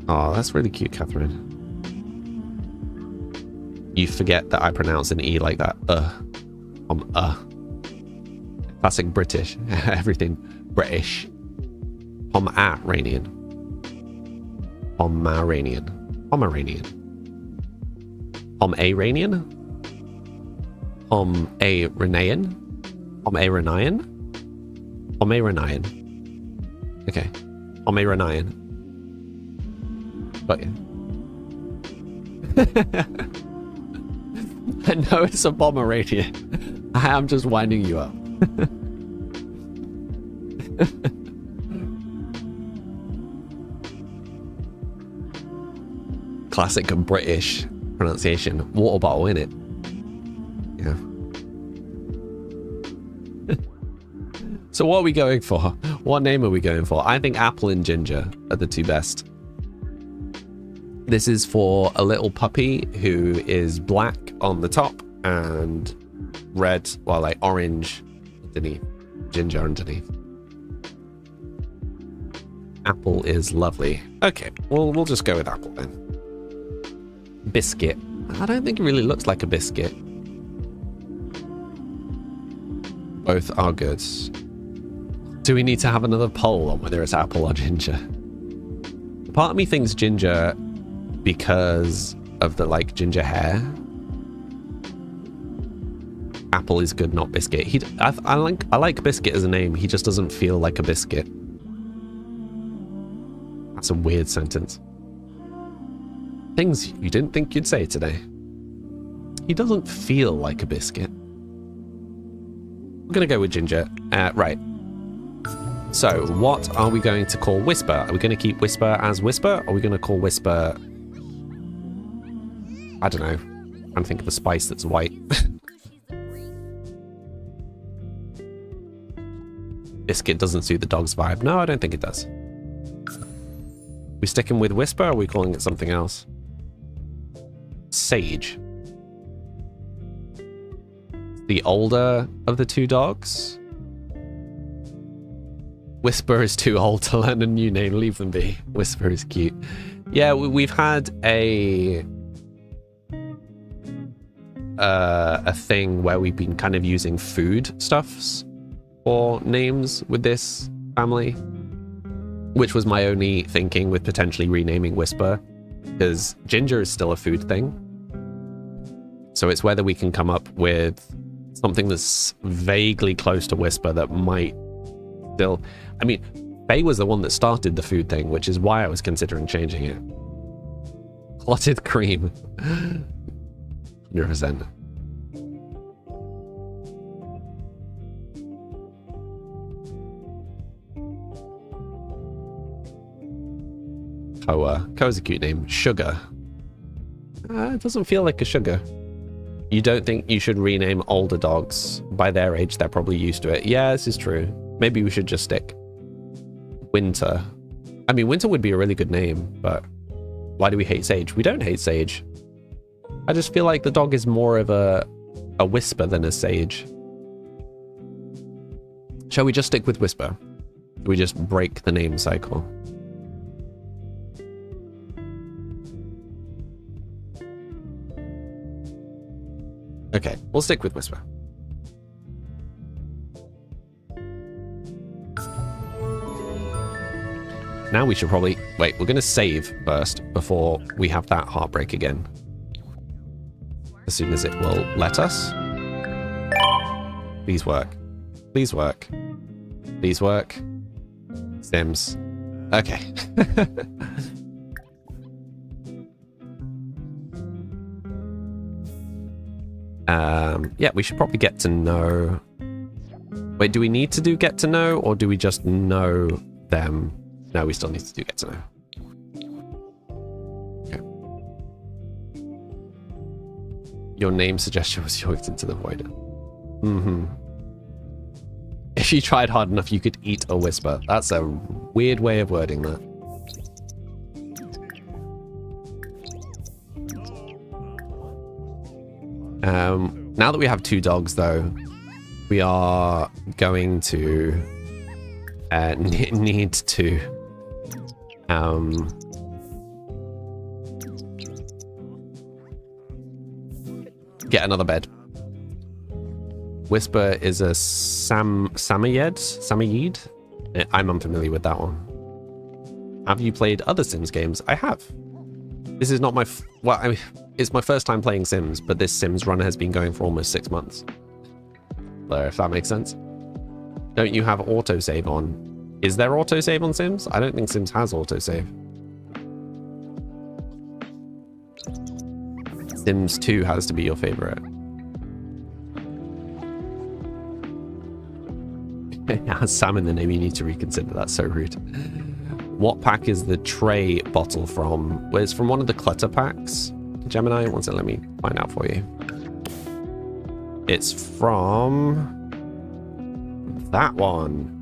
Oh, that's really cute, Catherine. You forget that I pronounce an E like that. Classic British. Everything British. Pom-A-Ranian. Pom-A-Ranian. Pomeranian. Pom-A-Ranian? Pom-A-Ranayan? Pom-A-Ranayan? Pom-A-Ranayan. Okay. Pom-A-Ranayan. Got you. I know it's a Pomeranian. I'm just winding you up. Classic British pronunciation. Water bottle, innit? Yeah. So what are we going for? What name are we going for? I think Apple and Ginger are the two best. This is for a little puppy who is black on the top and red, well, like orange underneath, ginger underneath. Apple is lovely. Okay, well, we'll just go with Apple then. Biscuit. I don't think it really looks like a biscuit. Both are good. Do we need to have another poll on whether it's Apple or Ginger? Part of me thinks Ginger because of the like ginger hair. Apple is good, not Biscuit. I like Biscuit as a name. He just doesn't feel like a biscuit. That's a weird sentence. Things you didn't think you'd say today. He doesn't feel like a biscuit. We're gonna go with Ginger. Right. So, what are we going to call Whisper? Are we going to keep Whisper as Whisper? Or are we going to call Whisper... I don't know. I'm trying to think of a spice that's white. Biscuit doesn't suit the dog's vibe. No, I don't think it does. We sticking with Whisper, or are we calling it something else? Sage. The older of the two dogs. Whisper is too old to learn a new name. Leave them be. Whisper is cute. Yeah, we've had a thing where we've been kind of using food stuffs for names with this family, which was my only thinking with potentially renaming Whisper, because Ginger is still a food thing. So it's whether we can come up with something that's vaguely close to Whisper that might still... I mean, Faye was the one that started the food thing, which is why I was considering changing it. Clotted cream. 100%. Koa. Koa's a cute name. Sugar. It doesn't feel like a sugar. You don't think you should rename older dogs? By their age, they're probably used to it. Yeah, this is true. Maybe we should just stick Winter. I mean, Winter would be a really good name, but why do we hate Sage? We don't hate Sage. I just feel like the dog is more of a Whisper than a Sage. Shall we just stick with Whisper? Do we just break the name cycle? Okay, we'll stick with Whisper. Now we should probably... Wait, we're going to save first before we have that heartbreak again. As soon as it will let us. Please work. Please work. Please work. Sims. Okay. Yeah, we should probably get to know... Wait, do we need to do get to know, or do we just know them? No, we still need to do get to know. Okay. Your name suggestion was yoinked into the void. Mm-hmm. If you tried hard enough, you could eat a whisper. That's a weird way of wording that. Now that we have 2 dogs, though, we are going to need to get another bed. Whisper is a Samoyed? I'm unfamiliar with that one. Have you played other Sims games? I have. This is not my... well, I mean, it's my first time playing Sims, but this Sims run has been going for almost 6 months. So, if that makes sense. Don't you have autosave on? Is there autosave on Sims? I don't think Sims has autosave. Sims 2 has to be your favorite. It has Sam in the name, you need to reconsider. That's so rude. What pack is the tray bottle from? Well, it's from one of the clutter packs. Gemini, one second, let me find out for you. It's from that one.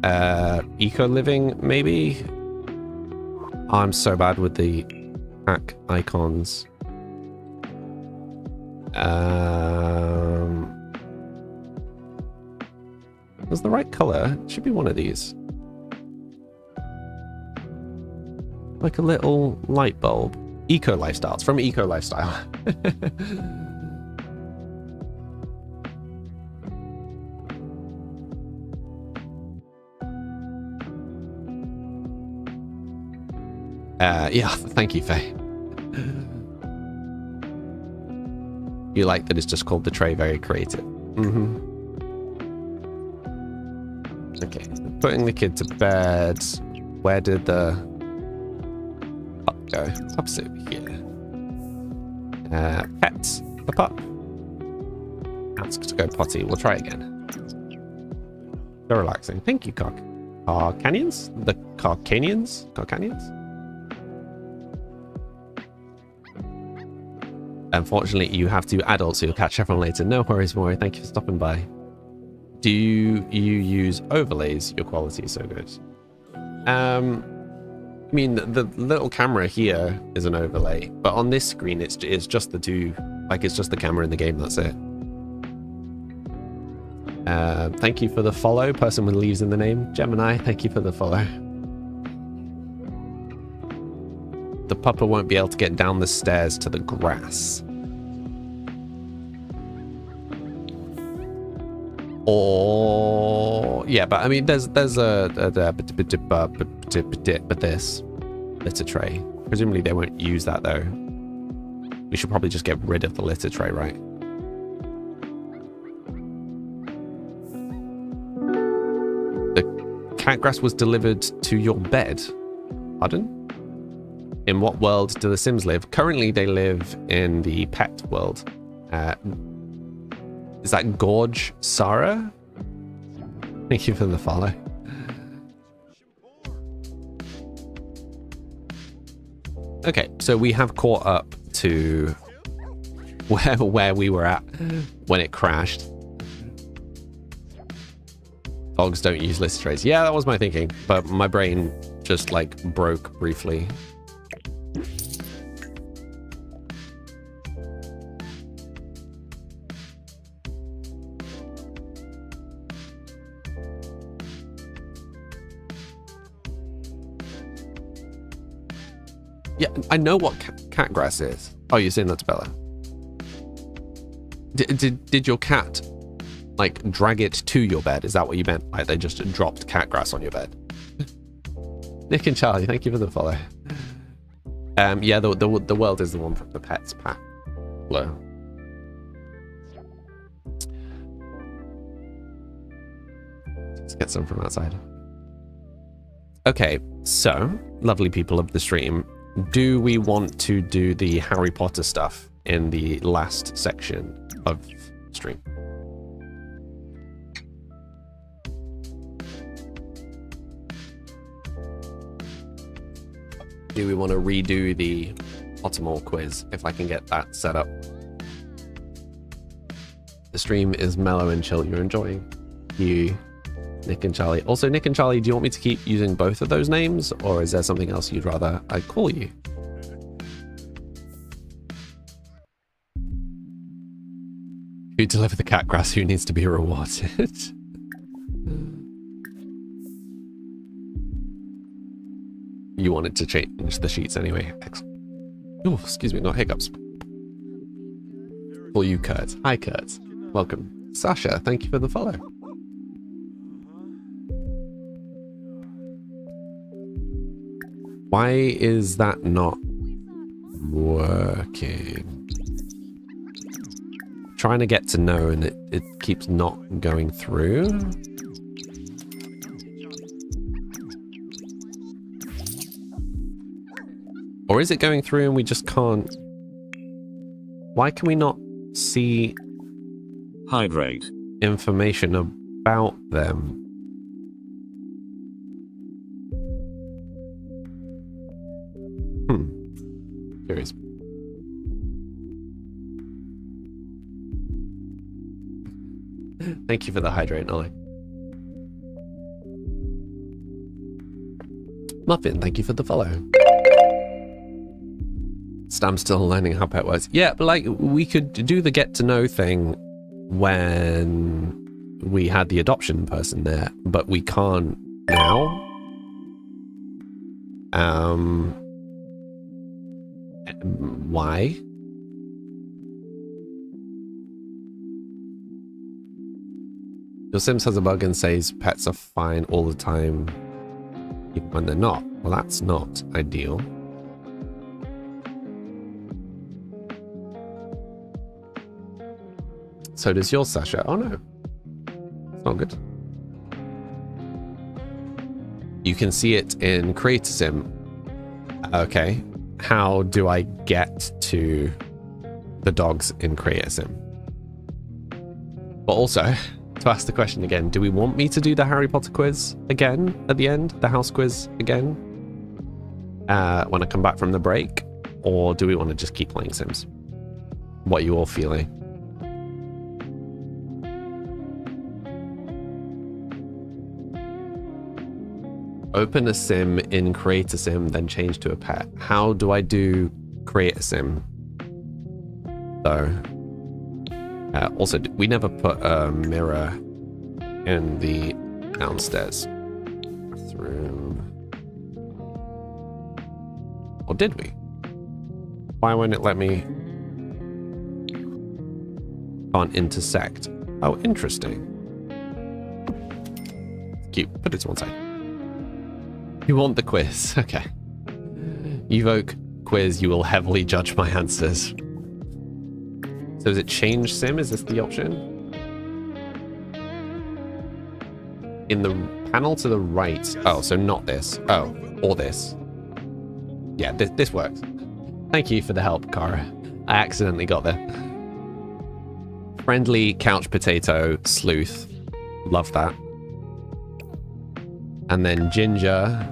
Eco Living, maybe? I'm so bad with the pack icons. Was the right color? It should be one of these. Like a little light bulb. Eco Lifestyle. It's from Eco Lifestyle. Yeah, thank you, Faye. You like that it's just called the tray, very creative. Mm-hmm. Okay, putting the kid to bed. Where did the pup go? Pup's over here. Pets. The pup. Asked to go potty. We'll try again. So relaxing. Thank you, Carcanians? The Carcanians? Carcanians? Unfortunately, you have 2 adults, so you'll catch everyone later. No worries, Maury. Thank you for stopping by. Do you use overlays? Your quality is so good. I mean, the little camera here is an overlay, but on this screen, it's just the 2. Like, it's just the camera in the game. That's it. Thank you for the follow, person with leaves in the name. Gemini, thank you for the follow. The pupper won't be able to get down the stairs to the grass. Or yeah, but I mean, there's a but this litter tray. Presumably they won't use that though. We should probably just get rid of the litter tray, right? The cat grass was delivered to your bed. Pardon? In what world do the Sims live? Currently, they live in the pet world. Is that Gorge Sarah? Thank you for the follow. Okay, so we have caught up to where we were at when it crashed. Dogs don't use litter trays. Yeah, that was my thinking, but my brain just like broke briefly. Yeah, I know what cat grass is. Oh, you're saying that's Bella. Did your cat like drag it to your bed? Is that what you meant? Like they just dropped cat grass on your bed? Nick and Charlie, thank you for the follow. Yeah, the world is the one from the pets pack. Low. Let's get some from outside. Okay, so lovely people of the stream, do we want to do the Harry Potter stuff in the last section of stream? Do we want to redo the Pottermore quiz if I can get that set up? The stream is mellow and chill. You're enjoying. You, Nick and Charlie. Also, Nick and Charlie, do you want me to keep using both of those names, or is there something else you'd rather I call you? Who delivered the cat grass? Who needs to be rewarded? You wanted to change the sheets anyway. Excellent. Oh, excuse me, not hiccups. Call you Kurt. Hi, Kurt. Welcome. Sasha, thank you for the follow. Why is that not working? Trying to get to know and it keeps not going through. Or is it going through and we just can't? Why can we not see hydrate information about them? Curious. Thank you for the hydrate, Nolly. Muffin, thank you for the follow. Stam's still learning how pet works. Yeah, but like we could do the get to know thing when we had the adoption person there, but we can't now. Why? Your Sims has a bug and says pets are fine all the time, even when they're not. Well, that's not ideal. So does yours, Sasha. Oh no, it's not good. You can see it in Create a Sim. Okay, how do I get to the dogs in Create a Sim? But also, to ask the question again, do we want me to do the Harry Potter quiz again at the end? The house quiz again? When I come back from the break? Or do we want to just keep playing Sims? What are you all feeling? Open a sim in Create a Sim, then change to a pet. How do I do Create a Sim? So, also, we never put a mirror in the downstairs bathroom. Or did we? Why won't it let me? Can't intersect. Oh, interesting. Cute. Put it to one side. You want the quiz? Okay. Evoke quiz, you will heavily judge my answers. So is it change sim? Is this the option? In the panel to the right. Oh, so not this. Oh, or this. Yeah, this works. Thank you for the help, Kara. I accidentally got there. Friendly couch potato sleuth. Love that. And then ginger,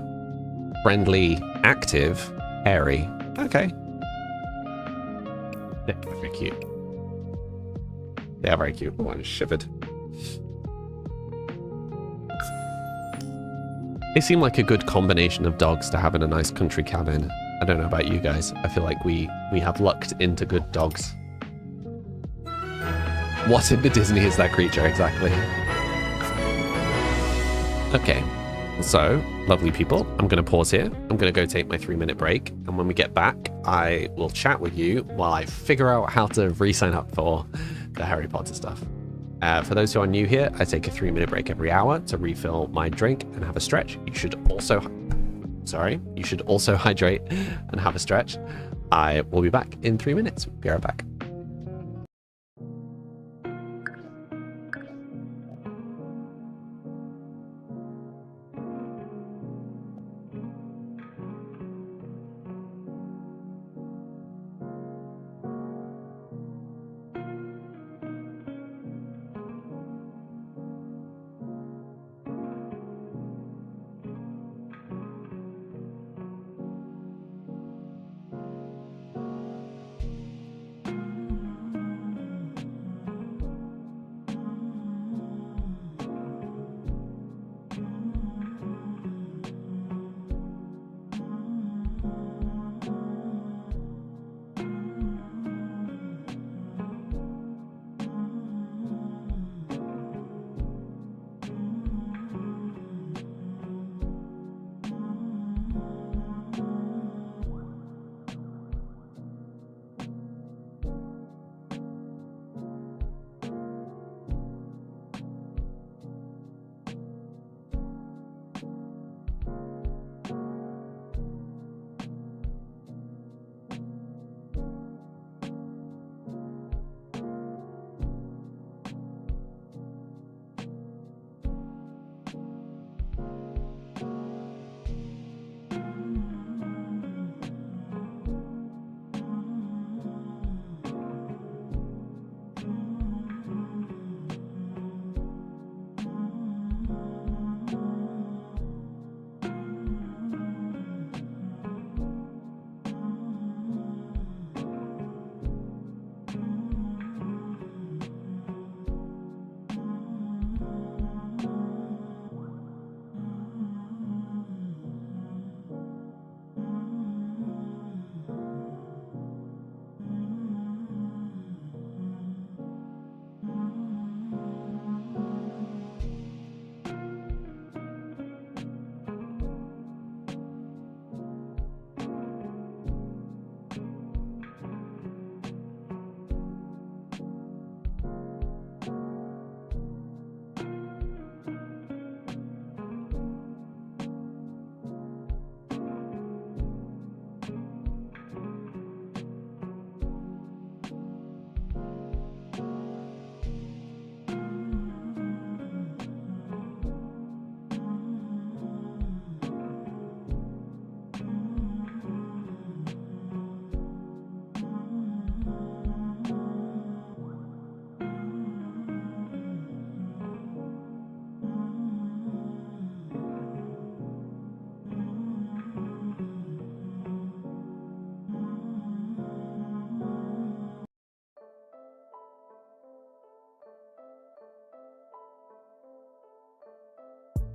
friendly, active, hairy. Okay. Yeah, very cute. Yeah, very cute. Oh, I'm shivered. They seem like a good combination of dogs to have in a nice country cabin. I don't know about you guys. I feel like we have lucked into good dogs. What in the Disney is that creature exactly? Okay. So, lovely people, I'm going to pause here. I'm going to go take my 3-minute break. And when we get back, I will chat with you while I figure out how to re-sign up for the Harry Potter stuff. For those who are new here, I take a 3-minute break every hour to refill my drink and have a stretch. You should also sorry, you should also hydrate and have a stretch. I will be back in 3 minutes. Be right back.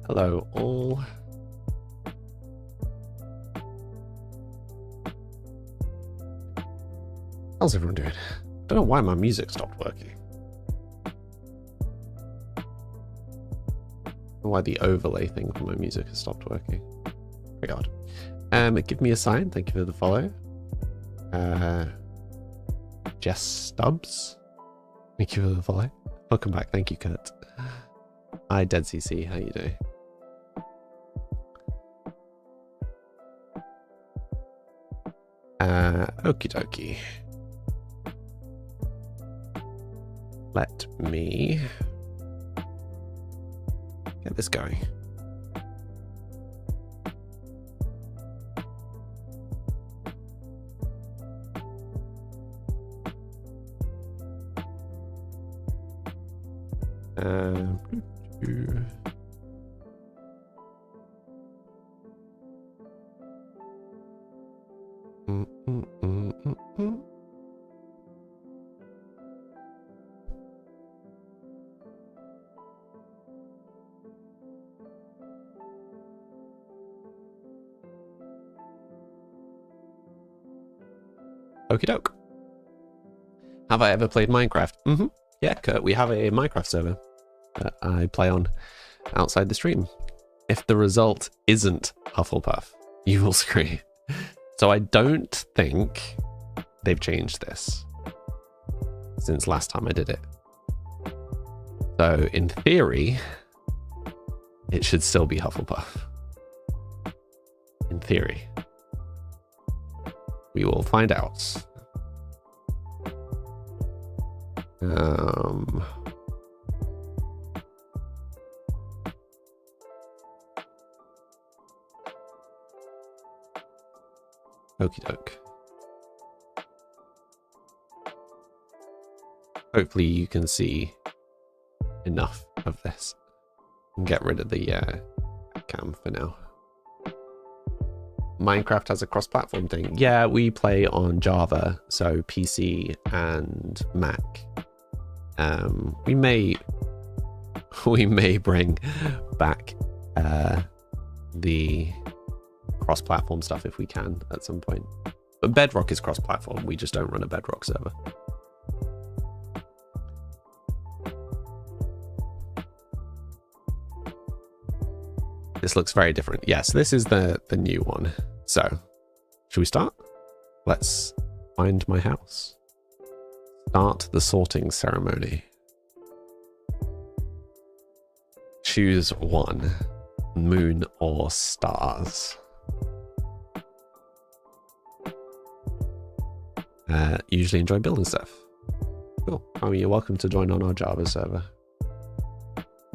Hello, all. How's everyone doing? Don't know why my music stopped working. Why the overlay thing for my music has stopped working. Very odd. Give me a sign. Thank you for the follow. Jess Stubbs. Thank you for the follow. Welcome back. Thank you, Kurt. Hi, Dead CC. How you doing? Okie dokie. Let me get this going. Okie doke. Have I ever played Minecraft? Mm-hmm. Yeah, Kurt, we have a Minecraft server that I play on outside the stream. If the result isn't Hufflepuff, you will scream. So I don't think they've changed this since last time I did it. So in theory, it should still be Hufflepuff. In theory. We will find out. Okie doke. Hopefully you can see enough of this and get rid of the cam for now. Minecraft has a cross-platform thing. Yeah, we play on Java, so PC and Mac. We may bring back the cross-platform stuff if we can at some point. But Bedrock is cross-platform. We just don't run a Bedrock server. This looks very different. Yes, this is the new one. So, should we start? Let's find my house. Start the sorting ceremony. Choose one. Moon or stars. Usually enjoy building stuff. Cool. I mean, you're welcome to join on our Java server.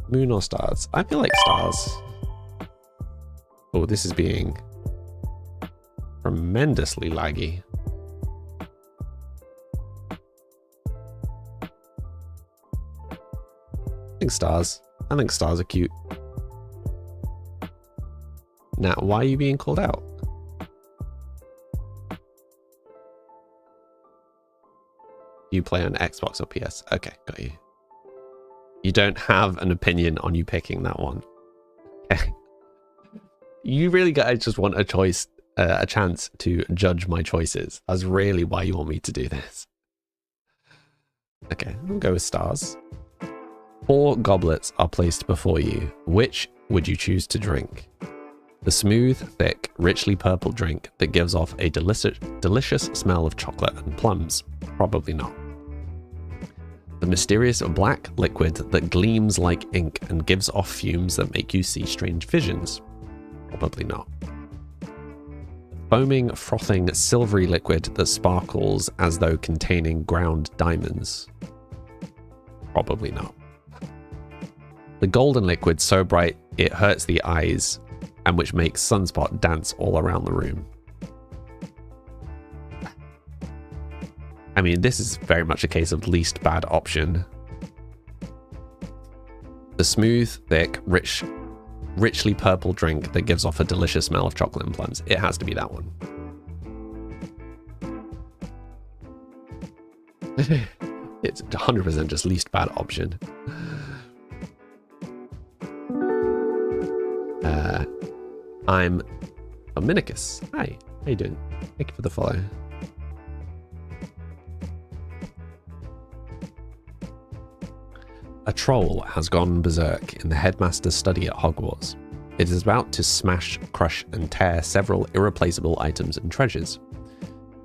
Moon or stars? I feel like stars. Oh, this is being tremendously laggy. I think stars. I think stars are cute. Now, why are you being called out? You play on Xbox or PS? Okay, got you. You don't have an opinion on you picking that one. Okay. You really guys just want a choice, a chance to judge my choices. That's really why you want me to do this. Okay, we'll go with stars. 4 goblets are placed before you. Which would you choose to drink? The smooth, thick, richly purple drink that gives off a delicious smell of chocolate and plums? Probably not. The mysterious black liquid that gleams like ink and gives off fumes that make you see strange visions? Probably not. Foaming, frothing, silvery liquid that sparkles as though containing ground diamonds? Probably not. The golden liquid so bright it hurts the eyes and which makes Sunspot dance all around the room? I mean, this is very much a case of least bad option. The smooth, thick, richly purple drink that gives off a delicious smell of chocolate and plums. It has to be that one. It's 100% just least bad option. I'm Dominicus. Hi, how you doing? Thank you for the follow. A troll has gone berserk in the headmaster's study at Hogwarts. It is about to smash, crush, and tear several irreplaceable items and treasures.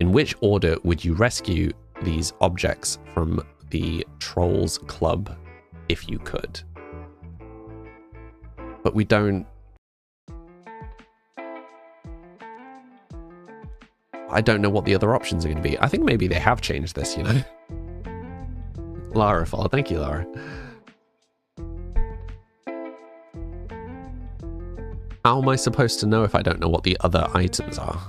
In which order would you rescue these objects from the Trolls Club if you could? But we don't... I don't know what the other options are going to be. I think maybe they have changed this, you know? Lara follow. Thank you, Lara. How am I supposed to know if I don't know what the other items are?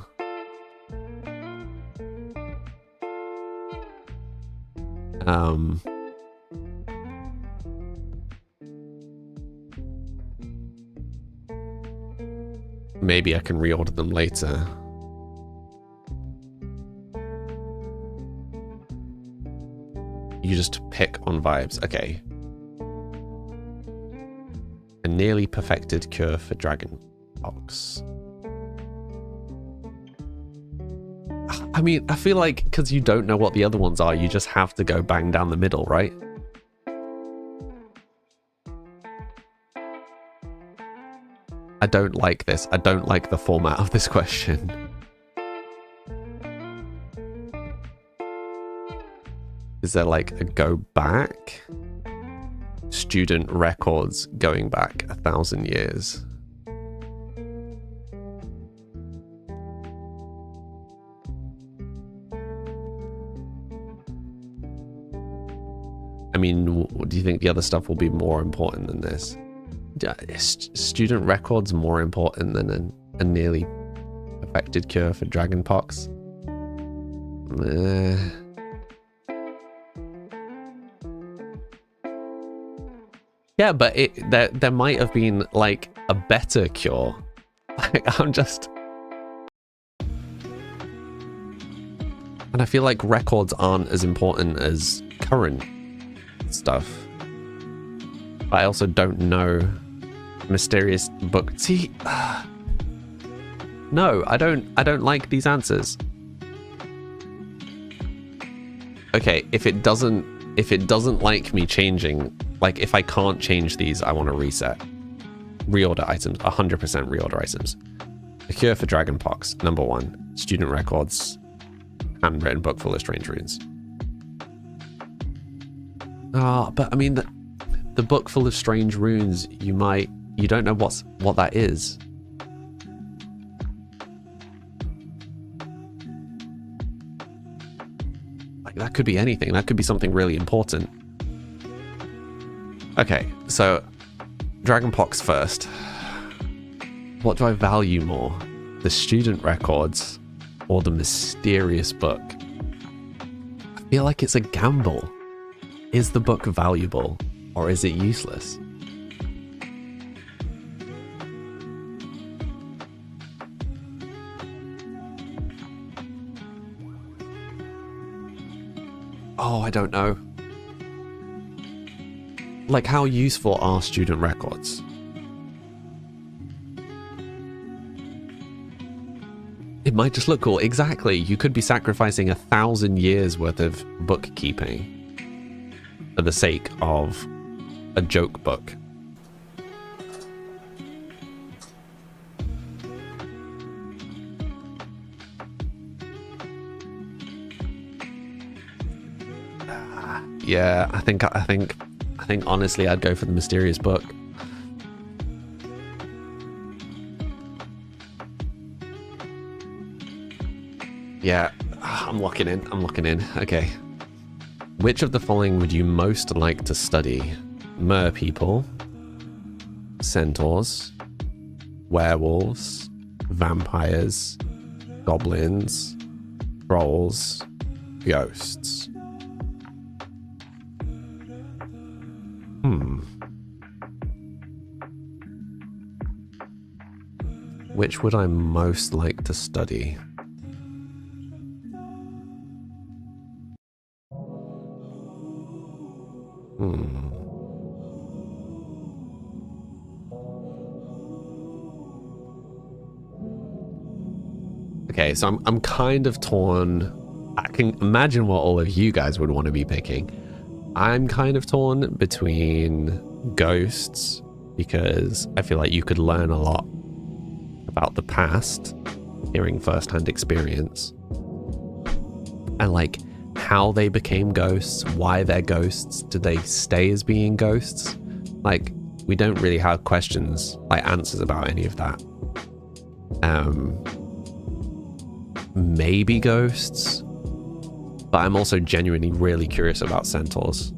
Maybe I can reorder them later. You just pick on vibes. Okay. A nearly perfected cure for dragonpox. I mean, I feel like because you don't know what the other ones are, you just have to go bang down the middle, right? I don't like this. I don't like the format of this question. Is there like a go back? Student records going back 1,000 years. I mean, do you think the other stuff will be more important than this? Is student records more important than a nearly perfected cure for dragonpox? Yeah, but there might have been like a better cure. Like, I'm just... And I feel like records aren't as important as current stuff. But I also don't know mysterious book. See, no, I don't like these answers. Okay, if it doesn't like me changing, like if I can't change these, I want to reset. Reorder items, 100% reorder items. A cure for dragonpox, number 1. Student records, handwritten book full of strange runes. But I mean, the book full of strange runes, you don't know what that is. Like, that could be anything. That could be something really important. Okay, so dragonpox first. What do I value more? The student records or the mysterious book? I feel like it's a gamble. Is the book valuable or is it useless? Oh, I don't know. Like, how useful are student records? It might just look cool. Exactly. You could be sacrificing 1,000 years worth of bookkeeping for the sake of a joke book. Yeah, I think honestly I'd go for the mysterious book. Yeah, I'm locking in. Okay. Which of the following would you most like to study? Mer people, centaurs, werewolves, vampires, goblins, trolls, ghosts. Which would I most like to study? Okay, so I'm kind of torn. I can imagine what all of you guys would want to be picking. I'm kind of torn between ghosts, because I feel like you could learn a lot about the past, hearing first-hand experience, and like how they became ghosts, why they're ghosts, did they stay as being ghosts? Like, we don't really have questions, like answers about any of that. Maybe ghosts, but I'm also genuinely really curious about centaurs.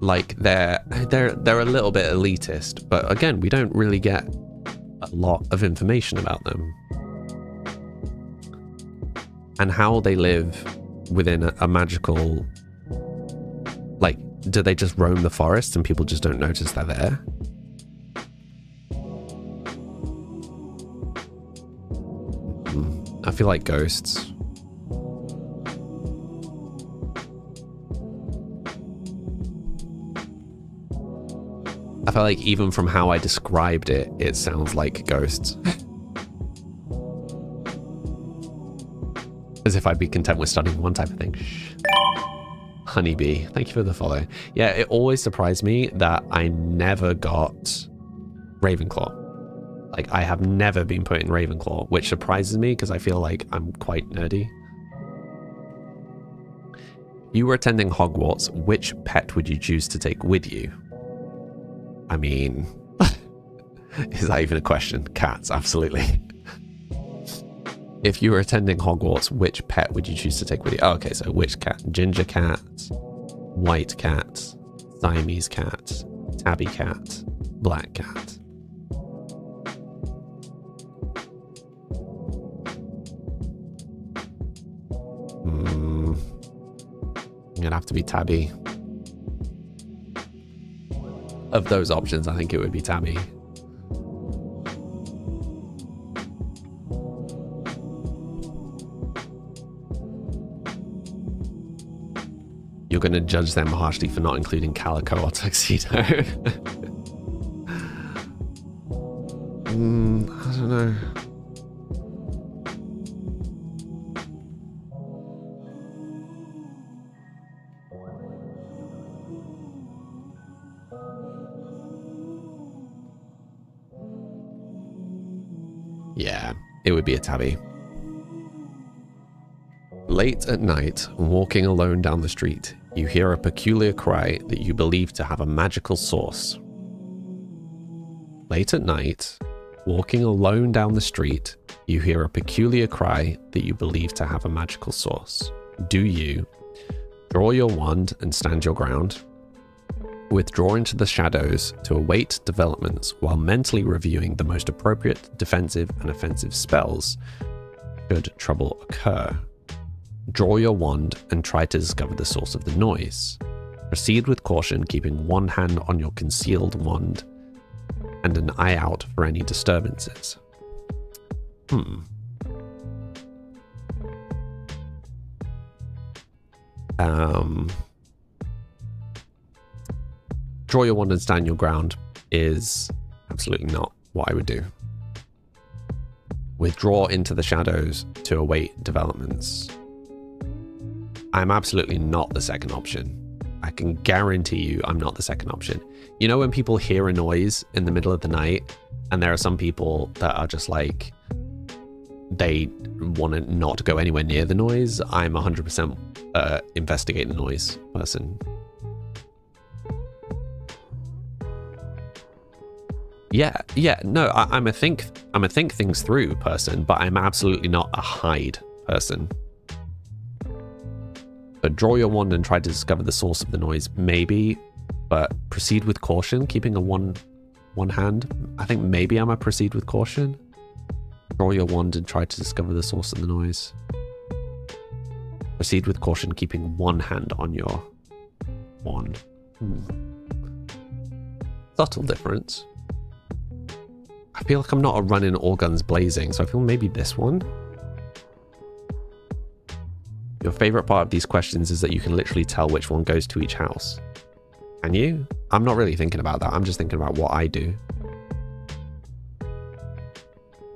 Like, they're a little bit elitist, but again, we don't really get a lot of information about them. And how they live within a magical... Like, do they just roam the forest and people just don't notice they're there? I feel like ghosts. I feel like even from how I described it, it sounds like ghosts. As if I'd be content with studying one type of thing. Shh. Honeybee, thank you for the follow. Yeah, it always surprised me that I never got Ravenclaw. Like, I have never been put in Ravenclaw, which surprises me because I feel like I'm quite nerdy. If you were attending Hogwarts, which pet would you choose to take with you? I mean, is that even a question? Cats, absolutely. If you were attending Hogwarts, which pet would you choose to take with you? Oh, okay, so which cat? Ginger cat, white cat, Siamese cat, tabby cat, black cat. It'd have to be tabby. Of those options, I think it would be tabby. You're going to judge them harshly for not including Calico or Tuxedo. I don't know. Yeah, it would be a tabby. Late at night, walking alone down the street, you hear a peculiar cry that you believe to have a magical source. Late at night, walking alone down the street, you hear a peculiar cry that you believe to have a magical source. Do you draw your wand and stand your ground? Withdraw into the shadows to await developments while mentally reviewing the most appropriate defensive and offensive spells should trouble occur? Draw your wand and try to discover the source of the noise. Proceed with caution, keeping one hand on your concealed wand and an eye out for any disturbances. Draw your wand and stand your ground is absolutely not what I would do. Withdraw into the shadows to await developments. I'm absolutely not the second option. I can guarantee you I'm not the second option. You know when people hear a noise in the middle of the night and there are some people that are just like, they want to not go anywhere near the noise? I'm 100% investigate the noise person. Yeah, no, I'm a think things through person, but I'm absolutely not a hide person. But draw your wand and try to discover the source of the noise, maybe, but proceed with caution, keeping a one hand. I think maybe I'm a proceed with caution. Draw your wand and try to discover the source of the noise. Proceed with caution, keeping one hand on your wand. Subtle difference. I feel like I'm not a running all guns blazing, so I feel maybe this one. Your favorite part of these questions is that you can literally tell which one goes to each house. Can you? I'm not really thinking about that. I'm just thinking about what I do.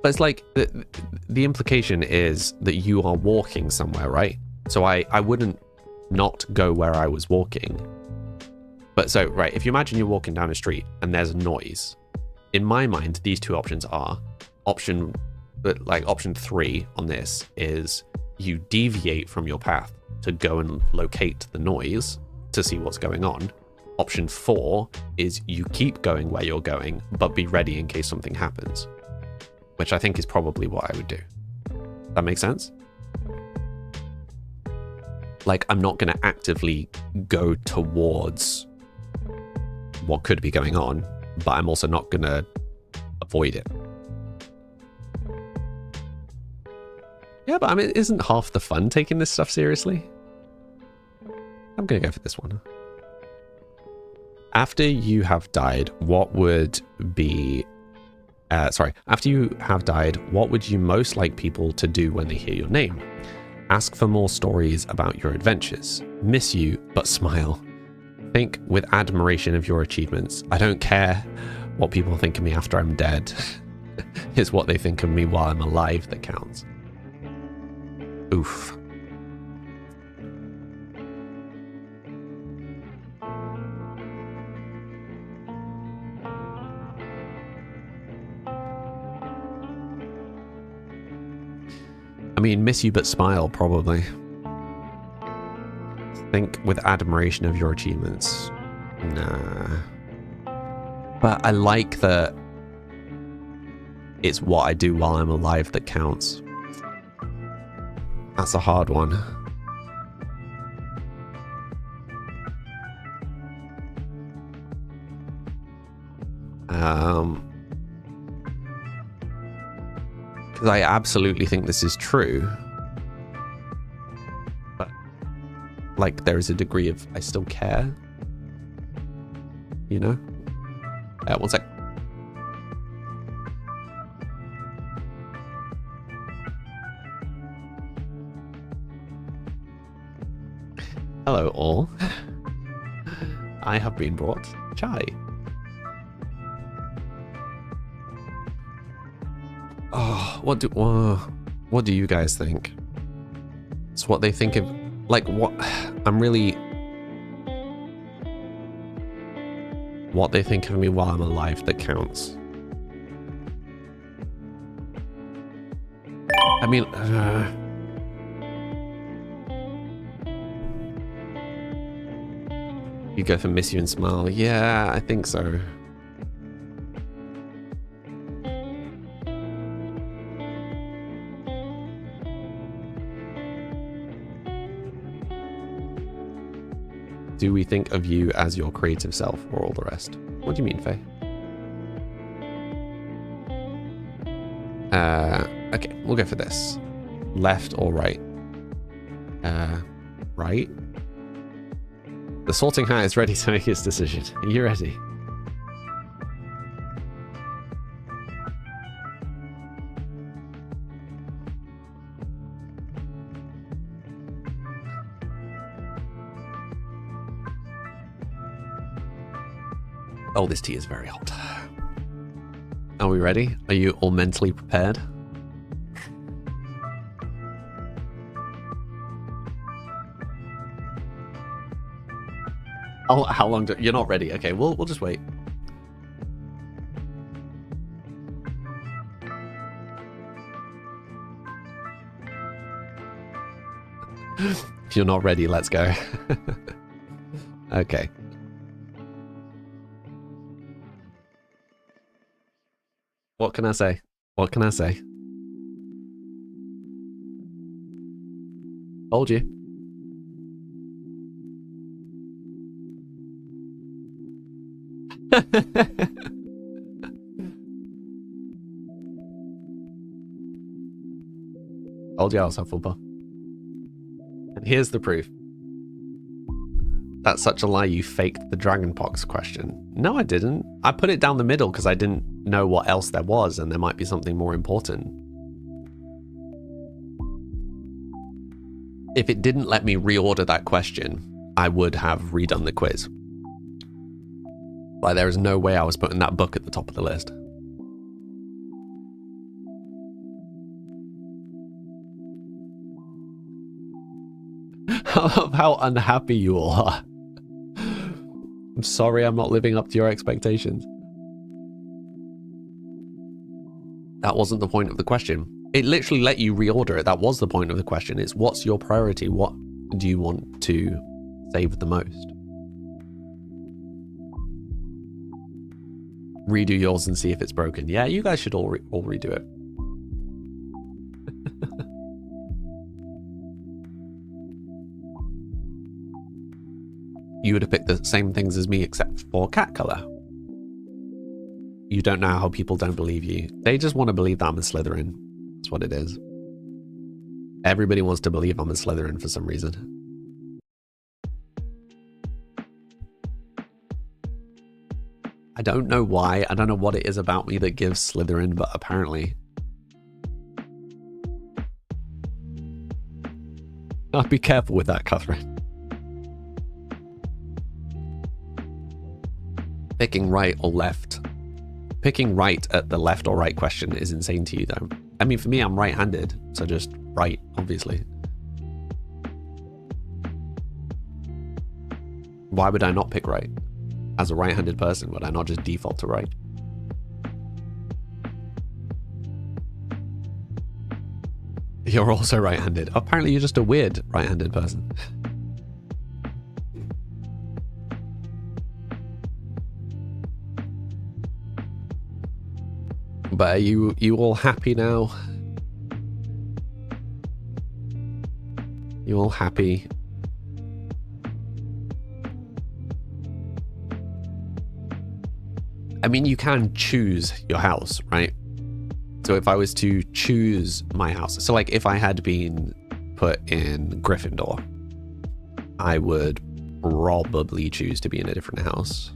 But it's like the implication is that you are walking somewhere, right? So I wouldn't not go where I was walking. But so, right, if you imagine you're walking down a street and there's a noise, in my mind, these two options are option 3 on this is you deviate from your path to go and locate the noise to see what's going on. Option 4 is you keep going where you're going, but be ready in case something happens, which I think is probably what I would do. That makes sense? Like, I'm not going to actively go towards what could be going on, but I'm also not going to avoid it. Yeah, but I mean, isn't half the fun taking this stuff seriously? I'm going to go for this one. After you have died, what would be... after you have died, what would you most like people to do when they hear your name? Ask for more stories about your adventures. Miss you, but smile. Think with admiration of your achievements. I don't care what people think of me after I'm dead. It's what they think of me while I'm alive that counts. Oof. I mean, miss you but smile, probably. Think with admiration of your achievements. Nah. But I like that it's what I do while I'm alive that counts. That's a hard one. Because I absolutely think this is true. But, like, there is a degree of I still care. You know? One sec. Hello, all. I have been brought chai. Oh, what do you guys think? It's what they think of, like, what what they think of me while I'm alive that counts. I mean, you go for miss you and smile. Yeah, I think so. Do we think of you as your creative self or all the rest? What do you mean, Faye? Okay, we'll go for this. Left or right? Right? The sorting hat is ready to make its decision. Are you ready? Oh, this tea is very hot. Are we ready? Are you all mentally prepared? Oh, how long do you're not ready? Okay, we'll just wait. If you're not ready, let's go. Okay. What can I say? What can I say? Told you. Told you I was Hufflepuff. And here's the proof. That's such a lie, you faked the Dragonpox question. No, I didn't. I put it down the middle because I didn't know what else there was and there might be something more important. If it didn't let me reorder that question, I would have redone the quiz. Like, there is no way I was putting that book at the top of the list. How unhappy you all are. I'm sorry I'm not living up to your expectations. That wasn't the point of the question. It literally let you reorder it. That was the point of the question. It's what's your priority? What do you want to save the most? Redo yours and see if it's broken. Yeah, you guys should all redo it. You would have picked the same things as me except for cat color. You don't know how people don't believe you. They just want to believe that I'm a Slytherin. That's what it is. Everybody wants to believe I'm a Slytherin for some reason. I don't know why. I don't know what it is about me that gives Slytherin, but apparently. I'll be careful with that, Catherine. Picking right or left. Picking right at the left or right question is insane to you, though. I mean, for me, I'm right-handed, so just right, obviously. Why would I not pick right? As a right-handed person, would I not just default to right? You're also right-handed. Apparently, you're just a weird right-handed person. But are you all happy now? You all happy? I mean, you can choose your house, right? So if I was to choose my house, so like if I had been put in Gryffindor, I would probably choose to be in a different house.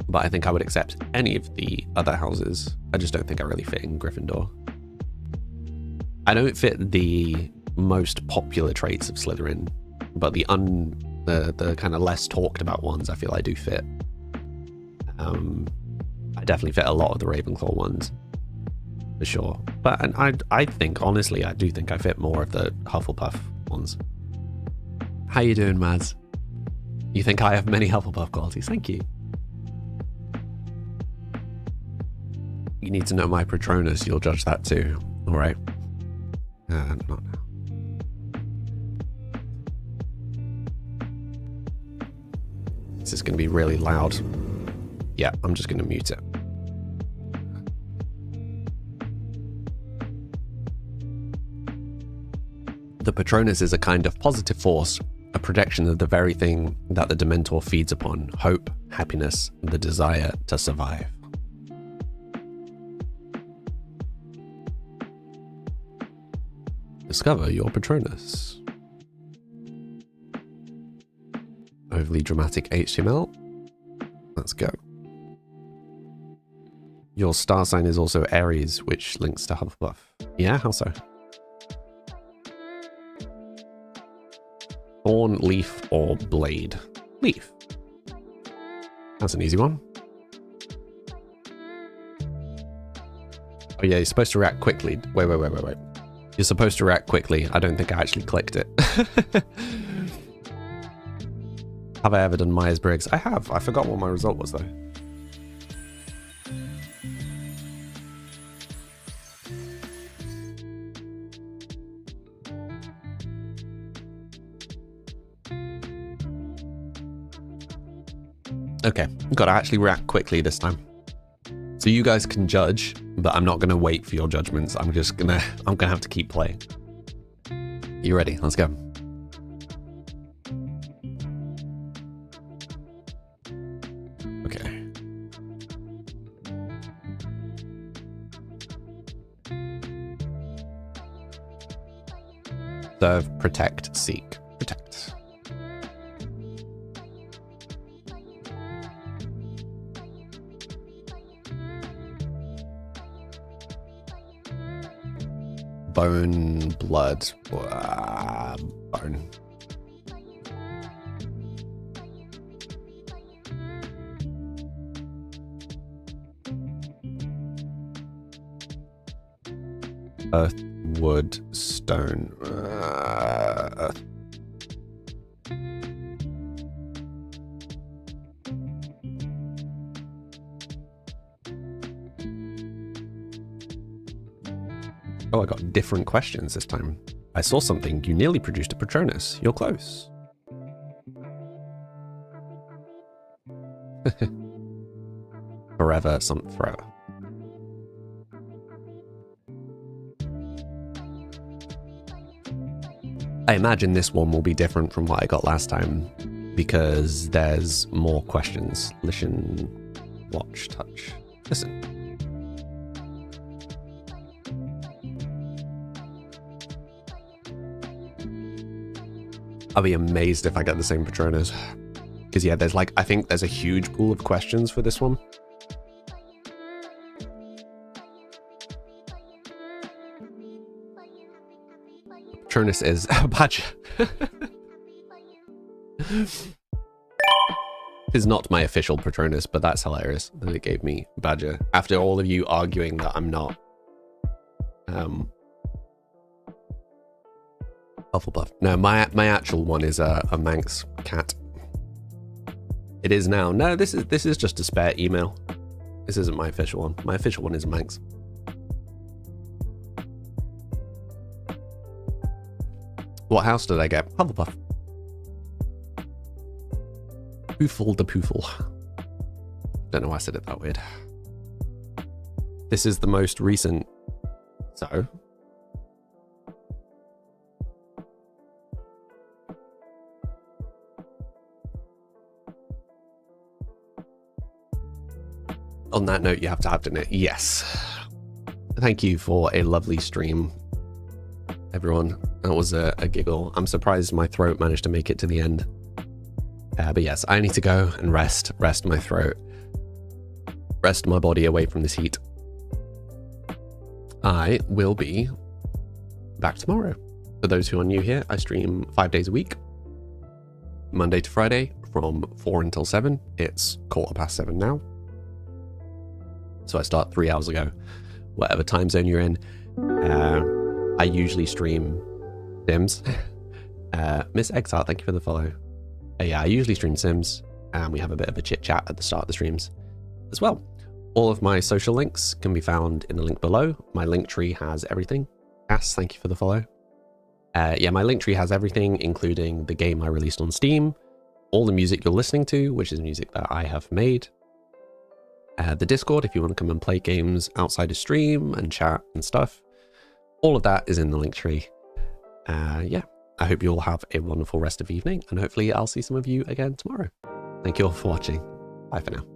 But I think I would accept any of the other houses. I just don't think I really fit in Gryffindor. I don't fit the most popular traits of Slytherin, but the kind of less talked about ones I feel I do fit. I definitely fit a lot of the Ravenclaw ones, for sure. But I think, honestly, I do think I fit more of the Hufflepuff ones. How you doing, Mads? You think I have many Hufflepuff qualities? Thank you. You need to know my Patronus, you'll judge that too. All right. Not now. This is going to be really loud. Yeah, I'm just going to mute it. The Patronus is a kind of positive force, a projection of the very thing that the Dementor feeds upon: hope, happiness, and the desire to survive. Discover your Patronus. Overly dramatic HTML. Let's go. Your star sign is also Aries, which links to Hufflepuff. Yeah, how so? Thorn, leaf, or blade? Leaf. That's an easy one. Oh yeah, you're supposed to react quickly. Wait. You're supposed to react quickly. I don't think I actually clicked it. Have I ever done Myers-Briggs? I have. I forgot what my result was though. Okay, got to actually react quickly this time. So you guys can judge, but I'm not going to wait for your judgments. I'm gonna have to keep playing. You ready? Let's go. Okay. Serve, protect, seek. Protect. Bone, blood, bone. Earth, wood, stone. Earth. Oh, I got different questions this time. I saw something. You nearly produced a Patronus. You're close. Forever, something forever. I imagine this one will be different from what I got last time because there's more questions. Listen, watch, touch, listen. I'll be amazed if I get the same Patronus. Because yeah, there's I think there's a huge pool of questions for this one. Patronus is a badger. It's not my official Patronus, but that's hilarious that it gave me badger. After all of you arguing that I'm not. Hufflepuff. No, my actual one is a Manx cat. It is now. No, this is just a spare email. This isn't my official one. My official one is a Manx. What house did I get? Hufflepuff. Poofle the Poofle. Don't know why I said it that weird. This is the most recent. So. On that note, you have to have, didn't it? Yes. Thank you for a lovely stream, everyone. That was a giggle. I'm surprised my throat managed to make it to the end. But yes, I need to go and rest my throat, rest my body away from this heat. I will be back tomorrow. For those who are new here, I stream 5 days a week, Monday to Friday from 4 until 7. It's 7:15 now. So I start 3 hours ago, whatever time zone you're in. I usually stream Sims. Miss Exile, thank you for the follow. Yeah, I usually stream Sims, and we have a bit of a chit chat at the start of the streams as well. All of my social links can be found in the link below. My link tree has everything. Cass, thank you for the follow. Yeah, my link tree has everything, including the game I released on Steam, all the music you're listening to, which is music that I have made. The Discord, if you want to come and play games outside of stream and chat and stuff. All of that is in the link tree. Yeah, I hope you all have a wonderful rest of the evening, and hopefully I'll see some of you again tomorrow. Thank you all for watching. Bye for now.